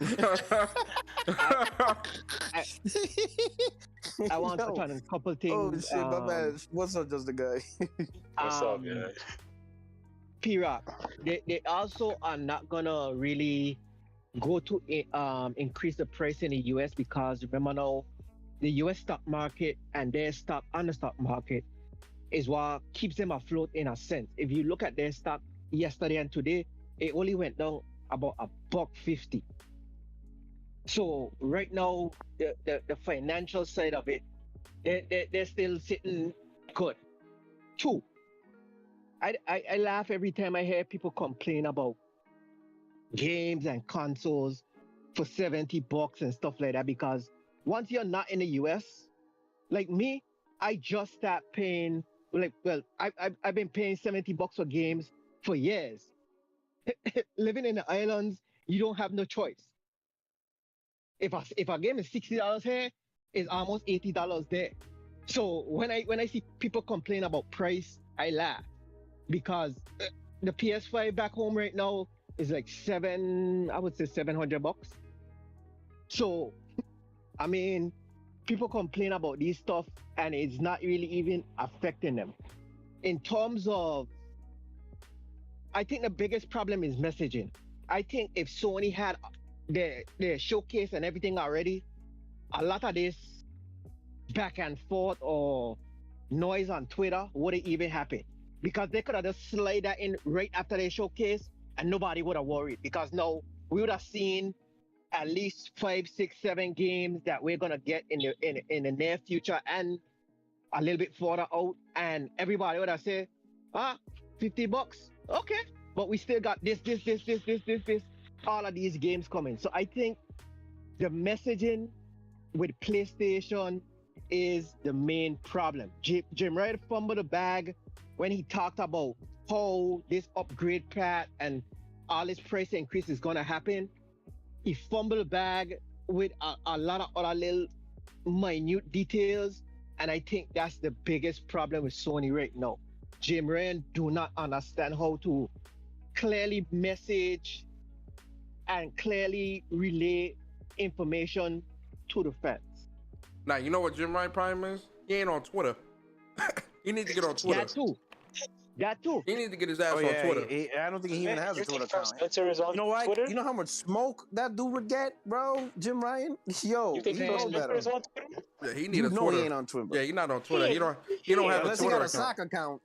I want to touch on a couple things. Oh shit, my man. What's up, just the guy? What's up, guys? P-Rock. They also are not gonna really go to increase the price in the US because remember now, the US stock market and their stock on the stock market is what keeps them afloat in a sense. If you look at their stock yesterday and today, it only went down about $1.50. So right now, the financial side of it, they're still sitting good. Two, I laugh every time I hear people complain about games and consoles for $70 and stuff like that, because once you're not in the US, like me, I just start paying I've been paying $70 for games for years. Living in the islands, you don't have no choice. If a game is $60 here, it's almost $80 there. So when I see people complain about price, I laugh because the PS5 back home right now is like I would say $700. So, I mean, people complain about these stuff and it's not really even affecting them. In terms of, I think the biggest problem is messaging. I think if Sony had their showcase and everything already, a lot of this back and forth or noise on Twitter wouldn't even happen because they could have just slid that in right after their showcase and nobody would have worried because now we would have seen at least 5, 6, 7 games that we're gonna get in the near future and a little bit further out, and everybody would have said, $50, okay, but we still got this, all of these games coming. So I think the messaging with PlayStation is the main problem. Jim Ryan fumbled the bag when he talked about how this upgrade path and all this price increase is gonna happen. He fumbled the bag with a lot of other little minute details, and I think that's the biggest problem with Sony right now. Jim Ryan do not understand how to clearly message and clearly relay information to the fans. Now, you know what Jim Ryan problem is? He ain't on Twitter. He needs to get on Twitter. That too. He needs to get his ass on Twitter. I don't think he even has a Twitter account. You know what? Twitter? You know how much smoke that dude would get, bro? Jim Ryan? Yo, you think he knows better. Is on Twitter? Yeah, he need a Twitter. He ain't on Twitter. Yeah, he's not on Twitter. He don't have a Twitter Unless he got a account. sock account.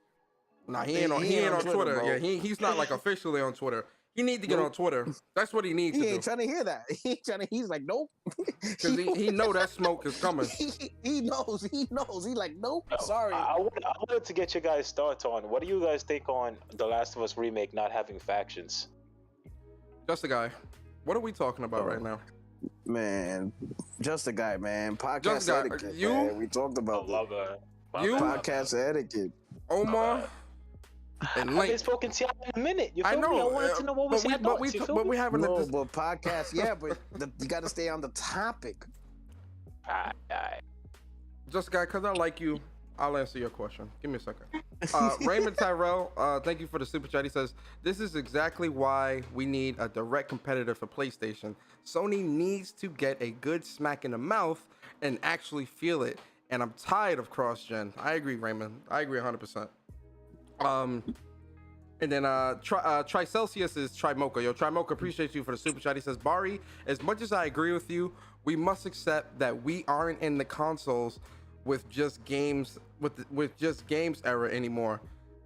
Nah, he ain't on Twitter. Bro. Yeah, he's not like officially on Twitter. He need to get on Twitter. That's what he needs to do. He ain't trying to hear that. He's like, nope. Because he know that smoke is coming. He knows. He's like, nope. Sorry. I wanted to get your guys' thoughts on what do you guys think on The Last of Us remake not having factions? Just a guy. What are we talking about right now? Man, just a guy, man. Podcast etiquette. Man. We talked about podcast etiquette. Omar. And I haven't spoken to y'all in a minute. You feel me? I wanted to know what was your thoughts. But we haven't. But podcast, yeah, but you got to stay on the topic. Just guy, because I like you, I'll answer your question. Give me a second. Raymond Tyrell, thank you for the super chat. He says, this is exactly why we need a direct competitor for PlayStation. Sony needs to get a good smack in the mouth and actually feel it. And I'm tired of cross-gen. I agree, Raymond. I agree 100%. And then Tricelsius is Trimocha. Yo, Trimocha, appreciate you for the super chat. He says, Bari, as much as I agree with you, we must accept that we aren't in the consoles with just games era anymore.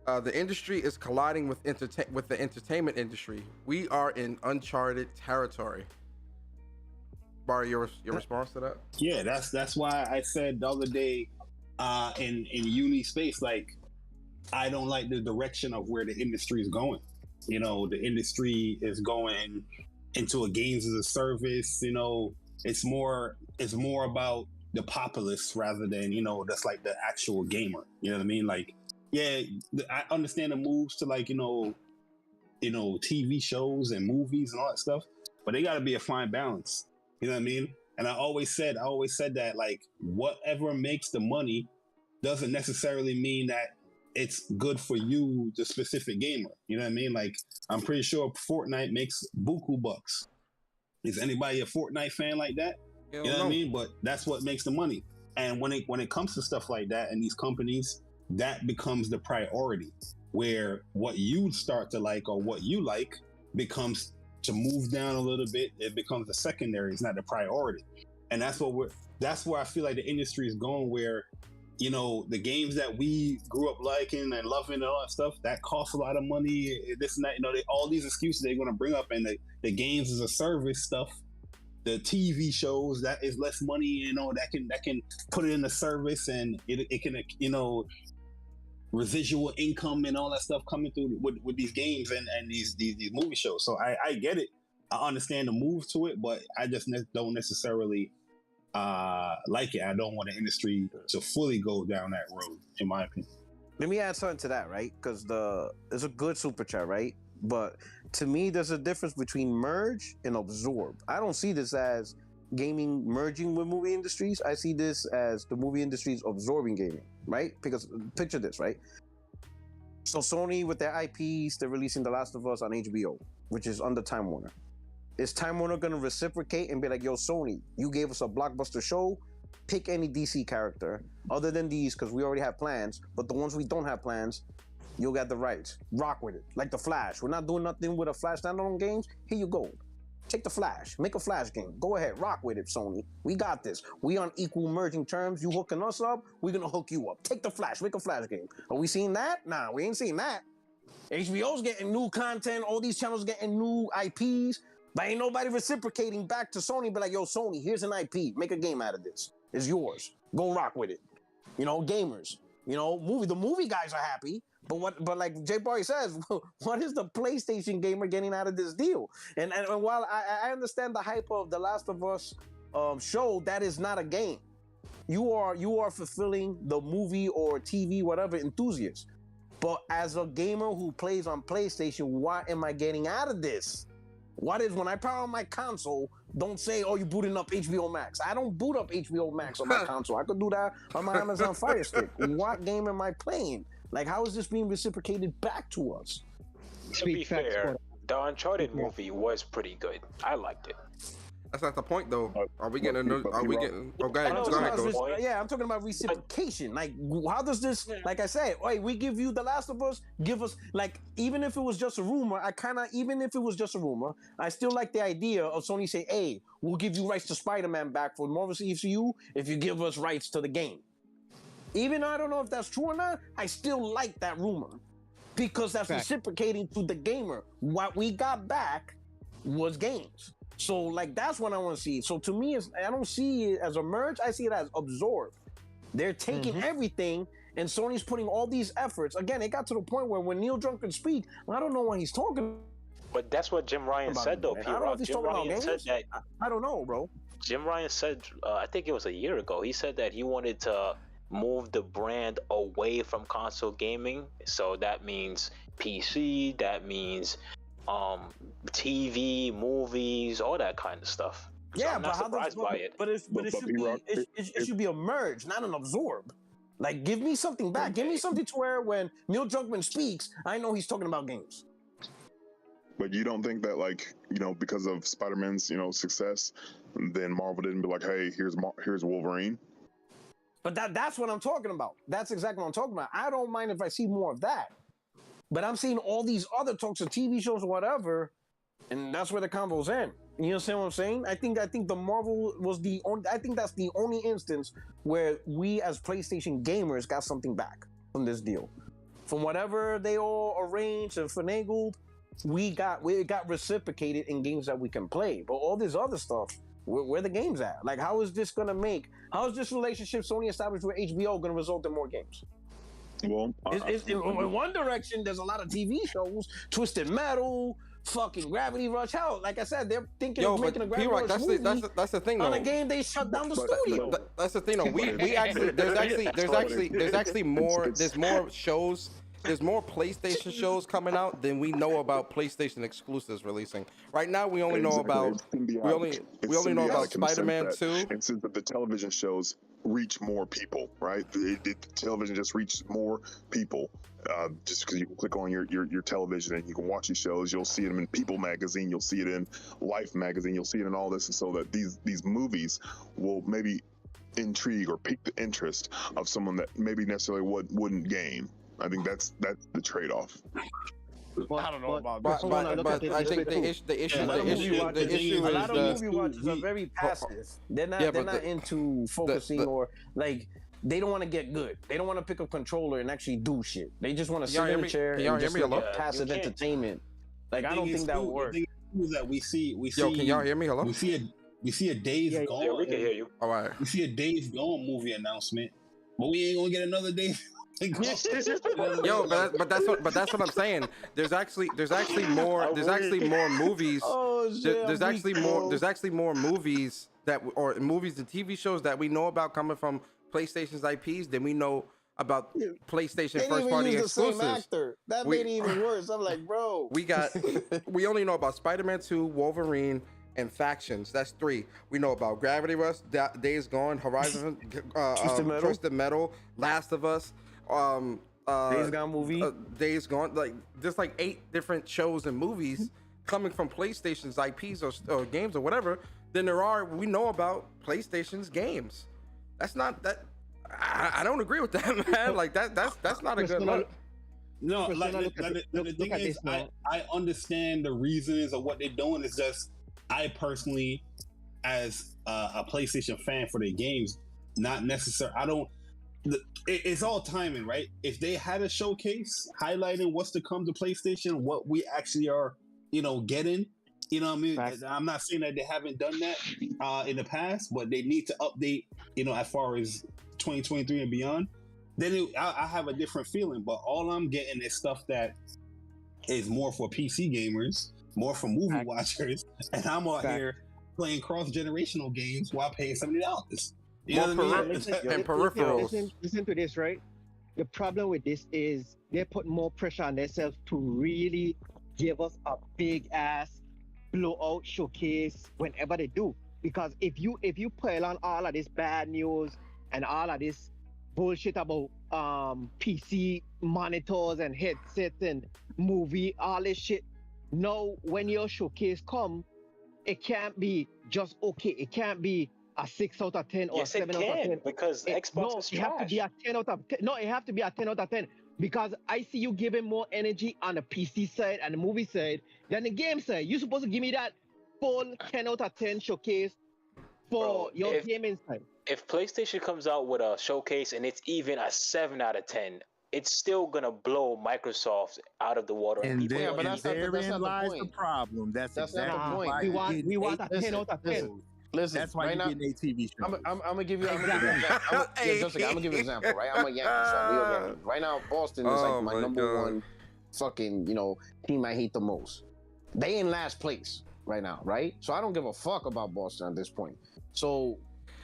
The industry is colliding with the entertainment industry. We are in uncharted territory. Bari, your response to that? Yeah, that's why I said the other day in uni space, like, I don't like the direction of where the industry is going. You know, the industry is going into a games as a service. You know, it's more about the populace rather than, you know, that's like the actual gamer. You know what I mean? Like, yeah, I understand the moves to like, you know, TV shows and movies and all that stuff, but they got to be a fine balance. You know what I mean? And I always said that, like, whatever makes the money doesn't necessarily mean that it's good for you, the specific gamer. You know what I mean? Like, I'm pretty sure Fortnite makes buku bucks. Is anybody a Fortnite fan like that? You know what I mean? But that's what makes the money. And when it comes to stuff like that and these companies, that becomes the priority, where what you start to like or what you like becomes to move down a little bit. It becomes the secondary. It's not the priority. And that's where I feel like the industry is going, where, you know, the games that we grew up liking and loving and all that stuff, that costs a lot of money, this and that, you know, all these excuses they're going to bring up, and the games as a service stuff, the TV shows, that is less money, you know, that can put it in the service, and it can, you know, residual income and all that stuff coming through with these games and these movie shows. So I get it. I understand the move to it, but I just don't necessarily like it. I don't want the industry to fully go down that road, in my opinion. Let me add something to that, right? Because it's a good super chat, right? But to me, there's a difference between merge and absorb. I don't see this as gaming merging with movie industries. I see this as the movie industries absorbing gaming, right? Because picture this, right? So Sony with their IPs, they're releasing The Last of Us on HBO, which is under Time Warner. Is Time Warner gonna reciprocate and be like, yo, Sony, you gave us a blockbuster show, pick any DC character other than these, because we already have plans, but the ones we don't have plans, you'll get the rights. Rock with it. Like the Flash. We're not doing nothing with a Flash standalone games. Here you go. Take the Flash. Make a Flash game. Go ahead. Rock with it, Sony. We got this. We on equal merging terms. You hooking us up, we're gonna hook you up. Take the Flash. Make a Flash game. Are we seeing that? Nah, we ain't seen that. HBO's getting new content. All these channels getting new IPs. But ain't nobody reciprocating back to Sony. Be like, yo, Sony, here's an IP. Make a game out of this. It's yours. Go rock with it. You know, gamers. You know, the movie guys are happy. But like Jay Barry says, what is the PlayStation gamer getting out of this deal? And while I understand the hype of The Last of Us show, that is not a game. You are fulfilling the movie or TV, whatever, enthusiast. But as a gamer who plays on PlayStation, what am I getting out of this? What is, when I power on my console, don't say, oh, you're booting up HBO Max. I don't boot up HBO Max on my console. I could do that on my Amazon Fire Stick. What game am I playing? Like, how is this being reciprocated back to us? To be fair, the Uncharted movie was pretty good. I liked it. That's not the point, though. Are we getting? Are we getting? Oh, go ahead. Yeah, I'm talking about reciprocation. Like, how does this? Like I said, hey, we give you The Last of Us. Give us, like, even if it was just a rumor, even if it was just a rumor, I still like the idea of Sony saying, hey, we'll give you rights to Spider-Man back for Marvel's ECU if you give us rights to the game. Even though I don't know if that's true or not, I still like that rumor because that's reciprocating to the gamer. What we got back was games. So, like, that's what I want to see. So, to me, I don't see it as a merge. I see it as absorb. They're taking everything, and Sony's putting all these efforts. Again, it got to the point where when Neil Druckmann speak, I don't know what he's talking. But that's what Jim Ryan said, though, P. Rock. Jim Ryan said that. I don't know, bro. Jim Ryan said, I think it was a year ago, he said that he wanted to move the brand away from console gaming. So that means PC, that means TV, movies, all that kind of stuff. So yeah, I'm not surprised by it. But it should be a merge, not an absorb. Like, give me something back. Give me something to where when Neil Druckmann speaks, I know he's talking about games. But you don't think that, like, you know, because of Spider-Man's, you know, success, then Marvel didn't be like, hey, here's Wolverine? But that's what I'm talking about. That's exactly what I'm talking about. I don't mind if I see more of that. But I'm seeing all these other talks of TV shows or whatever, and that's where the combo's in. You understand what I'm saying? I think the Marvel was the only. I think that's the only instance where we as PlayStation gamers got something back from this deal. From whatever they all arranged and finagled, we got reciprocated in games that we can play. But all this other stuff, where the games at? Like, how is this relationship Sony established with HBO gonna result in more games? Well, in one direction, there's a lot of TV shows, Twisted Metal, fucking Gravity Rush. Hell, like I said, they're thinking of making a Gravity Rush movie. That's the thing, though. On a game, they shut down the studio. That's the thing, though. We actually there's actually more. There's more shows. There's more PlayStation shows coming out than we know about PlayStation exclusives releasing. Right now, we only know about know about Spider-Man 2. And since the television shows reach more people, right? The television just reaches more people. Just because you can click on your television and you can watch these shows, you'll see them in People magazine, you'll see it in Life magazine, you'll see it in all this, and so that these movies will maybe intrigue or pique the interest of someone that maybe necessarily wouldn't game. I think that's the trade-off. Well, I don't know about that. But I think the issue is a lot of movie watchers are very passive. They're not into focusing or like they don't want to get good. They don't want to pick up controller and actually do shit. They just want to sit in a chair and just passive entertainment. Like, I don't think that would work. That we see. Yo, can y'all hear me? Hello. We see a Days Gone. Yeah, we can hear you. All right. We see a Days Gone movie announcement, but we ain't gonna get another Days. Yo, but that's what I'm saying. There's actually more movies. Oh shit! There's actually more movies movies and TV shows that we know about coming from PlayStation's IPs than we know about PlayStation They didn't first even party use the same exclusives. actor. That We- made it even worse. I'm like, bro. We only know about Spider-Man 2, Wolverine, and Factions. That's 3. We know about Gravity Rush, Days Gone, Horizon, Twisted Metal, Last of Us, Days Gone movie. Days Gone. Like there's like 8 different shows and movies coming from PlayStation's IPs or games or whatever. Than there are we know about PlayStation's games. That's not that. I don't agree with that, man. Like that's not a good look. No, Look the thing at is, this now. I understand the reasons of what they're doing. It's just I personally, as a PlayStation fan for their games, not necessary. I don't. It's all timing, right? If they had a showcase highlighting what's to come to PlayStation, what we actually are, getting. You know what I mean? Facts. I'm not saying that they haven't done that in the past, but they need to update, as far as 2023 and beyond. Then I have a different feeling, but all I'm getting is stuff that is more for PC gamers, more for movie watchers, and I'm out here playing cross-generational games while paying $70. You know what I mean? And peripherals. Listen to this, right? The problem with this is they put more pressure on themselves to really give us a big ass blowout showcase whenever they do. Because if you pile on all of this bad news and all of this bullshit about PC monitors and headsets and movie, all this shit, now when your showcase come, it can't be just okay. It can't be a 6 out of 10 or Yes, 7 it out of can 10. because Xbox is it have to trash. be a 10 out of 10. No, it have to be a 10 out of 10 because I see you giving more energy on the PC side and the movie side than the game side. You're supposed to give me that full 10 out of 10 showcase for your gaming side. If PlayStation comes out with a showcase and it's even a 7 out of 10, it's still gonna blow Microsoft out of the water. And people there, are gonna and use it. therein lies the problem. That's exactly not the point. why We want a 10 out of 10. Listen, that's why right you're now, getting a TV show. I'm gonna give you. I'm gonna give you an example, right? I'm a Yankees fan. New York Yankees. Right now, Boston is like my number one fucking team I hate the most. They in last place right now, right? So I don't give a fuck about Boston at this point. So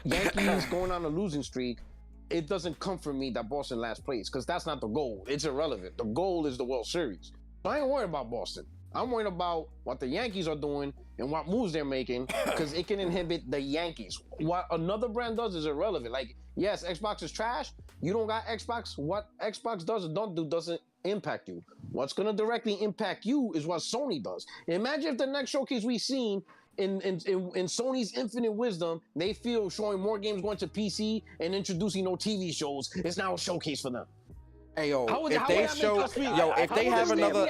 Yankees going on a losing streak, it doesn't comfort me that Boston last place because that's not the goal. It's irrelevant. The goal is the World Series. So I ain't worried about Boston. I'm worried about what the Yankees are doing and what moves they're making because it can inhibit the Yankees. What another brand does is irrelevant. Like, yes, Xbox is trash. You don't got Xbox. What Xbox does or don't do doesn't impact you. What's going to directly impact you is what Sony does. Imagine if the next showcase we've seen in Sony's infinite wisdom, they feel showing more games going to PC and introducing no TV shows is now a showcase for them. Hey yo, If they have another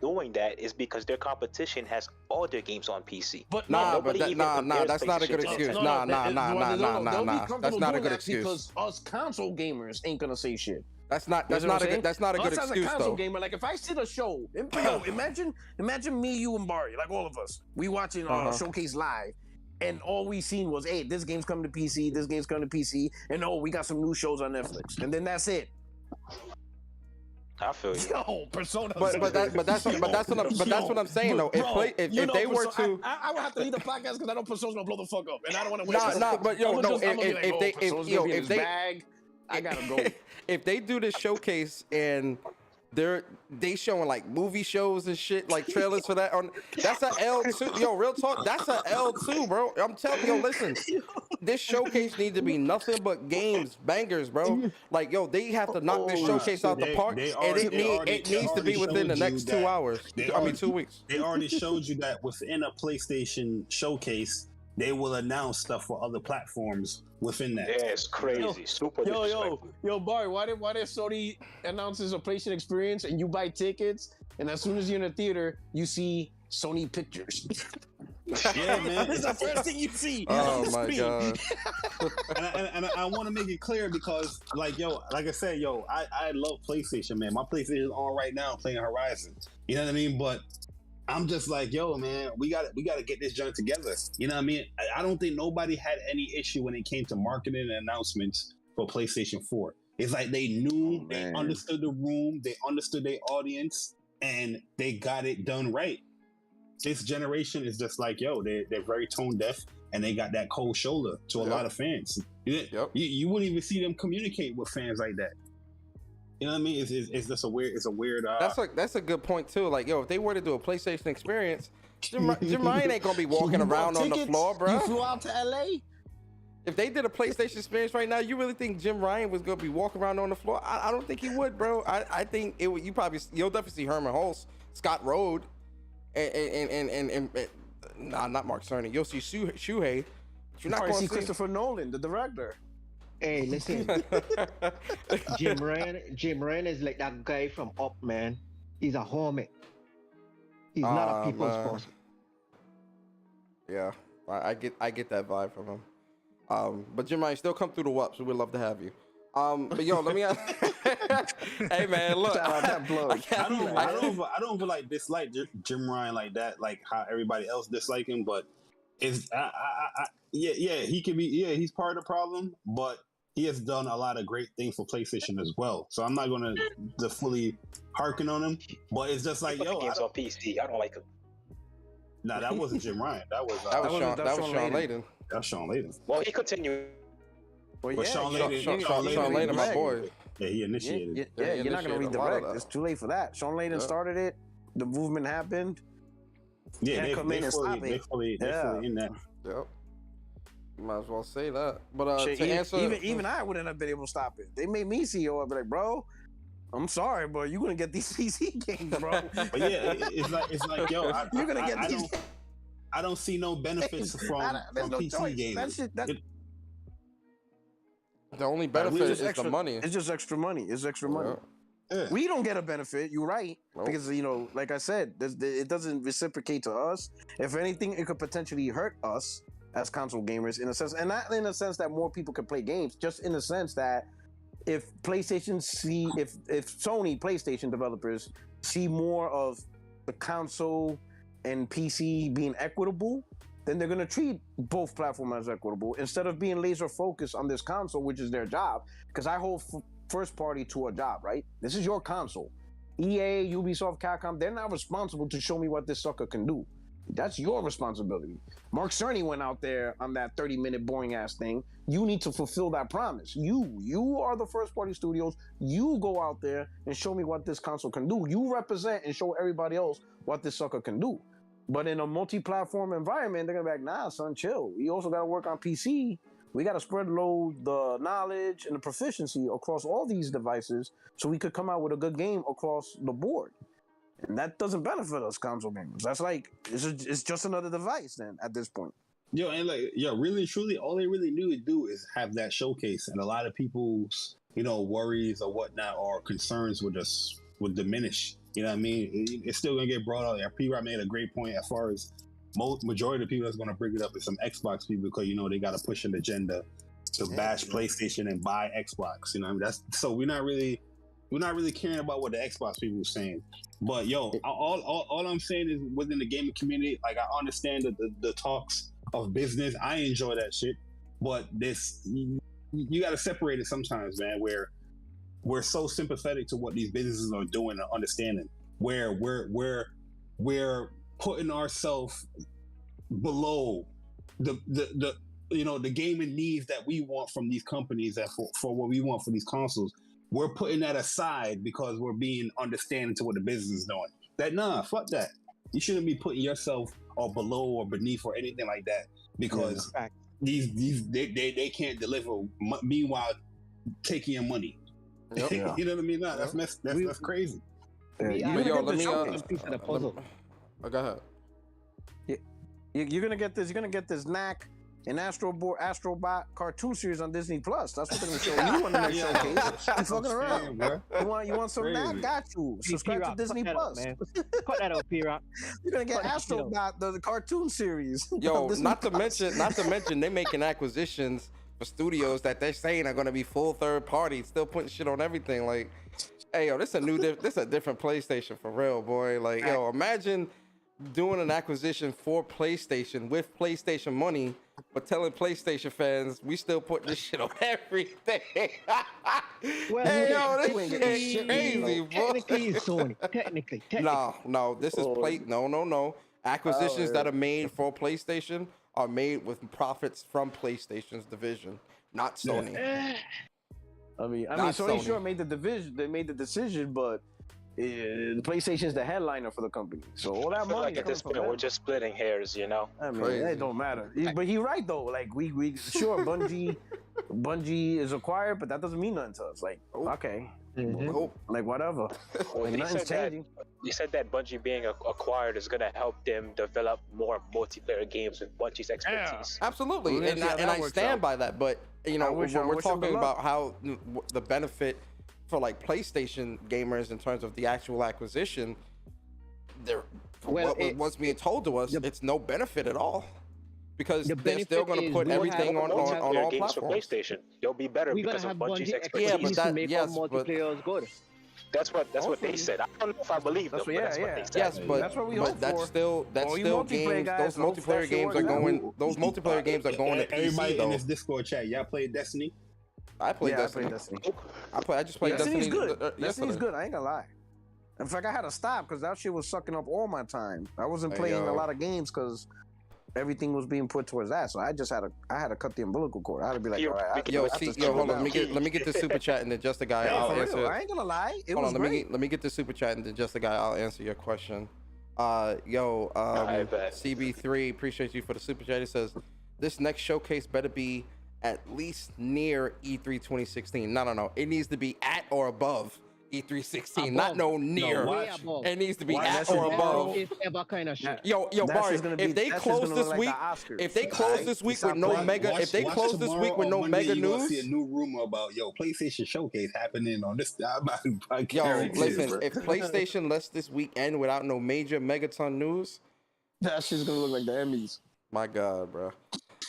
doing that is because their competition has all their games on PC. But that's not a good excuse. Nah. That's not a good excuse. Because us console gamers ain't gonna say shit. That's not a good Us excuse as a console though. gamer, like if I see the show, imagine me, you, and Barry, like all of us, we watching Showcase live. And all we seen was, hey, this game's coming to PC, this game's coming to PC, and oh, we got some new shows on Netflix, and then that's it. I feel you. Yo, Persona. But that's what I'm saying though. If they were to, I would have to leave the podcast because I know Persona's gonna blow the fuck up, and I don't want to waste. If they bag, I gotta go. If they do this showcase and they showing like movie shows and shit, like trailers for that that's a L2. Yo, real talk, that's a L2, bro. I'm telling you, listen, this showcase needs to be nothing but games, bangers, bro. Like, yo, they have to knock this showcase out the park, and it needs to be within the next 2 hours. 2 weeks. They already showed you that within a PlayStation showcase, they will announce stuff for other platforms within that. Yeah, it's crazy. Super disrespectful. Yo, Barry, why did Sony announces a PlayStation experience and you buy tickets, and as soon as you're in the theater, you see Sony pictures? Yeah, man. It's the first thing you see. Oh my god. and I want to make it clear because, like I said, I love PlayStation, man. My PlayStation is on right now playing Horizon. You know what I mean? But I'm just like, yo, man, we got to get this joint together. You know what I mean? I don't think nobody had any issue when it came to marketing and announcements for PlayStation 4. It's like they knew, they understood the room, they understood their audience, and they got it done right. This generation is just like, yo, they're very tone deaf. and they got that cold shoulder to a lot of fans. You wouldn't even see them communicate with fans like that. You know what I mean? It's just a weird. It's a weird. That's a good point too. Like, yo, if they were to do a PlayStation experience, Jim Ryan ain't gonna be walking around on the floor, bro. You flew out to LA? If they did a PlayStation experience right now, you really think Jim Ryan was gonna be walking around on the floor? I don't think he would, bro. I think it would. You'll definitely see Herman Hulse, Scott Rode, and not Mark Cerny. You'll see Shuhei. But you're not going to see Christopher Nolan, the director. Hey, listen, Jim Ryan is like that guy from Up, man. He's a hermit. He's not a people's person. Yeah, I get that vibe from him. But Jim Ryan, still come through the WUP, so we'd love to have you. But yo, let me ask. Hey man, look, I don't like dislike Jim Ryan like that, like how everybody else dislike him. But it's he can be he's part of the problem, but he has done a lot of great things for PlayStation as well. So I'm not gonna fully harken on him, but it's just like games on PC. I don't like him. Nah, that wasn't Jim Ryan. That was Sean Layden. That's Sean Layden. Well, he continued. Well, yeah, Sean Layden, my boy. Yeah, he initiated. Yeah, you're not gonna redirect. It's too late for that. Sean Layden started it. The movement happened. Yeah, they fully in that. Yep. Might as well say that. But Shit, to answer, even I wouldn't have been able to stop it. They made me CEO. I'd be like, bro, I'm sorry, but you're gonna get these PC games, bro. But yeah, it's like yo, you're gonna get these. I don't see no benefits from PC games. The only benefit is extra, the money. It's just extra money. It's extra money. Yeah. We don't get a benefit. You're right, because like I said, it doesn't reciprocate to us. If anything, it could potentially hurt us as console gamers in a sense, and not in a sense that more people can play games, just in the sense that if Sony PlayStation developers see more of the console and PC being equitable, then they're going to treat both platforms as equitable instead of being laser focused on this console, which is their job. Because I hold first party to a job, right? This is your console. EA, Ubisoft, Capcom, they're not responsible to show me what this sucker can do. That's your responsibility. Mark Cerny went out there on that 30-minute boring ass thing. You need to fulfill that promise. You are the first party studios. You go out there and show me what this console can do. You represent and show everybody else what this sucker can do. But in a multi-platform environment, they're gonna be like, nah, son, chill. We also gotta work on PC. We gotta spread load the knowledge and the proficiency across all these devices so we could come out with a good game across the board. And that doesn't benefit us console gamers. That's like, it's just another device then at this point. Really, truly, all they really need to do is have that showcase. And a lot of people's, worries or whatnot or concerns would diminish. You know what I mean? It's still going to get brought out. P-Rob made a great point as far as majority of the people that's going to bring it up is some Xbox people because, they got to push an agenda to bash PlayStation and buy Xbox. You know what I mean? So we're not really caring about what the Xbox people are saying. But all I'm saying is within the gaming community, like I understand the talks of business. I enjoy that shit. But you got to separate it sometimes, man, where we're so sympathetic to what these businesses are doing and understanding where we're putting ourselves below the gaming needs that we want from these companies and for what we want for these consoles. We're putting that aside because we're being understanding to what the business is doing. Fuck that. You shouldn't be putting yourself or below or beneath or anything like that because they can't deliver. Meanwhile, taking your money. Yep. You know what I mean? No, that's crazy. Go ahead. You're gonna get this. You're gonna get this Knack and Astrobot cartoon series on Disney Plus. That's what they're gonna show you on the next showcase. You fucking around, bro. You want some Knack? Got you. Subscribe to Disney Plus. Cut that out, P-Rock. You're gonna get Astrobot, the cartoon series. Yo, not to mention, they're making acquisitions for studios that they're saying are gonna be full third party, still putting shit on everything. Like, hey, yo, this a different PlayStation for real, boy. Like, yo, imagine doing an acquisition for PlayStation with PlayStation money, but telling PlayStation fans we still put this shit on everything. Well, hey, yo, this shit crazy, bro. Technically, it's Sony. Technically. No, this is No. Acquisitions that are made for PlayStation are made with profits from PlayStation's division, not Sony. I mean, Not Sony Sony. sure made the division. They made the decision, but the PlayStation is the headliner for the company. So all that I feel money like at this point we're just splitting hairs, you know. I mean, Crazy. it don't matter. But he right though. Like we sure Bungie is acquired, but that doesn't mean nothing to us. Like okay, like whatever. Well, Like nothing's changing. You said that Bungie being acquired is going to help them develop more multiplayer games with Bungie's expertise. Absolutely, Well, and I stand by that. But you know, wish when we're them talking good luck. about how the benefit for like PlayStation gamers in terms of the actual acquisition, there, what's being told to us, it's no benefit at all. Because they're still going to put everything on all games for platforms. PlayStation. They'll be better We're gonna because of have Bungie's Bungie expertise. Yeah, but that to make our multiplayer good. That's what they said. I don't know if I believe them, but that's what they said. Yes, but That's what we hope that's for. still All you games. multiplayer guys, Those multiplayer games are going. Those multiplayer games are going to PC Everybody in though. this Discord chat, y'all played Destiny? I played Destiny. I just played Destiny's Destiny. good. Destiny's Yesterday. good. I ain't gonna lie. In fact, I had to stop because that shit was sucking up all my time. I wasn't Hey, playing yo. a lot of games because everything was being put towards that. So I just had to cut the umbilical cord. I had to be like, all right, Hold on. Let me get the super chat and then just the guy. Yeah, I'll for answer. real. I ain't gonna lie. It Hold was on. great. Let me get the super chat and then just the guy. I'll answer your question. CB3, appreciate you for the super chat. It says this next showcase better be at least near E3 2016. No. It needs to be at or above E3 16, not no near. Way above. It needs to be at That's or above. If ever kind of shit. Yo, Barry, if they close this week, if they close this week with no mega, if they close this week with no mega you gonna see news, a new rumor about PlayStation Showcase happening on this. I yo, guarantee listen, it, bro. if PlayStation lets this week end without no major megaton news, that shit's gonna look like the Emmys. My God, bro.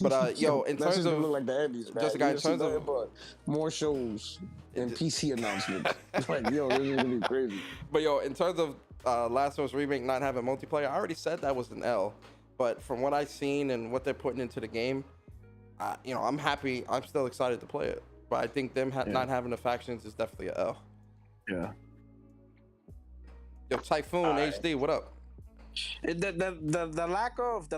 But yo, in that terms shit's of gonna look like the Emmys, man. just a guy in You'll see terms of nothing but more shows and PC announcements. Like, yo, this is gonna be crazy. But yo, in terms of Last of Us Remake not having multiplayer, I already said that was an L. But from what I've seen and what they're putting into the game, I'm happy. I'm still excited to play it. But I think them not having the factions is definitely an L. Yeah. Yo, Typhoon HD, what up? The lack of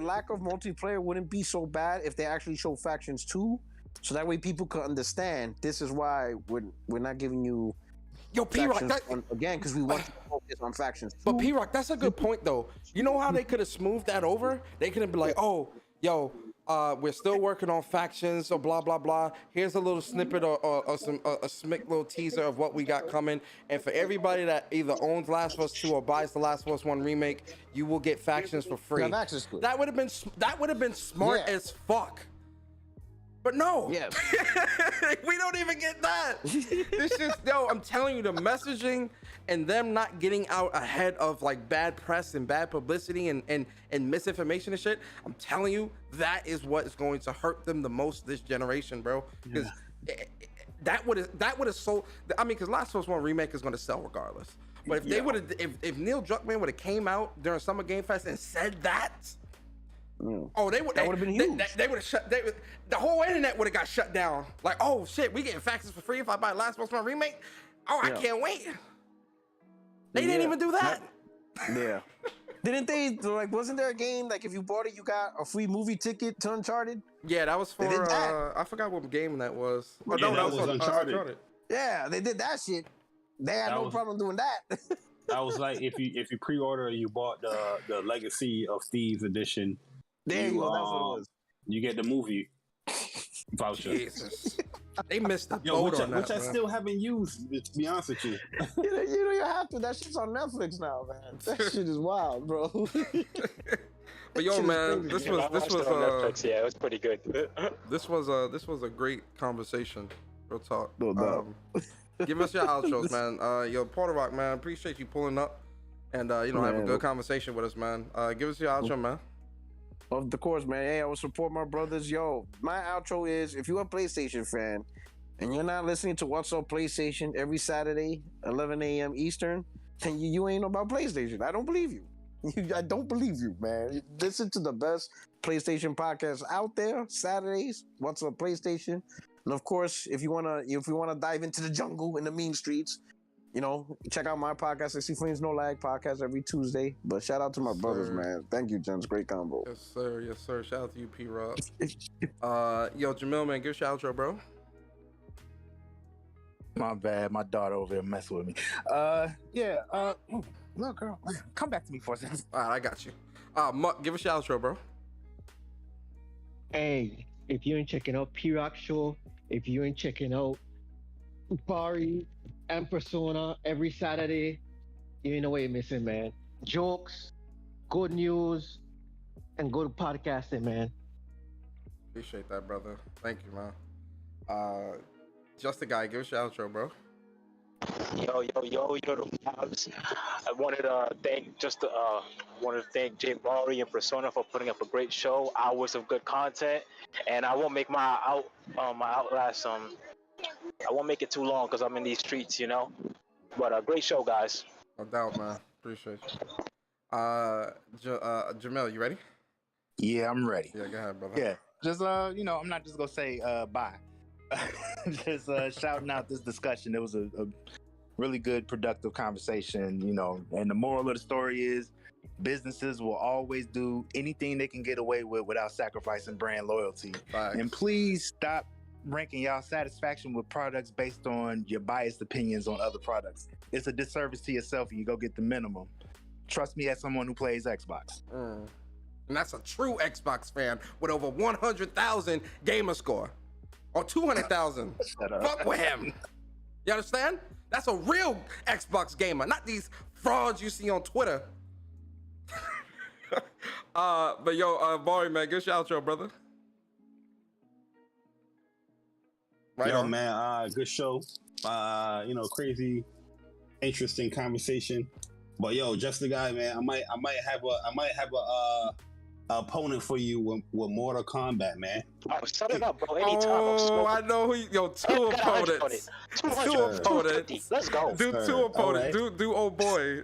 multiplayer wouldn't be so bad if they actually show factions too, so that way people could understand this is why we're not giving you P-Rock again because we want you to focus on factions too. But P-Rock, that's a good point though. You know how they could have smoothed that over? They could have been like, we're still working on factions, so blah blah blah. Here's a little snippet or a smick little teaser of what we got coming. And for everybody that either owns Last of Us 2 or buys the Last of Us 1 remake, you will get factions for free. That would have been smart as fuck. But no, we don't even get that. This is I'm telling you, the messaging and them not getting out ahead of like bad press and bad publicity and misinformation and shit. I'm telling you, that is what is going to hurt them the most this generation, bro. Because that would have sold. I mean, because Last of Us 1 remake is going to sell regardless. But if they would have, if Neil Druckmann would have came out during Summer Game Fest and said that. Oh, that would have been huge. They would have shut. The whole internet would have got shut down. Like, oh shit, we getting factions for free if I buy Last of Us 1 remake. Oh, I can't wait. They didn't even do that. Yeah. Didn't they wasn't there a game like if you bought it you got a free movie ticket to Uncharted? Yeah, that was for I forgot what game that was. Oh, no, that was Uncharted. Yeah, they did that shit. They had no problem doing that. I was like, if you pre-order, you bought the Legacy of Thieves edition. There you go. That's what it was. You get the movie voucher. Jesus, they missed the boat on that. Which I still haven't used. To be honest with you, you don't even have to. That shit's on Netflix now, man. That shit is wild, bro. But yo, man, this was Netflix. Yeah, it was pretty good. This was a great conversation. Real talk. No doubt. Give us your outros, man. Yo, Porter Rock, man, appreciate you pulling up and have a good conversation with us, man. Give us your outro, man. Of course, man. Hey, I will support my brothers. Yo, my outro is if you're a PlayStation fan and you're not listening to What's Up PlayStation every Saturday, 11 a.m. Eastern, then you ain't know about PlayStation. I don't believe you. I don't believe you, man. Listen to the best PlayStation podcast out there. Saturdays, What's Up PlayStation. And of course, if you wanna dive into the jungle in the mean streets, you know, check out my podcast, 60 Frames No Lag podcast every Tuesday. But shout out to my brothers, man. Thank you, gents. Great combo. Yes, sir. Yes, sir. Shout out to you, P-Rob. Yo, Jamil, man, give a shout out, bro. My bad. My daughter over there messing with me. Look, girl, come back to me for a second. All right, I got you. Muck, give a shout out, bro. Hey, if you ain't checking out P-Rock Show, if you ain't checking out Bari and Persona every Saturday, you ain't know what you're missing, man. Jokes, good news, and good podcasting, man. Appreciate that, brother. Thank you, man. Just a guy, give a shout out, bro. Yo, the vibes. I wanted to thank Jay Bari and Persona for putting up a great show, hours of good content, and I won't make my outlast. I won't make it too long because I'm in these streets, you know. But a great show, guys. No doubt, man. Appreciate you. Jamel, you ready? Yeah, I'm ready. Yeah, go ahead, brother. Yeah, just I'm not just gonna say bye. Just shouting out this discussion. It was a really good, productive conversation, you know. And the moral of the story is, businesses will always do anything they can get away with without sacrificing brand loyalty. Facts. And please stop ranking y'all satisfaction with products based on your biased opinions on other products. It's a disservice to yourself if you go get the minimum. Trust me, as someone who plays Xbox. And that's a true Xbox fan with over 100,000 gamer score. Or 200,000. Fuck with him. You understand? That's a real Xbox gamer, not these frauds you see on Twitter. But yo, Bari, man, good shout out, brother. Right yo, on, man. Good show. You know, crazy, interesting conversation. But yo, just the guy, man. I might have a opponent for you with Mortal Kombat, man. Oh, set it up, bro. Anytime. Oh, I know who. Yo, two opponents. 250. Let's go. Do two opponents. Right. Do old boy.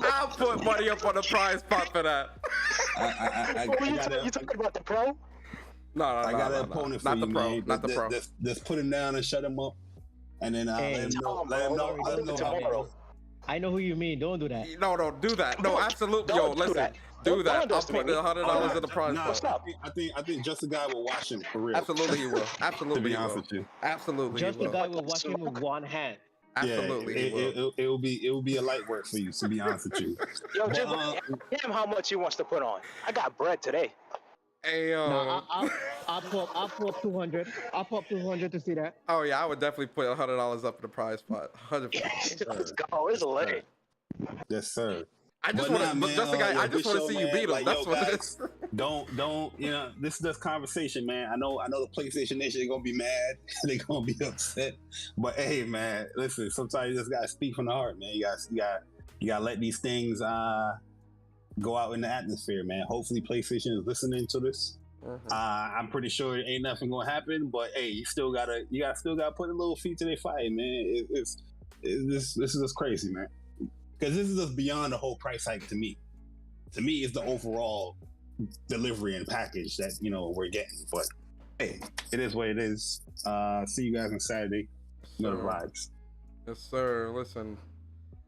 I'll put money up on the prize pot for that. You talking about the pro? No, I got an opponent for you, man. Not the pro. Just put him down and shut him up, and then let him know. I know who you mean. Don't do that. No, do that. No, absolutely. Yo, listen. Do that. I'll put the $100 in the prize. I think just the guy will watch him for real. Absolutely, he will. Absolutely, to be honest with you. Absolutely, just the guy will watch him with one hand. Absolutely, it will be a light work for you. To be honest with you. Yo, Jim, him how much he wants to put on. I got bread today. Hey, no, I'll put up 200. I'll put up 200 to see that. Oh yeah, I would definitely put $100 up in the prize pot. 100%. Let's go. It's late. Yes, sir. I just want to see you beat him. Like, that's what it is. Don't. You know, this is just conversation, man. I know the PlayStation Nation are gonna be mad. They're gonna be upset. But hey, man, listen. Sometimes you just gotta speak from the heart, man. You gotta let these things go out in the atmosphere, man. Hopefully PlayStation is listening to this. I'm pretty sure it ain't nothing gonna happen, but hey, you still gotta put a little feet to their fire, man. This is just crazy, man. Because this is just beyond the whole price hike to me. To me, it's the overall delivery and package that we're getting. But hey, it is what it is. See you guys on Saturday. No vibes. Yes, sir. Listen.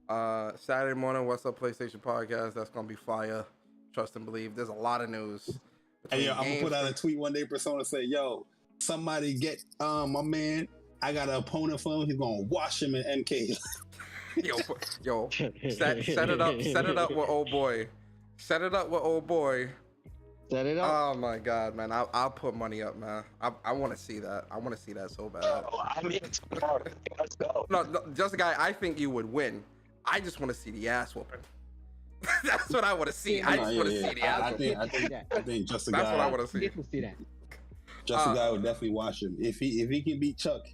Saturday morning, What's Up PlayStation podcast. That's gonna be fire. Trust and believe. There's a lot of news. Hey, yo, I'm gonna put out a tweet one day. Persona say, "Yo, somebody get my man. I got an opponent for him. He's gonna wash him in MK." yo, set it up. Set it up with old boy. Set it up with old boy. Set it up. Oh my god, man! I'll put money up, man. I want to see that. I want to see that so bad. Oh, I mean, let's go. No, just a guy. I think you would win. I just want to see the ass whooping. That's what I want to see. I just want to see the ass whooping. I think just a guy. That's what I want to see. See that. Just a guy would definitely watch him. If he can beat Chuck,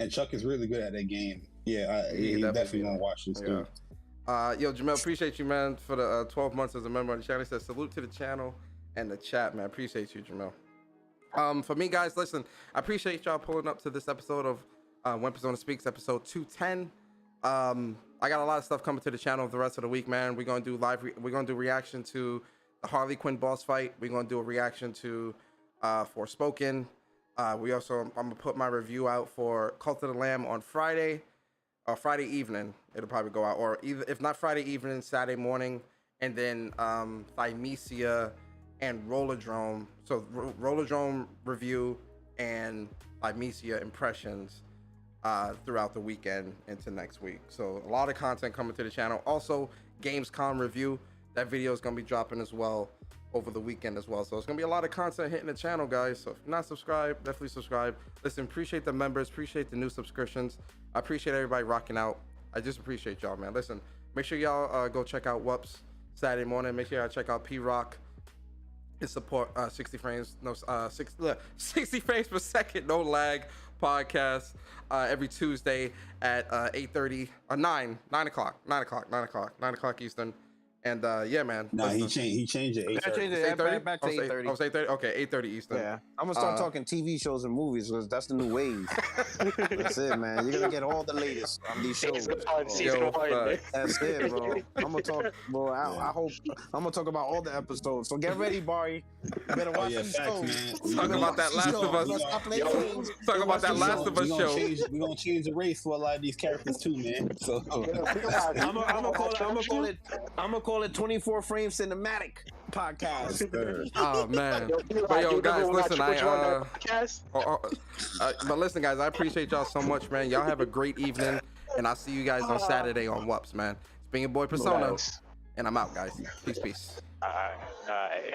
and Chuck is really good at that game. Yeah, he definitely gonna watch this too. Yo, Jamel, appreciate you, man, for the 12 months as a member of the channel. He says salute to the channel and the chat, man. Appreciate you, Jamel. For me, guys, listen, I appreciate y'all pulling up to this episode of When Persona Speaks, episode 210. I got a lot of stuff coming to the channel the rest of the week, man. We're gonna do we're gonna do reaction to the Harley Quinn boss fight. We're gonna do a reaction to Forspoken, I'm gonna put my review out for Cult of the Lamb on Friday, or Friday evening. It'll probably go out, or either if not Friday evening, Saturday morning, and then Thymesia and Rollerdrome. So Rollerdrome review and Thymesia impressions throughout the weekend into next week. So a lot of content coming to the channel. Also, Gamescom review. That video is gonna be dropping as well over the weekend as well. So it's gonna be a lot of content hitting the channel, guys. So if you're not subscribed, definitely subscribe. Listen, appreciate the members, appreciate the new subscriptions. I appreciate everybody rocking out. I just appreciate y'all, man. Listen, make sure y'all go check out Wups Saturday morning. Make sure y'all check out P-Rock. His support 60 frames per second, no lag podcast every Tuesday at 8:30 or 9 o'clock Eastern. And yeah, man. Nah, he changed it. I changed it back to 8:30. Oh, 8:30. Okay, 8:30 Eastern. Yeah, I'm gonna start talking TV shows and movies because that's the new wave. That's it, man. You're gonna get all the latest on these shows. That's it, bro. I'm gonna talk, bro. I hope I'm gonna talk about all the episodes. So get ready, Barry. You better watch these shows. Talking about that Last of Us. Talking about that Last of Us show. We're gonna change the race for a lot of these characters too, man. So I'm gonna call it 24 frame cinematic podcast. Oh man, but yo, guys, listen, but listen, guys, I appreciate y'all so much, man. Y'all have a great evening, and I'll see you guys on Saturday on Wups, man. It's been your boy Persona, and I'm out, guys. Peace. All right.